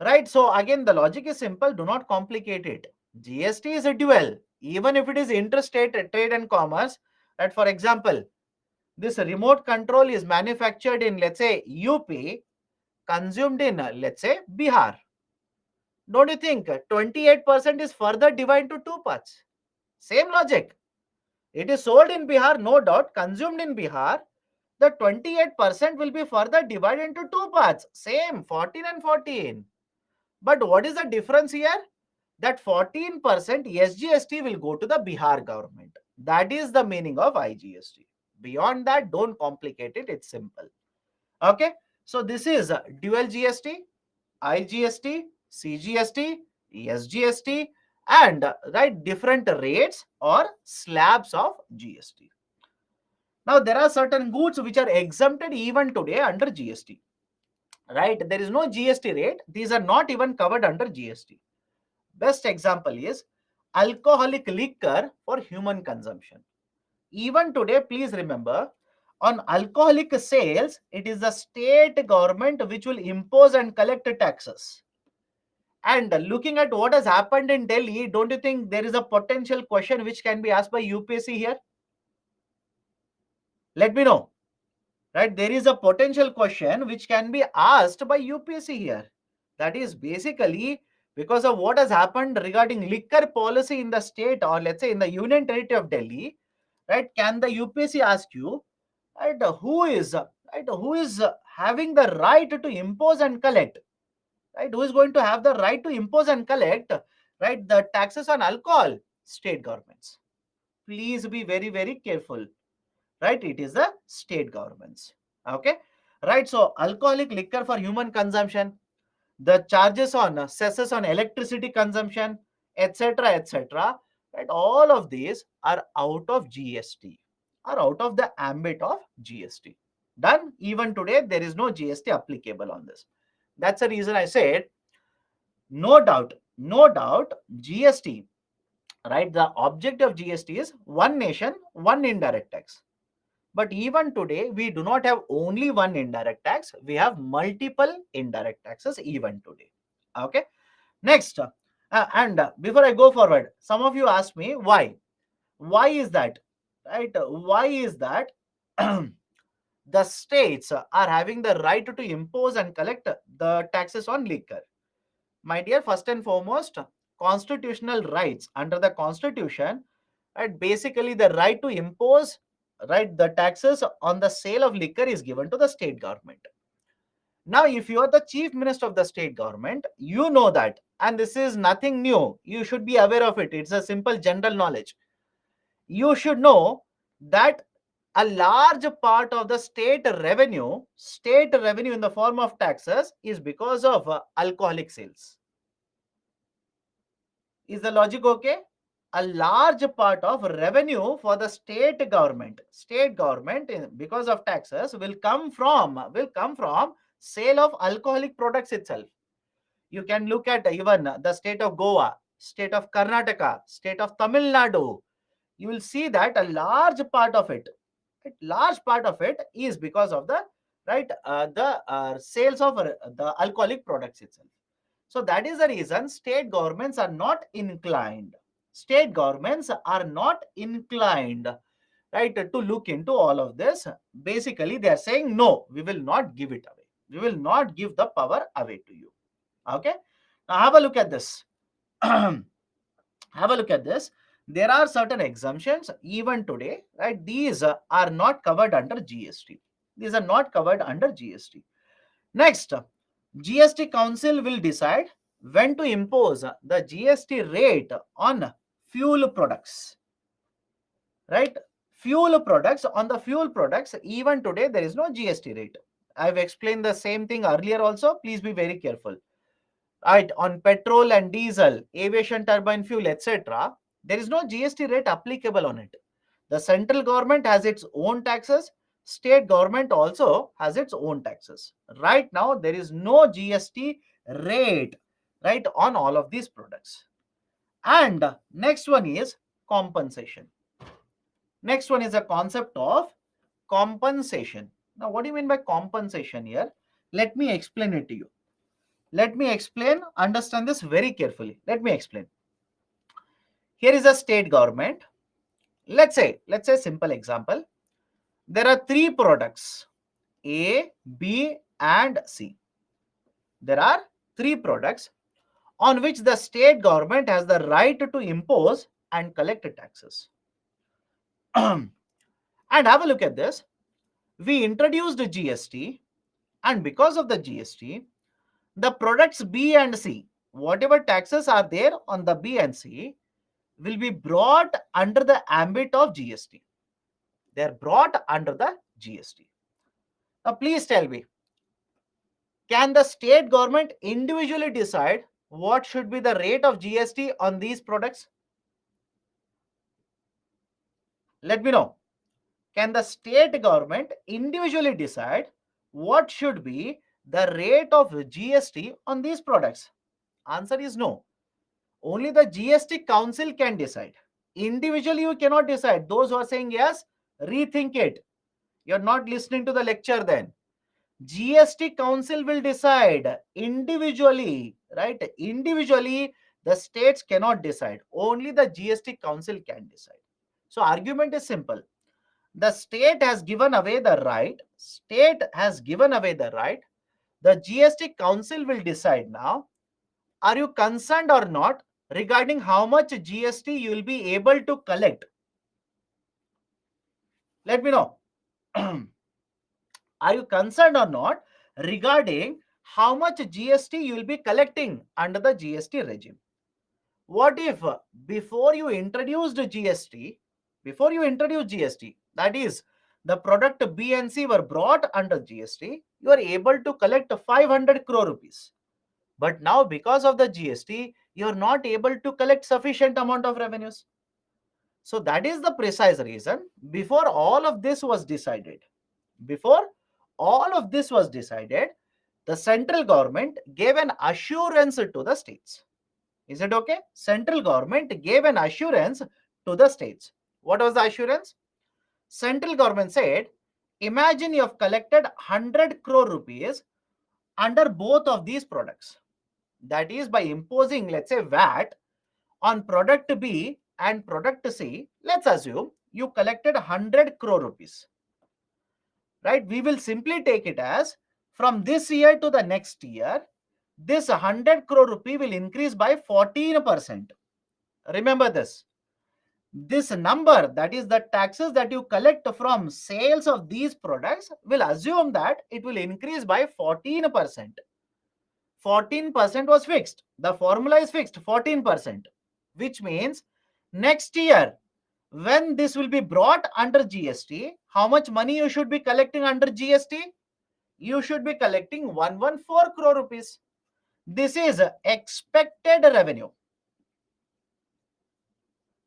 Right. So again, the logic is simple. Do not complicate it. GST is a dual. Even if it is interstate trade and commerce, right? For example, this remote control is manufactured in, let's say, UP, consumed in, let's say, Bihar. Don't you think 28% is further divided into two parts? Same logic. It is sold in Bihar, no doubt, consumed in Bihar. The 28% will be further divided into two parts. Same, 14 and 14. But what is the difference here? That 14% SGST will go to the Bihar government. That is the meaning of IGST. Beyond that, don't complicate it. It's simple. Okay. So this is dual GST, IGST, CGST, SGST, and right different rates or slabs of GST. Now there are certain goods which are exempted even today under GST. Right? There is no GST rate. These are not even covered under GST. Best example is alcoholic liquor for human consumption. Even today, please remember, on alcoholic sales, it is the state government which will impose and collect taxes. And looking at what has happened in Delhi, don't you think there is a potential question which can be asked by UPSC here? Let me know. Right? There is a potential question which can be asked by UPSC here. That is basically because of what has happened regarding liquor policy in the state, or let's say in the Union Territory of Delhi. Right? Can the UPSC ask you, right, who is having the right to impose and collect? Right? Who is going to have the right to impose and collect, right, the taxes on alcohol? State governments. Please be very, very careful. Right? It is the state governments. Okay. Right. So alcoholic liquor for human consumption, the charges on cesses on electricity consumption, etc., etc., right, all of these are out of GST, are out of the ambit of GST. Done. Even today there is no GST applicable on this. That's the reason I said, no doubt GST, right, the object of GST is one nation, one indirect tax. But even today, we do not have only one indirect tax. We have multiple indirect taxes even today. Okay. Next, and before I go forward, some of you ask me why. Why is that? Right? Why is that the states are having the right to impose and collect the taxes on liquor? My dear, first and foremost, constitutional rights under the Constitution, right? Basically, the right to impose, right, the taxes on the sale of liquor is given to the state government. Now, if you are the chief minister of the state government, you know that, and this is nothing new. You should be aware of it. It's a simple general knowledge. You should know that a large part of the state revenue in the form of taxes is because of alcoholic sales. Is the logic okay? A large part of revenue for the state government because of taxes will come from sale of alcoholic products itself. You can look at even the state of Goa, state of Karnataka, state of Tamil Nadu. You will see that a large part of it, Right? Large part of it is because of the sales of the alcoholic products itself. So that is the reason state governments are not inclined. State governments are not inclined, right, to look into all of this. Basically, they are saying, no, we will not give it away. We will not give the power away to you. Okay. Now have a look at this. Have a look at this. There are certain exemptions even today, right? These are not covered under GST. These are not covered under GST. Next, GST Council will decide when to impose the GST rate on fuel products, right? Fuel products, on the fuel products, even today there is no GST rate. I've explained the same thing earlier also. Please be very careful. Right, on petrol and diesel, aviation turbine fuel, etc., there is no GST rate applicable on it. The central government has its own taxes, state government also has its own taxes. Right now, there is no GST rate, right, on all of these products. And next one is compensation. Next one is a concept of compensation. Now, what do you mean by compensation here? Let me explain it to you. Let me explain, understand this very carefully. Let me explain. Here is a state government. Let's say simple example. There are three products, A, B, and C. There are three products on which the state government has the right to impose and collect taxes. And have a look at this. We introduced GST, and because of the GST, the products B and C, whatever taxes are there on the B and C, will be brought under the ambit of GST. They are brought under the GST. Now, please tell me, can the state government individually decide what should be the rate of GST on these products? Let me know. Can the state government individually decide what should be the rate of GST on these products? Answer is no. Only the GST Council can decide. Individually, you cannot decide. Those who are saying yes, rethink it. You're not listening to the lecture then. GST Council will decide individually, right? Individually, the states cannot decide. Only the GST Council can decide. So, argument is simple. The state has given away the right. State has given away the right. The GST Council will decide now. Are you concerned or not regarding how much GST you will be able to collect? Let me know. Are you concerned or not regarding how much GST you will be collecting under the GST regime? What if before you introduced GST, that is, the product B and C were brought under GST, you are able to collect 500 crore rupees. But now because of the GST, you are not able to collect sufficient amount of revenues. So that is the precise reason before all of this was decided. Before all of this was decided, the central government gave an assurance to the states. Is it okay? Central government gave an assurance to the states. What was the assurance? Central government said, imagine you have collected 100 crore rupees under both of these products. That is by imposing, let's say, VAT on product B and product C. Let's assume you collected 100 crore rupees. Right? We will simply take it as from this year to the next year, this 100 crore rupee will increase by 14%. Remember this. This number, that is the taxes that you collect from sales of these products, will assume that it will increase by 14%. 14% was fixed. The formula is fixed, 14%, which means next year, when this will be brought under GST, how much money you should be collecting under GST? You should be collecting 114 crore rupees. This is expected revenue.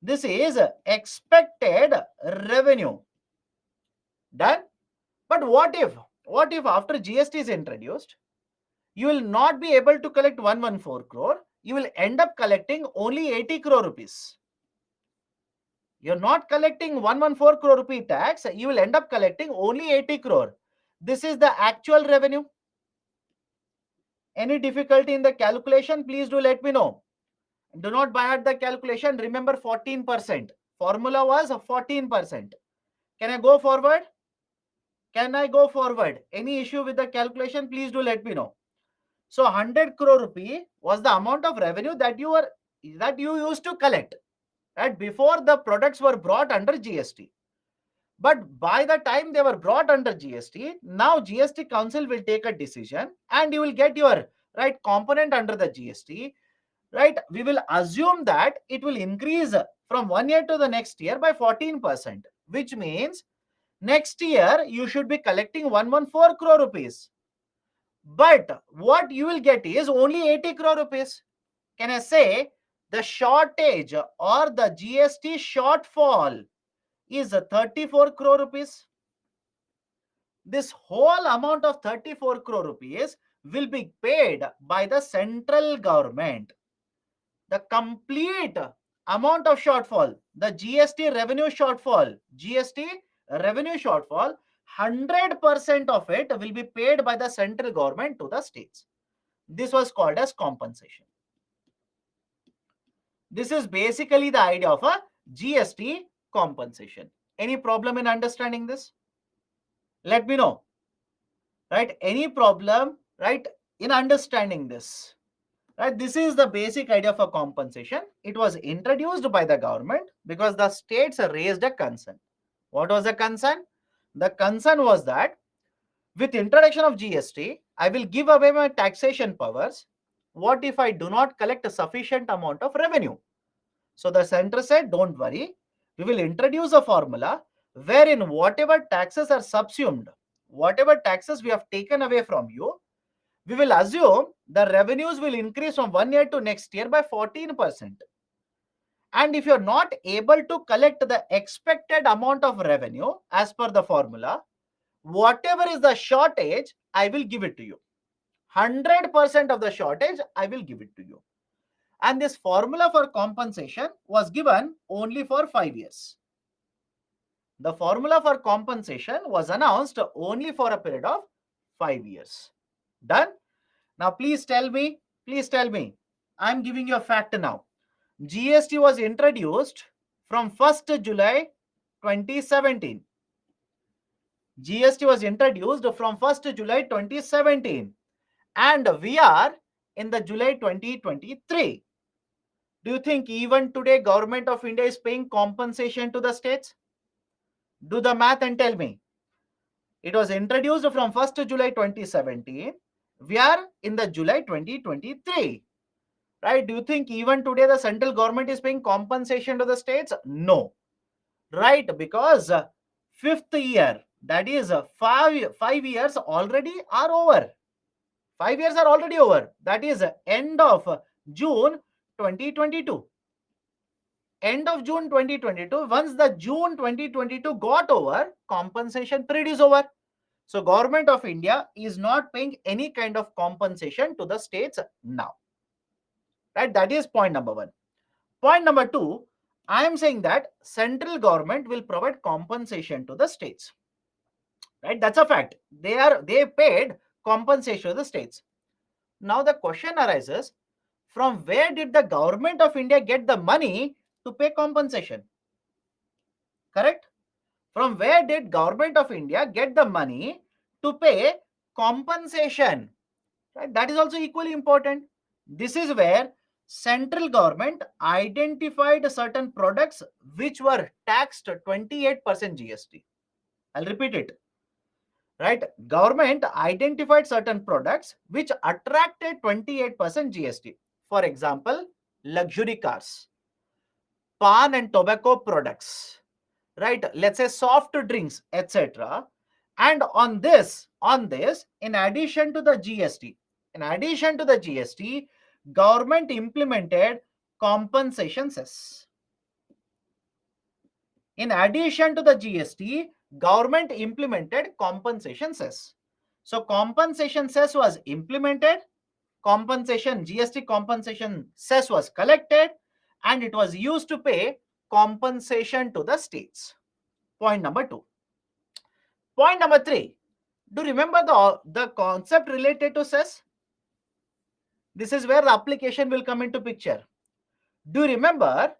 This is expected revenue. Done? But what if after GST is introduced, you will not be able to collect 114 crore, you will end up collecting only 80 crore rupees. You're not collecting 114 crore rupee tax, you will end up collecting only 80 crore. This is the actual revenue. Any difficulty in the calculation, please do let me know. Do not buy at the calculation. Remember 14%. Formula was 14%. Can I go forward? Can I go forward? Any issue with the calculation, please do let me know. So 100 crore rupee was the amount of revenue that you used to collect, right, before the products were brought under GST. But by the time they were brought under GST, now GST Council will take a decision and you will get your right component under the GST. Right, we will assume that it will increase from 1 year to the next year by 14%, which means next year you should be collecting 114 crore rupees. But what you will get is only 80 crore rupees. Can I say the shortage or the GST shortfall is 34 crore rupees? This whole amount of 34 crore rupees will be paid by the central government. The complete amount of shortfall, the GST revenue shortfall, 100% of it will be paid by the central government to the states. This was called as compensation. This is basically the idea of a GST compensation. Any problem in understanding this? Let me know. Right? Any problem, right, in understanding this? Right? This is the basic idea of a compensation. It was introduced by the government because the states raised a concern. What was the concern? The concern was that with introduction of GST, I will give away my taxation powers. What if I do not collect a sufficient amount of revenue? So the center said, don't worry, we will introduce a formula wherein whatever taxes are subsumed, whatever taxes we have taken away from you, we will assume the revenues will increase from 1 year to next year by 14%. And if you're not able to collect the expected amount of revenue as per the formula, whatever is the shortage, I will give it to you. 100% of the shortage, I will give it to you. And this formula for compensation was given only for 5 years. The formula for compensation was announced only for a period of 5 years. Done? Now, please tell me, I'm giving you a fact now. GST was introduced from 1st July 2017. GST was introduced from 1st July 2017 and we are in the July 2023. Do you think even today government of India is paying compensation to the states? Do the math and tell me. It was introduced from 1st July 2017. We are in the July 2023. Right? Do you think even today the central government is paying compensation to the states? No. Right? Because fifth year, that is 5 years already are over. 5 years are already over. That is end of June 2022. End of June 2022. Once the June 2022 got over, compensation period is over. So government of India is not paying any kind of compensation to the states now. Right? That is point number one. Point number two, I am saying that central government will provide compensation to the states. Right? That's a fact. They paid compensation to the states. Now the question arises, from where did the government of India get the money to pay compensation? Correct? From where did government of India get the money to pay compensation? Right? That is also equally important. This is where central government identified certain products which were taxed 28% GST. I'll repeat it. Right? Government identified certain products which attracted 28% GST. For example, luxury cars, pan and tobacco products, right? Let's say soft drinks, etc. And on this, in addition to the GST, government implemented compensation cess. In addition to the GST, government implemented compensation cess. So compensation cess was implemented, GST compensation cess was collected, and it was used to pay compensation to the states. Point number 2. Point number 3. Do you remember the concept related to cess? This is where the application will come into picture. Do you remember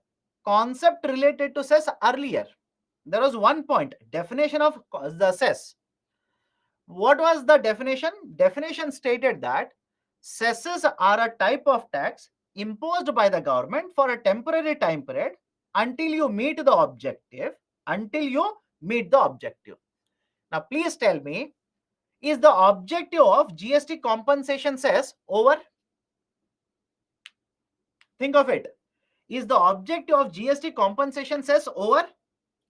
concept related to cess earlier? There was one point, definition of the cess. What was the definition? Definition stated that cesses are a type of tax imposed by the government for a temporary time period until you meet the objective. Until you meet the objective. Now, please tell me, is the objective of GST compensation cess over? Think of it. Is the objective of GST compensation cess over?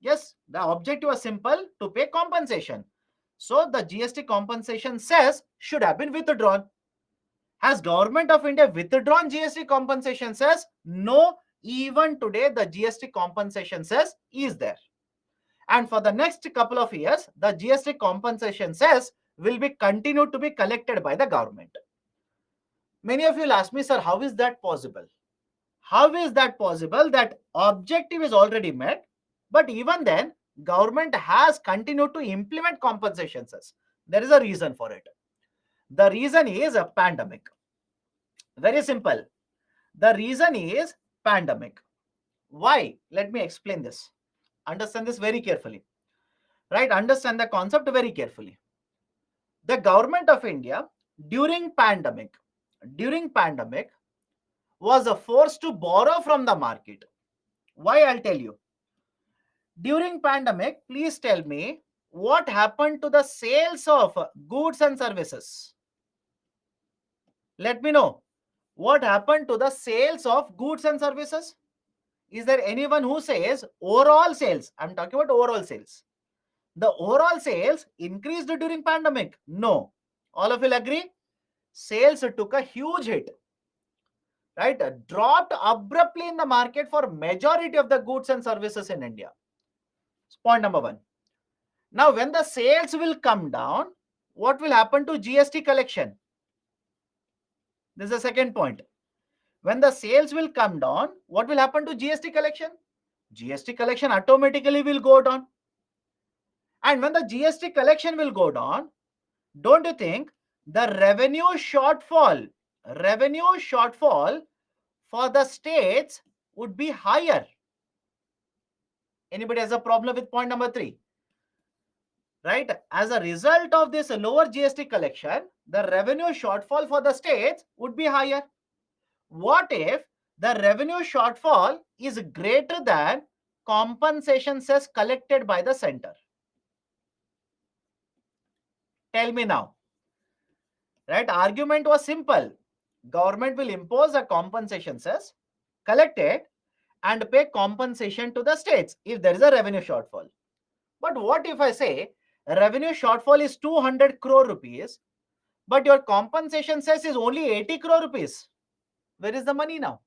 Yes, the objective was simple, to pay compensation. So the GST compensation cess should have been withdrawn. Has Government of India withdrawn GST compensation cess? No, even today the GST compensation cess is there. And for the next couple of years, the GST compensation cess will be continued to be collected by the government. Many of you will ask me, sir, how is that possible? How is that possible that objective is already met, but even then government has continued to implement compensation cess? There is a reason for it. The reason is a pandemic. Very simple. The reason is pandemic. Why? Let me explain this. Understand this very carefully. Right? Understand the concept very carefully. The Government of India during pandemic was forced to borrow from the market. Why? I'll tell you. During pandemic, please tell me what happened to the sales of goods and services. Let me know. What happened to the sales of goods and services? Is there anyone who says overall sales? I'm talking about overall sales. The overall sales increased during pandemic? No. All of you will agree? Sales took a huge hit. Right? Dropped abruptly in the market for majority of the goods and services in India. Point number 1. Now, when the sales will come down, what will happen to GST collection? This is the second point. When the sales will come down, what will happen to GST collection? GST collection automatically will go down. And when the GST collection will go down, don't you think the revenue shortfall for the states would be higher? Anybody has a problem with point number 3? Right? As a result of this lower GST collection, the revenue shortfall for the states would be higher. What if the revenue shortfall is greater than compensation cess collected by the center? Tell me now. Right? Argument was simple. Government will impose a compensation cess, collect it, and pay compensation to the states if there is a revenue shortfall. But what if I say revenue shortfall is 200 crore rupees, but your compensation cess is only 80 crore rupees? Where is the money now?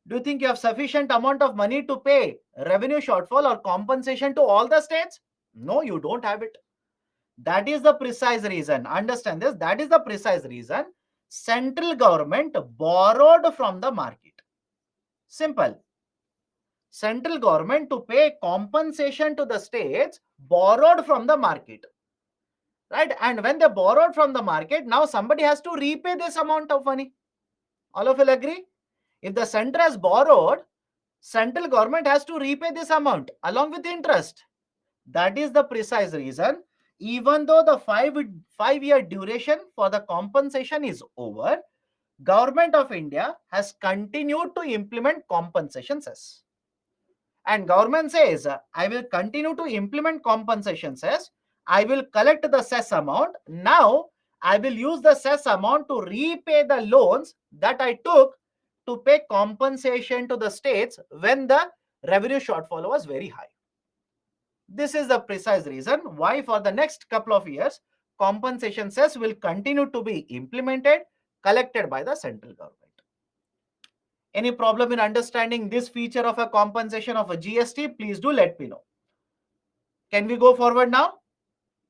Do you think you have sufficient amount of money to pay revenue shortfall or compensation to all the states? No, you don't have it. That is the precise reason. Understand this. That is the precise reason central government borrowed from the market. Simple. Central government, to pay compensation to the states, borrowed from the market. Right? And when they borrowed from the market, now somebody has to repay this amount of money. All of you will agree? If the center has borrowed, central government has to repay this amount along with interest. That is the precise reason. Even though the five-year duration for the compensation is over, Government of India has continued to implement compensation cess. And government says, I will continue to implement compensation cess. I will collect the cess amount. Now, I will use the cess amount to repay the loans that I took to pay compensation to the states when the revenue shortfall was very high. This is the precise reason why for the next couple of years, compensation cess will continue to be implemented, collected by the central government. Any problem in understanding this feature of a compensation of a GST? Please do let me know. Can we go forward now?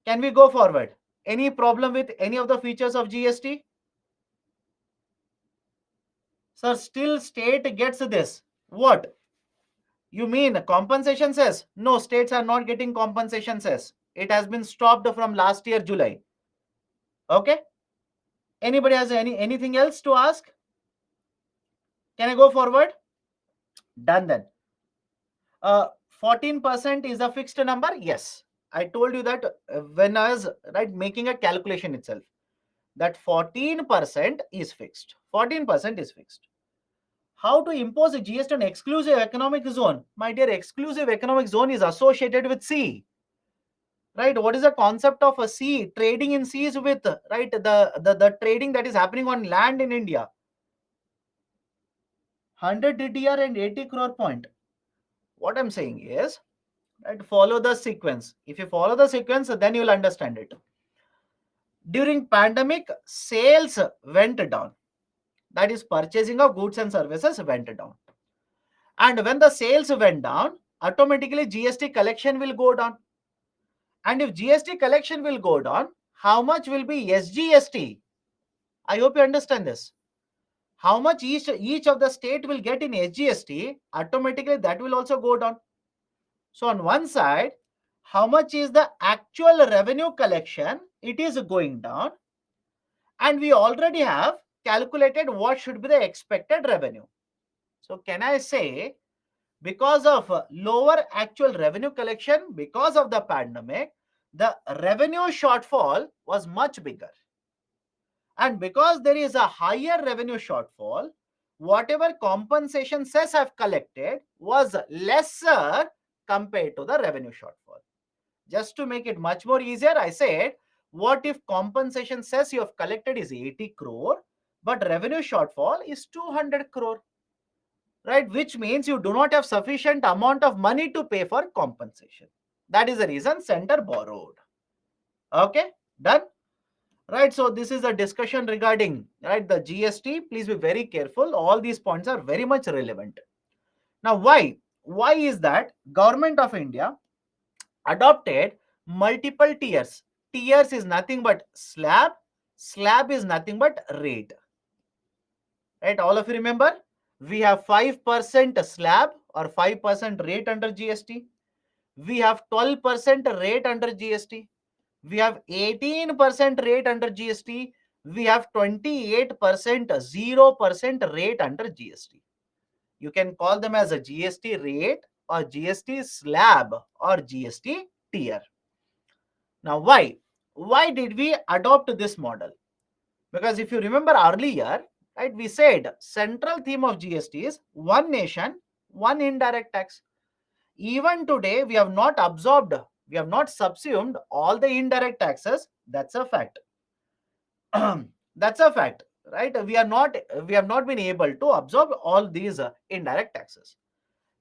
Can we go forward? Any problem with any of the features of GST? Sir, still state gets this. What? You mean compensation cess? No, states are not getting compensation cess. It has been stopped from last year July. Okay. Anybody has anything else to ask? Can I go forward? Done then. 14% is a fixed number. Yes, I told you that when I was right making a calculation itself, that 14% is fixed. 14% is fixed. How to impose a GST on exclusive economic zone? My dear, exclusive economic zone is associated with sea. Right? What is the concept of a sea? Trading in seas with right the trading that is happening on land in India. 100 DDR and 80 crore point. What I'm saying is, right, follow the sequence. If you follow the sequence, then you will understand it. During pandemic, sales went down. That is, purchasing of goods and services went down. And when the sales went down, automatically GST collection will go down. And if GST collection will go down, how much will be SGST? I hope you understand this. How much each of the state will get in SGST, automatically that will also go down. So on one side, how much is the actual revenue collection? It is going down. And we already have calculated what should be the expected revenue. So can I say, because of lower actual revenue collection because of the pandemic, the revenue shortfall was much bigger. And because there is a higher revenue shortfall, whatever compensation cess have collected was lesser compared to the revenue shortfall. Just to make it much more easier, I said, what if compensation cess you have collected is 80 crore, but revenue shortfall is 200 crore, right? Which means you do not have sufficient amount of money to pay for compensation. That is the reason center borrowed. Okay, done? Right, so this is a discussion regarding right the GST. Please be very careful. All these points are very much relevant. Now, why is that Government of India adopted multiple tiers? Tiers is nothing but slab. Slab is nothing but rate. Right, all of you remember, we have 5% slab or 5% rate under GST. We have 12% rate under GST. We have 18% rate under GST. We have 28% 0% rate under GST. You can call them as a GST rate or GST slab or GST tier. Now, why did we adopt this model? Because if you remember earlier, right, we said central theme of GST is one nation, one indirect tax. Even today, we have not absorbed, we have not subsumed all the indirect taxes. That's a fact. That's a fact, right? We have not been able to absorb all these indirect taxes.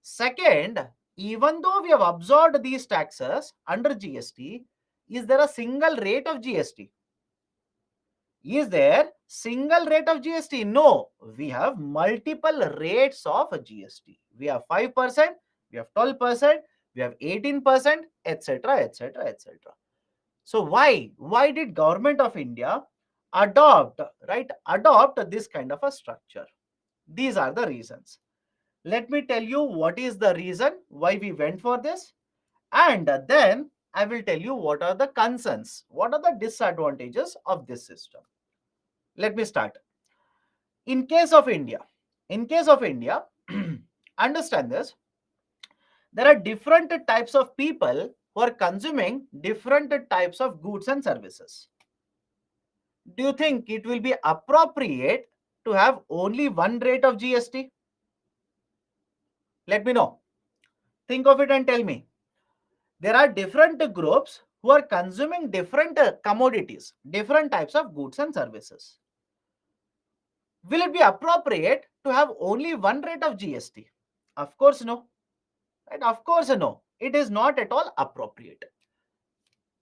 Second, even though we have absorbed these taxes under GST, is there a single rate of GST? Is there single rate of GST? No, we have multiple rates of GST. We have 5%, we have 12%, we have 18%, etc., etc., etc. So why did Government of India adopt this kind of a structure? These are the reasons. Let me tell you what is the reason why we went for this, and then I will tell you what are the concerns, what are the disadvantages of this system. Let me start. In case of India, in case of India, understand this, there are different types of people who are consuming different types of goods and services. Do you think it will be appropriate to have only one rate of GST? Let me know. Think of it and tell me. There are different groups who are consuming different commodities, different types of goods and services. Will it be appropriate to have only one rate of GST? Of course, no. Right? Of course, no. It is not at all appropriate.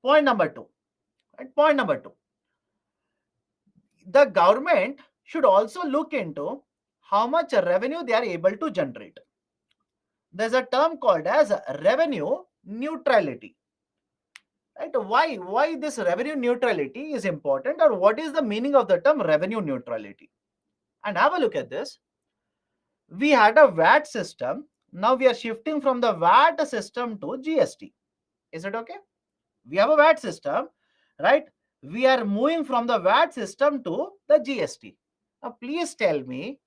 Point number two. Right? Point number two. The government should also look into how much revenue they are able to generate. There's a term called as revenue neutrality. Right? Why this revenue neutrality is important, or what is the meaning of the term revenue neutrality? And have a look at this. We had a VAT system Now we are shifting from the VAT system to GST. Is it okay? We have a VAT system, right? We are moving from the VAT system to the GST. Now please tell me,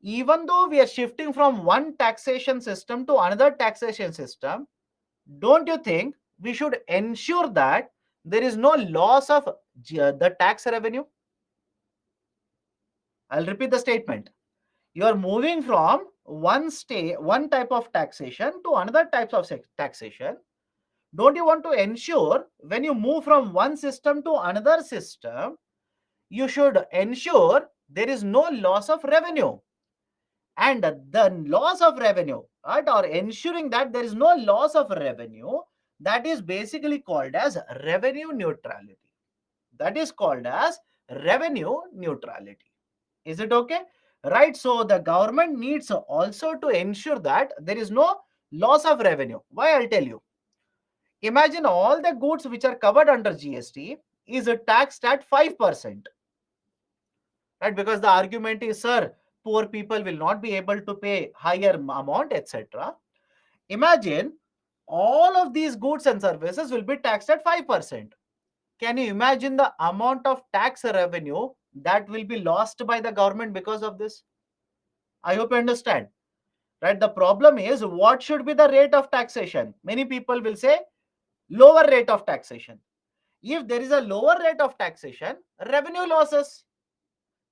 even though we are shifting from one taxation system to another taxation system, don't you think we should ensure that there is no loss of the tax revenue? I'll repeat the statement. You are moving from one type of taxation to another types of taxation. Don't you want to ensure when you move from one system to another system, you should ensure there is no loss of revenue? And the loss of revenue, right, or ensuring that there is no loss of revenue, that is basically called as revenue neutrality. That is called as revenue neutrality. Is it okay? Right. So the government needs also to ensure that there is no loss of revenue. Why? I'll tell you. Imagine all the goods which are covered under GST is taxed at 5%. Right? Because the argument is, sir, poor people will not be able to pay higher amount, etc. Imagine all of these goods and services will be taxed at 5%. Can you imagine the amount of tax revenue that will be lost by the government because of this? I hope you understand. Right? The problem is, what should be the rate of taxation? Many people will say lower rate of taxation. If there is a lower rate of taxation, revenue losses.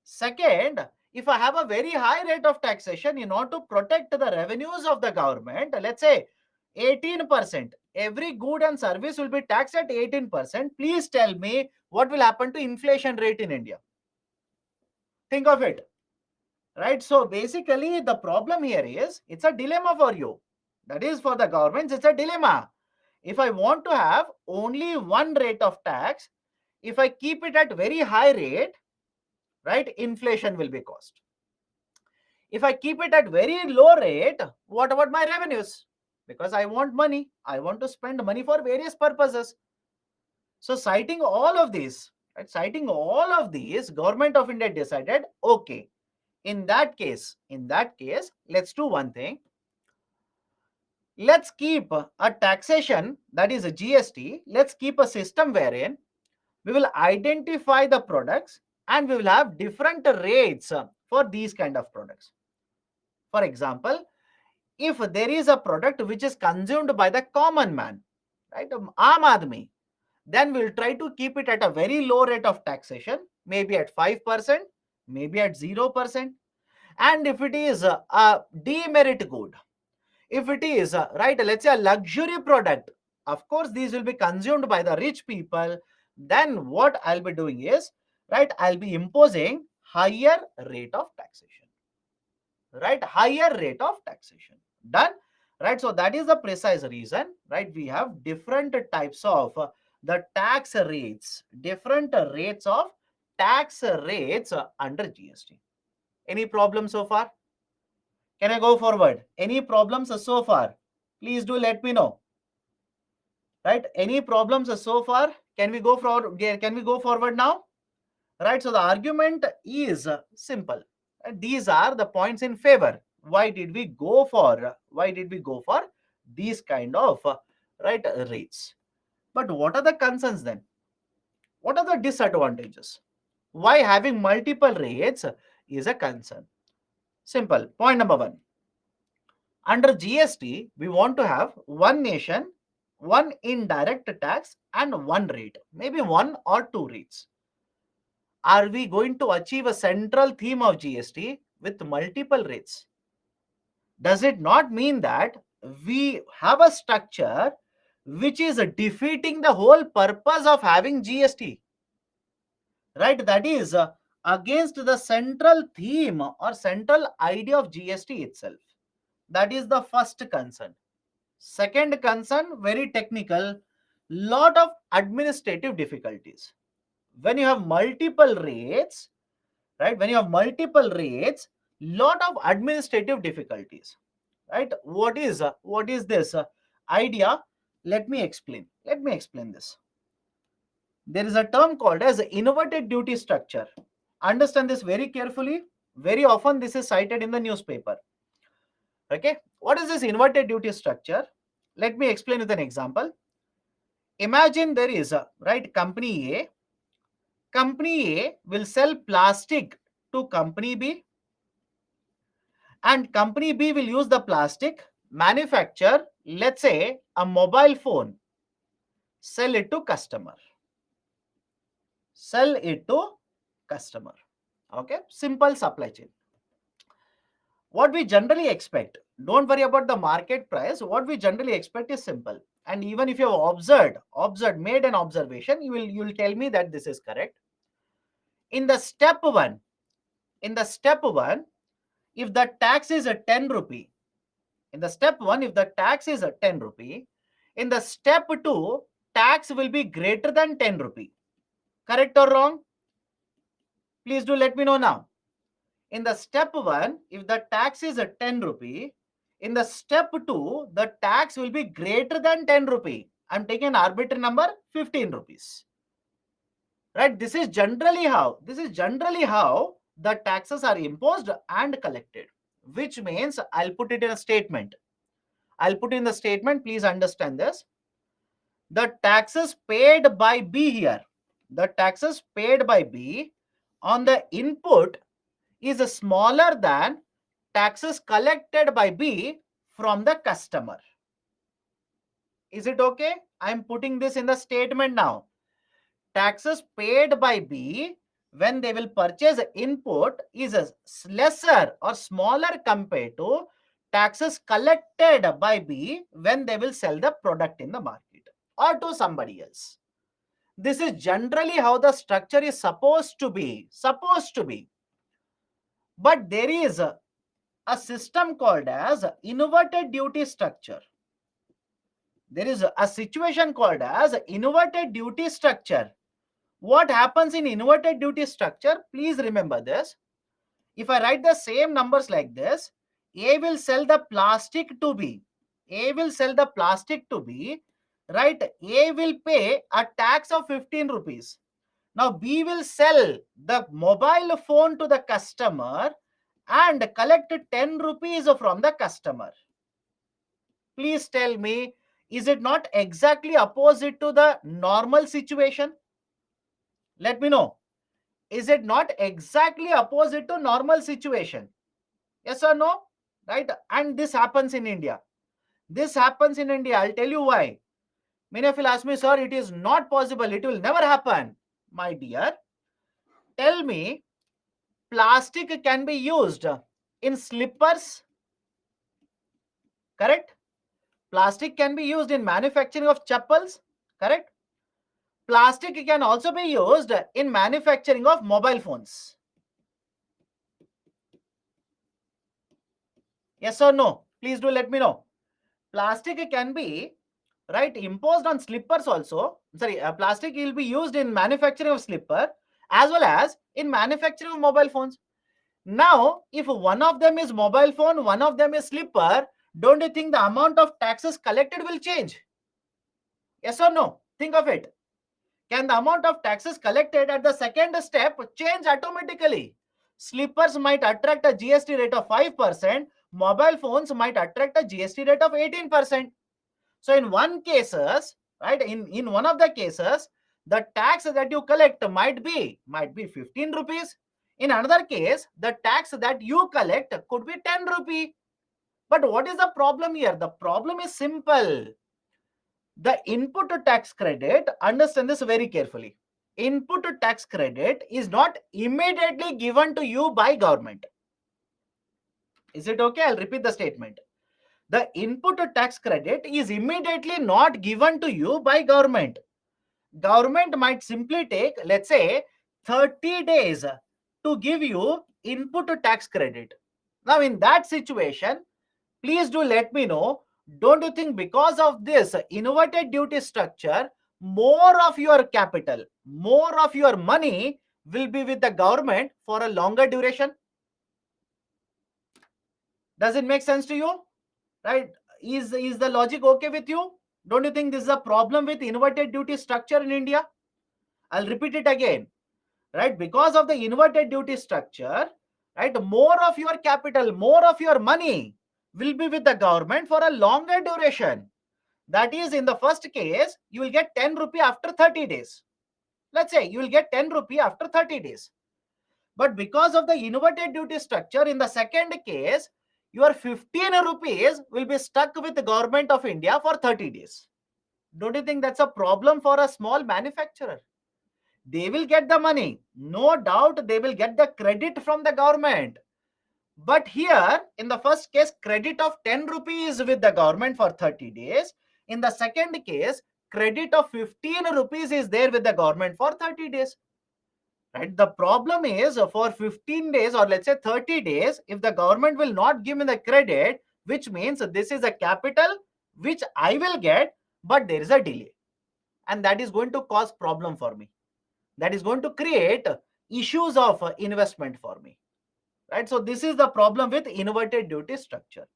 Second, if I have a very high rate of taxation, in order to protect the revenues of the government, let's say 18%, every good and service will be taxed at 18%. Please tell me what will happen to inflation rate in India? Think of it. Right? So basically, the problem here is it's a dilemma for you. That is, for the governments, it's a dilemma. If I want to have only one rate of tax, if I keep it at very high rate, right, inflation will be caused. If I keep it at very low rate, what about my revenues? Because I want money. I want to spend money for various purposes. So citing all of these, right, citing all of these, Government of India decided, okay, in that case, let's do one thing. Let's keep a taxation, that is a GST. Let's keep a system wherein we will identify the products and we will have different rates for these kind of products. For example, if there is a product which is consumed by the common man, right, Aam Admi, then we'll try to keep it at a very low rate of taxation, maybe at 5%, maybe at 0%. And if it is a demerit good, if it is right, let's say a luxury product, of course these will be consumed by the rich people. Then what I'll be doing is, right, I'll be imposing higher rate of taxation. Right, higher rate of taxation. Done. Right, so that is the precise reason, right, we have different types of the tax rates, different rates of tax rates under GST. Any problem so far? Can I go forward? Any problems so far? Please do let me know. Right, any problems so far? Can we go forward? Can we go forward now? Right, so the argument is simple. These are the points in favor. Why did we go for these kind of right rates? But what are the concerns then? What are the disadvantages? Why having multiple rates is a concern? Simple. Point number one. Under GST, we want to have one nation, one indirect tax, and one rate, maybe one or two rates. Are we going to achieve a central theme of GST with multiple rates? Does it not mean that we have a structure which is defeating the whole purpose of having GST? Right? That is against the central theme or central idea of GST itself. That is the first concern. Second concern, very technical, lot of administrative difficulties. When you have multiple rates, right, when you have multiple rates, lot of administrative difficulties. Right, what is this idea? Let me explain this. There is a term called as inverted duty structure. Understand this very carefully. Very often this is cited in the newspaper. Okay, What is this inverted duty structure? Let me explain with an example. Imagine there is a right company A. Company A will sell plastic to company B, and company B will use the plastic, manufacture, let's say, a mobile phone, sell it to customer. Sell it to customer. Okay, simple supply chain. What we generally expect, don't worry about the market price. What we generally expect is simple. And even if you have made an observation, you will tell me that this is correct. In the step one, if the tax is a 10 rupee, in the step one, if the tax is a 10 rupee, in the step two, tax will be greater than 10 rupee. Correct or wrong? Please do let me know now. In the step one, if the tax is a 10 rupee, in the step two, the tax will be greater than 10 rupee. I'm taking an arbitrary number, 15 rupees. Right? This is generally how the taxes are imposed and collected, which means I'll put it in a statement. Please understand this. The taxes paid by B here, the taxes paid by B on the input is smaller than taxes collected by B from the customer. Is it okay? I'm putting this in the statement now. Taxes paid by B when they will purchase input is lesser or smaller compared to taxes collected by B when they will sell the product in the market or to somebody else. This is generally how the structure is supposed to be. But there is a system called as inverted duty structure. There is a situation called as inverted duty structure. What happens in inverted duty structure? Please remember this. If I write the same numbers like this, A will sell the plastic to B. A will sell the plastic to B, right? A will pay a tax of 15 rupees. Now B will sell the mobile phone to the customer and collect 10 rupees from the customer. Please tell me, is it not exactly opposite to the normal situation? Let me know. Is it not exactly opposite to normal situation? Yes or no? Right? And this happens in India. I'll tell you why. Many of you ask me, sir, it is not possible. It will never happen. My dear, tell me, plastic can be used in slippers, correct? Plastic can be used in manufacturing of chappals, correct? Plastic can also be used in manufacturing of mobile phones. Yes or no? Please do let me know. Plastic can be imposed on slippers also. Sorry, plastic will be used in manufacturing of slipper as well as in manufacturing of mobile phones. Now, if one of them is mobile phone, one of them is slipper, don't you think the amount of taxes collected will change? Yes or no? Think of it. Can the amount of taxes collected at the second step change automatically? Slippers might attract a GST rate of 5%, mobile phones might attract a GST rate of 18%. So in one cases, in one of the cases, the tax that you collect might be 15 rupees. In another case, the tax that you collect could be 10 rupee. But what is the problem here? The problem is simple. The input to tax credit, understand this very carefully. Input to tax credit is not immediately given to you by government. Is it okay? I'll repeat the statement. The input to tax credit is immediately not given to you by government. Government might simply take, let's say, 30 days to give you input to tax credit. Now, in that situation, please do let me know, don't you think because of this inverted duty structure, more of your capital, more of your money will be with the government for a longer duration? Does it make sense to you? Right? Is the logic okay with you? Don't you think this is a problem with inverted duty structure in India? I'll repeat it again. Right? Because of the inverted duty structure, right, more of your capital, more of your money will be with the government for a longer duration. That is, in the first case, you will get 10 rupee after 30 days. Let's say you will get 10 rupee after 30 days. But because of the inverted duty structure, in the second case, your 15 rupees will be stuck with the government of India for 30 days. Don't you think that's a problem for a small manufacturer? They will get the money. No doubt they will get the credit from the government. But here, in the first case, credit of 10 rupees with the government for 30 days. In the second case, credit of 15 rupees is there with the government for 30 days. Right? The problem is for 15 days or let's say 30 days, if the government will not give me the credit, which means this is a capital which I will get, but there is a delay. And that is going to cause problem for me. That is going to create issues of investment for me. Right? So this is the problem with inverted duty structure.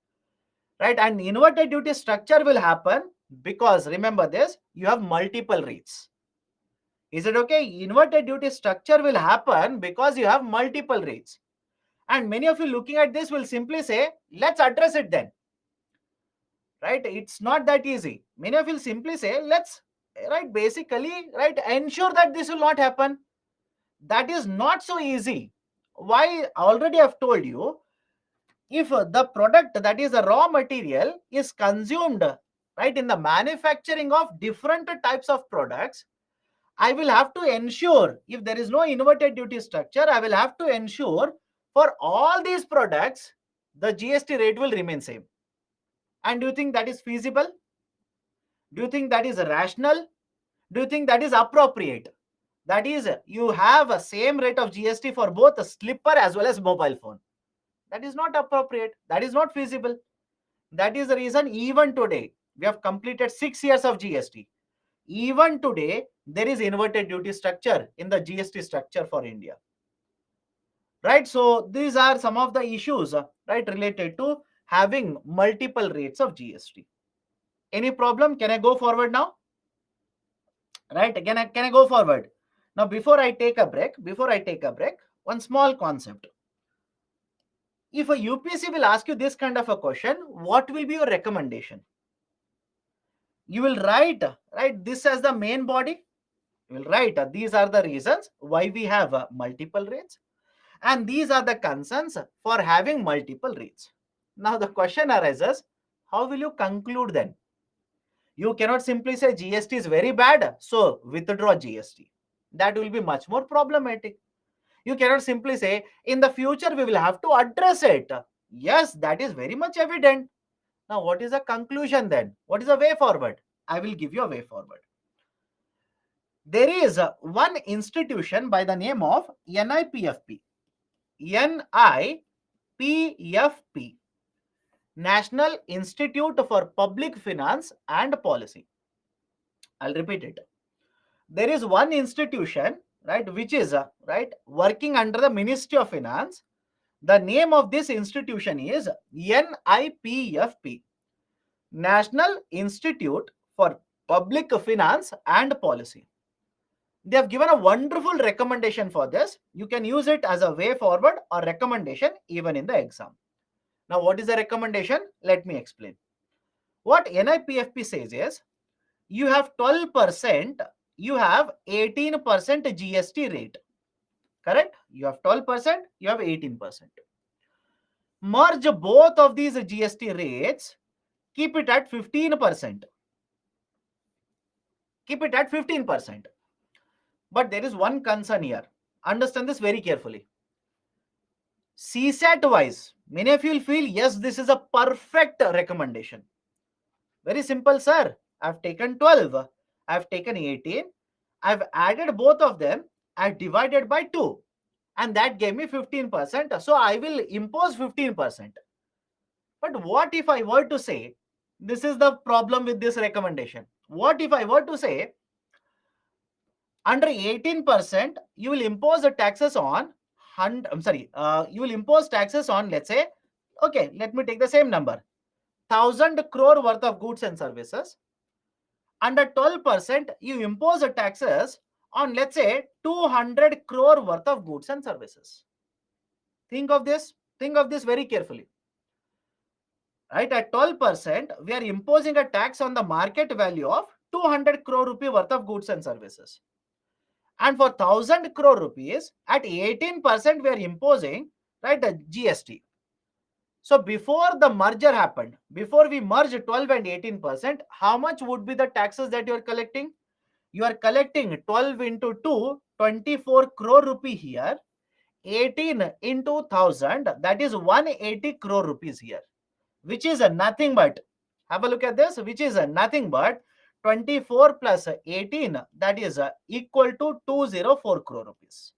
Right? And inverted duty structure will happen because remember this, you have multiple rates. Is it okay? Inverted duty structure will happen because you have multiple rates. And many of you looking at this will simply say, let's address it then. Right? It's not that easy. Many of you will simply say, let's, right, basically, right, ensure that this will not happen. That is not so easy. Why? Already I've told you, if the product, that is the raw material, is consumed, right, in the manufacturing of different types of products, I will have to ensure, if there is no inverted duty structure, I will have to ensure for all these products, the GST rate will remain same. And do you think that is feasible? Do you think that is rational? Do you think that is appropriate? That is, you have a same rate of GST for both a slipper as well as mobile phone. That is not appropriate. That is not feasible. That is the reason even today, we have completed 6 years of GST. Even today, there is inverted duty structure in the GST structure for India. Right? So these are some of the issues, right, related to having multiple rates of GST. Any problem? Can I go forward now? Right? Can I go forward? Now, before I take a break, one small concept. If a UPSC will ask you this kind of a question, what will be your recommendation? You will write this as the main body. You will write these are the reasons why we have multiple rates, and these are the concerns for having multiple rates. Now the question arises, how will you conclude then? You cannot simply say GST is very bad, so withdraw GST. That will be much more problematic. You cannot simply say in the future we will have to address it. Yes, that is very much evident. Now what is the conclusion then? What is the way forward? I will give you a way forward. There is one institution by the name of NIPFP. NIPFP, National Institute for Public Finance and Policy. I'll repeat it. There is one institution, right, which is right, working under the Ministry of Finance. The name of this institution is NIPFP, National Institute for Public Finance and Policy. They have given a wonderful recommendation for this. You can use it as a way forward or recommendation even in the exam. Now, what is the recommendation? Let me explain. What NIPFP says is, you have 12%, you have 18% GST rate. Correct? You have 12%, you have 18%. Merge both of these GST rates, keep it at 15%. Keep it at 15%. But there is one concern here. Understand this very carefully. CSAT wise, many of you will feel, yes, this is a perfect recommendation. Very simple, sir. I've taken 12, I've taken 18, I've added both of them, I've divided by 2, and that gave me 15%. So I will impose 15%. But what if I were to say, this is the problem with this recommendation. What if I were to say, under 18%, you will impose the taxes on, you will impose taxes on, let's say, okay, let me take the same number, 1,000 crore worth of goods and services. Under 12%, you impose the taxes on, let's say, 200 crore worth of goods and services. Think of this very carefully. right? At 12%, we are imposing a tax on the market value of 200 crore rupee worth of goods and services. And for 1000 crore rupees, at 18%, we are imposing, right, the GST. So before the merger happened, before we merged 12 and 18%, how much would be the taxes that you are collecting? You are collecting 12 into 2, 24 crore rupee here, 18 into 1000, that is 180 crore rupees here, which is nothing but, have a look at this, which is nothing but 24 plus 18, that is equal to 204 crore rupees.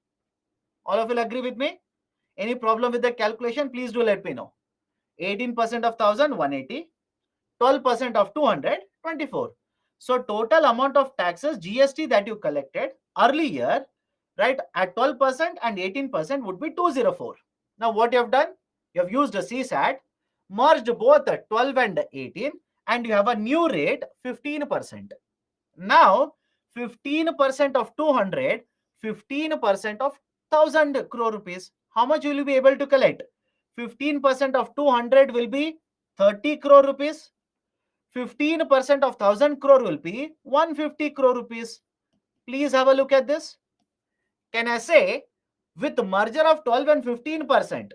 All of you will agree with me? Any problem with the calculation, please do let me know. 18% of 1000, 180. 12% of 200, 24. So total amount of taxes, GST, that you collected earlier, right, at 12% and 18% would be 204. Now what you have done? You have used a CSAT, merged both 12 and 18, and you have a new rate 15%. Now 15% of 200, 15% of 1000 crore rupees. How much will you be able to collect? 15% of 200 will be 30 crore rupees. 15% of 1000 crore will be 150 crore rupees. Please have a look at this. Can I say, with the merger of 12 and 15%,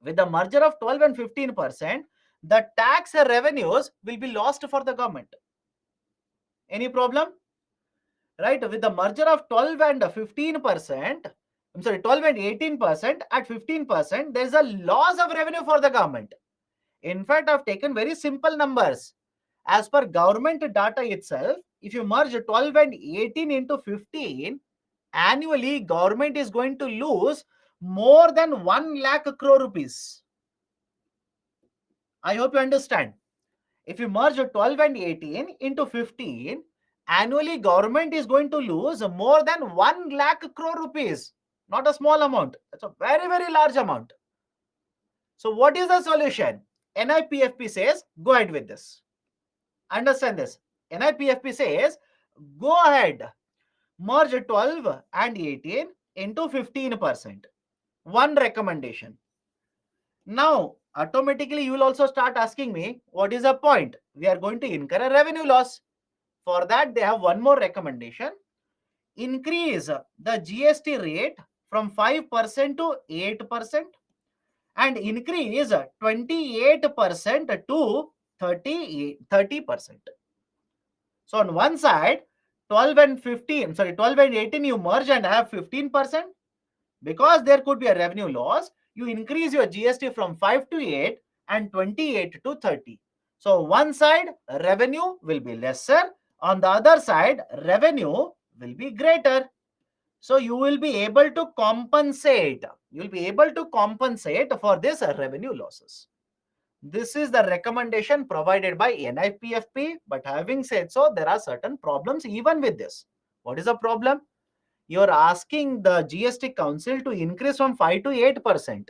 with the merger of 12 and 15%, the tax revenues will be lost for the government. Any problem? Right? With the merger of 12 and 15%, I'm sorry, 12 and 18%, at 15%, there is a loss of revenue for the government. In fact, I've taken very simple numbers. As per government data itself, if you merge 12 and 18 into 15, annually government is going to lose more than 1 lakh crore rupees. I hope you understand. If you merge 12 and 18 into 15, annually government is going to lose more than 1 lakh crore rupees. Not a small amount. It's a very, very large amount. So what is the solution? NIPFP says, go ahead with this. Understand this. NIPFP says, go ahead, merge 12 and 18 into 15%. One recommendation. Now, automatically you will also start asking me, what is the point? We are going to incur a revenue loss. For that, they have one more recommendation. Increase the GST rate from 5% to 8% and increase 28% to 30%. So on one side, 12 and 15, sorry, 12 and 18, you merge and have 15%. Because there could be a revenue loss, you increase your GST from 5 to 8 and 28 to 30. So one side, revenue will be lesser. On the other side, revenue will be greater. So you will be able to compensate. You will be able to compensate for this revenue losses. This is the recommendation provided by NIPFP. But having said so, there are certain problems even with this. What is the problem? You are asking the GST Council to increase from 5 to 8%.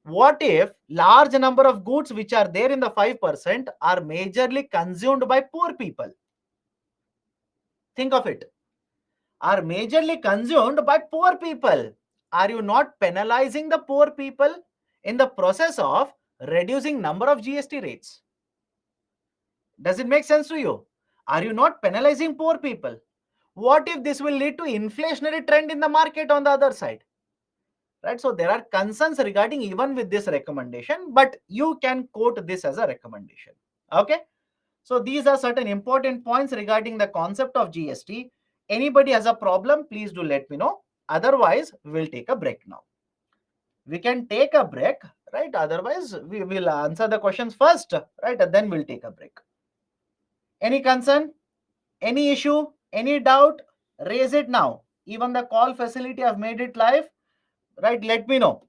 What if large number of goods which are there in the 5% are majorly consumed by poor people? Think of it. Are majorly consumed by poor people. Are you not penalizing the poor people in the process of reducing number of GST rates? Does it make sense to you? Are you not penalizing poor people? What if this will lead to inflationary trend in the market on the other side? Right? So there are concerns regarding even with this recommendation, but you can quote this as a recommendation. Okay. So these are certain important points regarding the concept of GST. Anybody has a problem, please do let me know. Otherwise, we'll take a break now. We can take a break, right? Otherwise, we will answer the questions first, right? And then we'll take a break. Any concern? Any issue? Any doubt? Raise it now. Even the call facility, I've made it live, right? Let me know.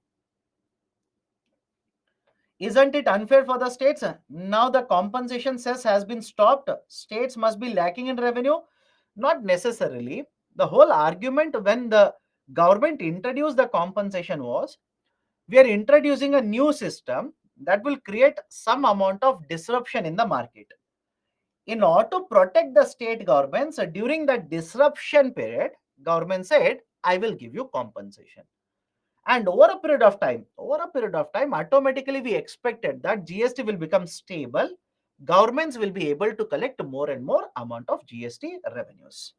Isn't it unfair for the states? Now the compensation cess has been stopped. States must be lacking in revenue. Not necessarily. The whole argument when the government introduced the compensation was, we are introducing a new system that will create some amount of disruption in the market. In order to protect the state governments during the disruption period, government said, I will give you compensation. And over a period of time, automatically we expected that GST will become stable. Governments will be able to collect more and more amount of GST revenues.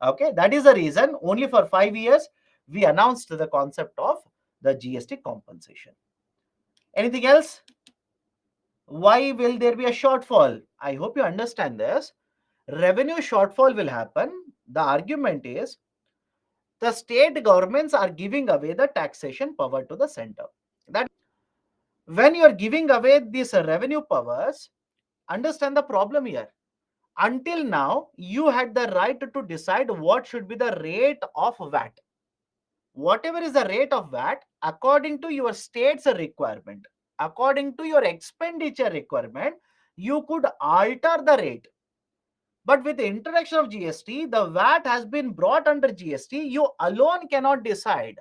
Okay, that is the reason only for 5 years we announced the concept of the GST compensation. Anything else? Why will there be a shortfall? I hope you understand this. Revenue shortfall will happen. The argument is the state governments are giving away the taxation power to the center. That when you are giving away these revenue powers, understand the problem here. Until now, you had the right to decide what should be the rate of VAT. Whatever is the rate of VAT, according to your state's requirement, according to your expenditure requirement, you could alter the rate. But with the introduction of GST, the VAT has been brought under GST. You alone cannot decide.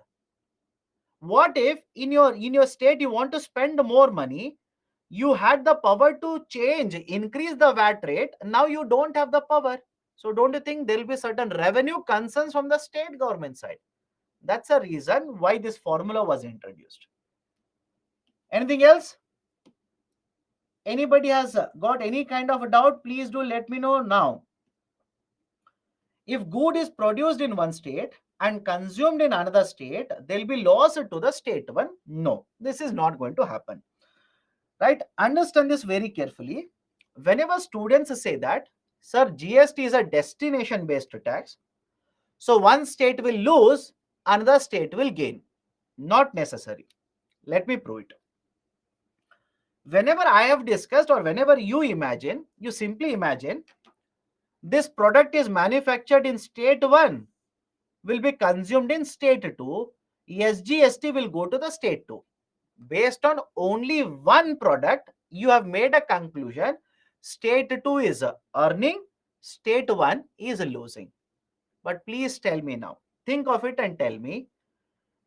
What if in your state you want to spend more money? You had the power to change, increase the VAT rate. Now you don't have the power. So don't you think there will be certain revenue concerns from the state government side? That's a reason why this formula was introduced. Anything else? Anybody has got any kind of a doubt? Please do let me know now. If good is produced in one state and consumed in another state, there will be loss to the state one. No, this is not going to happen. Right? Understand this very carefully. Whenever students say that, sir, GST is a destination based tax, so one state will lose, another state will gain. Not necessary. Let me prove it. Whenever I have discussed or whenever you imagine, you simply imagine this product is manufactured in state 1, will be consumed in state 2, SGST will go to the state 2. Based on only one product, you have made a conclusion. State 2 is earning, state 1 is losing. But please tell me now, think of it and tell me,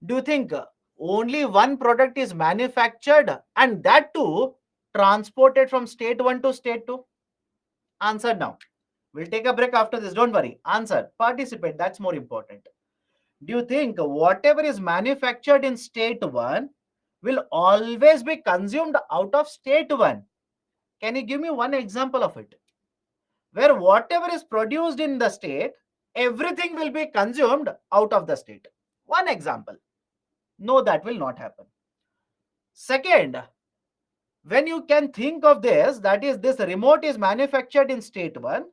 do you think only one product is manufactured and that too transported from state 1 to state 2? Answer now. We'll take a break after this. Don't worry. Answer. Participate. That's more important. Do you think whatever is manufactured in state 1 will always be consumed out of state 1? Can you give me one example of it? Where whatever is produced in the state, everything will be consumed out of the state. One example. No, that will not happen. Second, when you can think of this, that is, this remote is manufactured in state 1,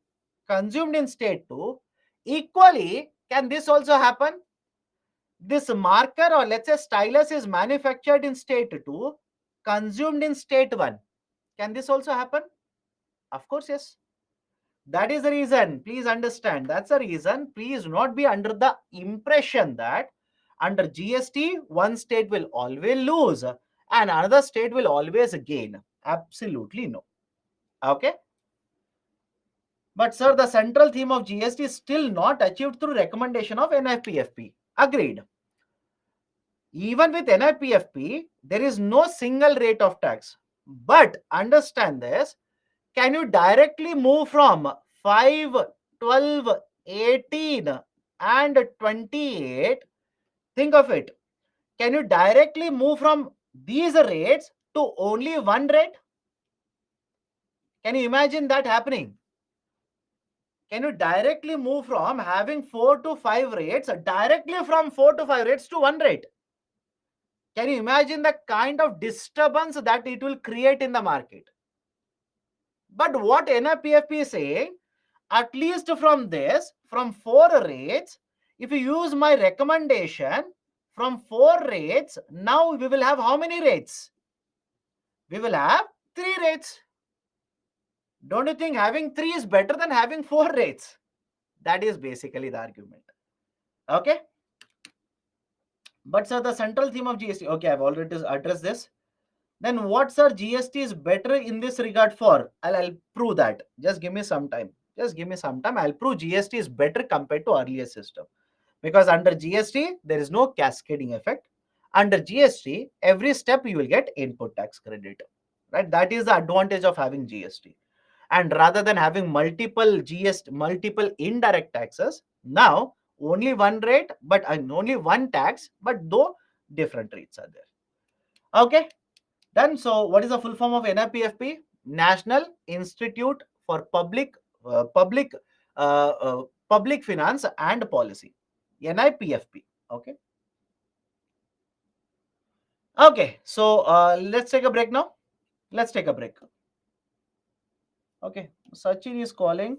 consumed in state 2, equally, can this also happen? This marker or let's say stylus is manufactured in state 2, consumed in state 1. Can this also happen? Of course, yes. That is the reason. Please understand. That's the reason. Please do not be under the impression that under GST, one state will always lose and another state will always gain. Absolutely no. Okay. But sir, the central theme of GST is still not achieved through recommendation of NIPFP. Agreed. Even with NIPFP, there is no single rate of tax. But understand this, can you directly move from 5, 12, 18 and 28? Think of it. Can you directly move from these rates to only one rate? Can you imagine that happening? Can you directly move from having 4 to 5 rates, directly from 4 to 5 rates to one rate? Can you imagine the kind of disturbance that it will create in the market? But what NIPFP is saying, at least from this, from 4 rates, if you use my recommendation, from 4 rates, now we will have how many rates? We will have 3 rates. Don't you think having 3 is better than having 4 rates? That is basically the argument. Okay. But sir, the central theme of GST, okay, I've already addressed this. Then what, sir, GST is better in this regard for? I'll prove that. Just give me some time. Just give me some time. I'll prove GST is better compared to earlier system. Because under GST, there is no cascading effect. Under GST, every step you will get input tax credit. Right? That is the advantage of having GST. And rather than having multiple GST, multiple indirect taxes, now only one rate, but only one tax, but though different rates are there. Okay, done. So what is the full form of NIPFP? National Institute for Public Finance and Policy, NIPFP. Okay. Okay, so let's take a break now. Let's take a break. Okay, Sachin is calling.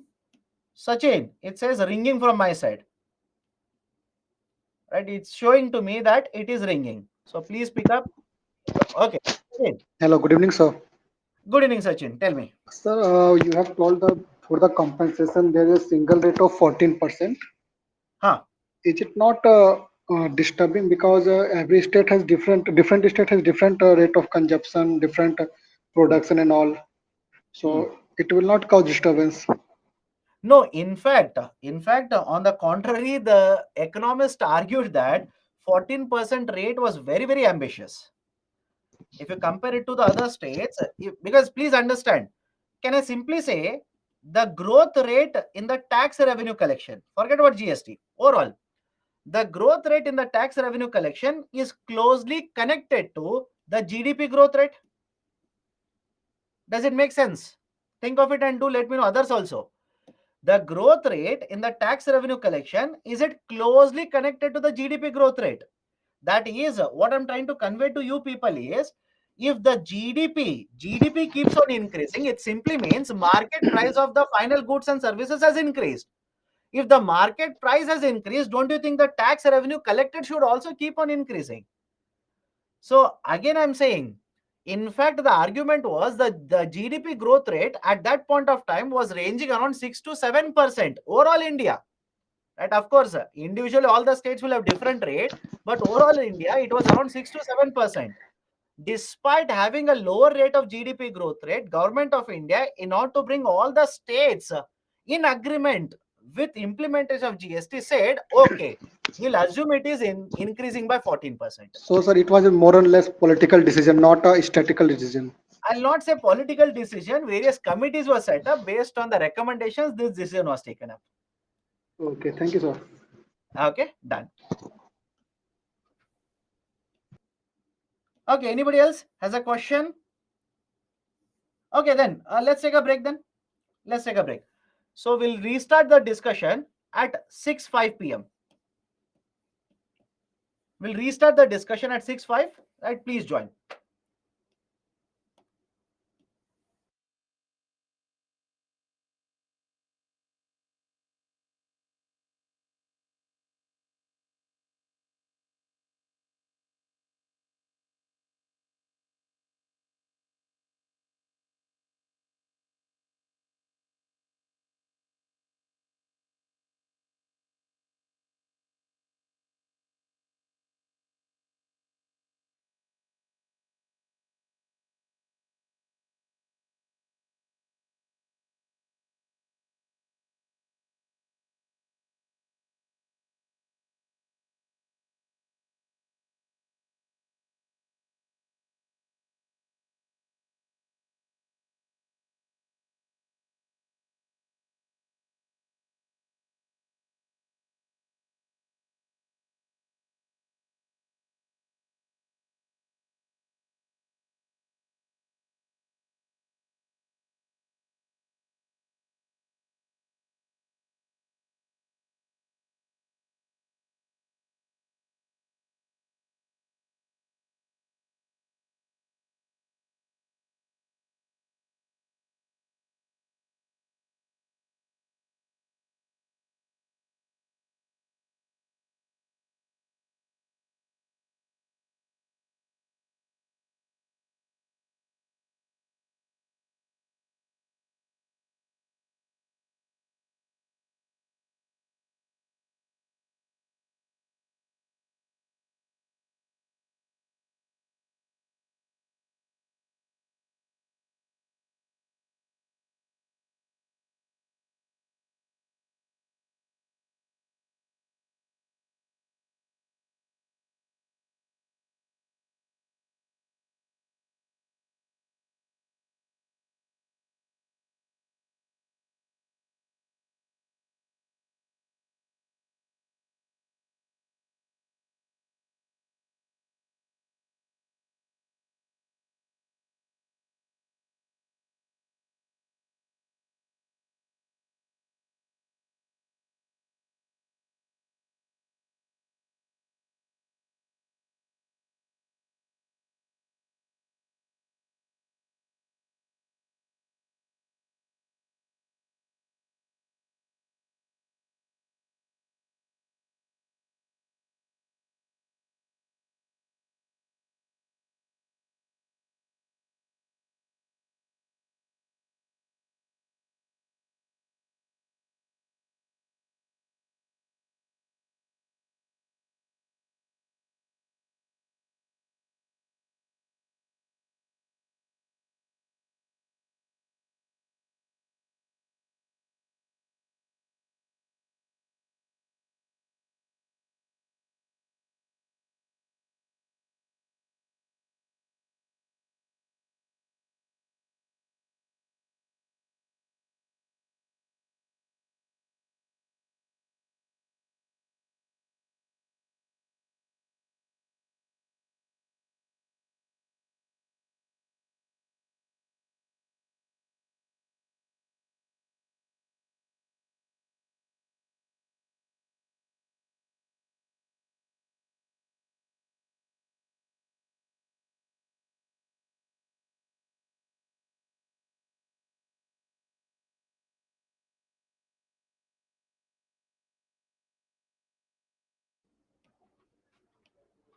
Sachin, it says ringing from my side. Right, it's showing to me that it is ringing. So please pick up. Okay. Sachin.
Hello, good evening, sir.
Good evening, Sachin. Tell me.
Sir, you have told that for the compensation there is a single rate of 14%.
Huh.
Is it not disturbing because every state has different state has different rate of consumption, different production and all.
Hmm.
So it will not cause disturbance.
No, in fact, on the contrary, the economist argued that 14% rate was very, very ambitious. If you compare it to the other states, because please understand, can I simply say the growth rate in the tax revenue collection, forget about GST, overall, the growth rate in the tax revenue collection is closely connected to the GDP growth rate. Does it make sense? Think of it and do let me know others also. The growth rate in the tax revenue collection, is it closely connected to the GDP growth rate? That is what I'm trying to convey to you people is, if the GDP keeps on increasing, it simply means market price of the final goods and services has increased. If the market price has increased, don't you think the tax revenue collected should also keep on increasing? So again, I'm saying, in fact, the argument was that the GDP growth rate at that point of time was ranging around 6 to 7% overall India. Right? Of course, individually all the states will have different rate, but overall India it was around 6 to 7%. Despite having a lower rate of GDP growth rate, Government of India, in order to bring all the states in agreement with implementation of GST, said, okay, we'll assume it is increasing by 14%.
So, sir, it was a more or less political decision, not a statistical decision.
I'll not say political decision. Various committees were set up based on the recommendations. This decision was taken up.
Okay, thank you, sir.
Okay, done. Okay, anybody else has a question? Okay, then let's take a break. Then let's take a break. So we'll restart the discussion at 6:05 p.m. We'll restart the discussion at 6:05. Right? Please join.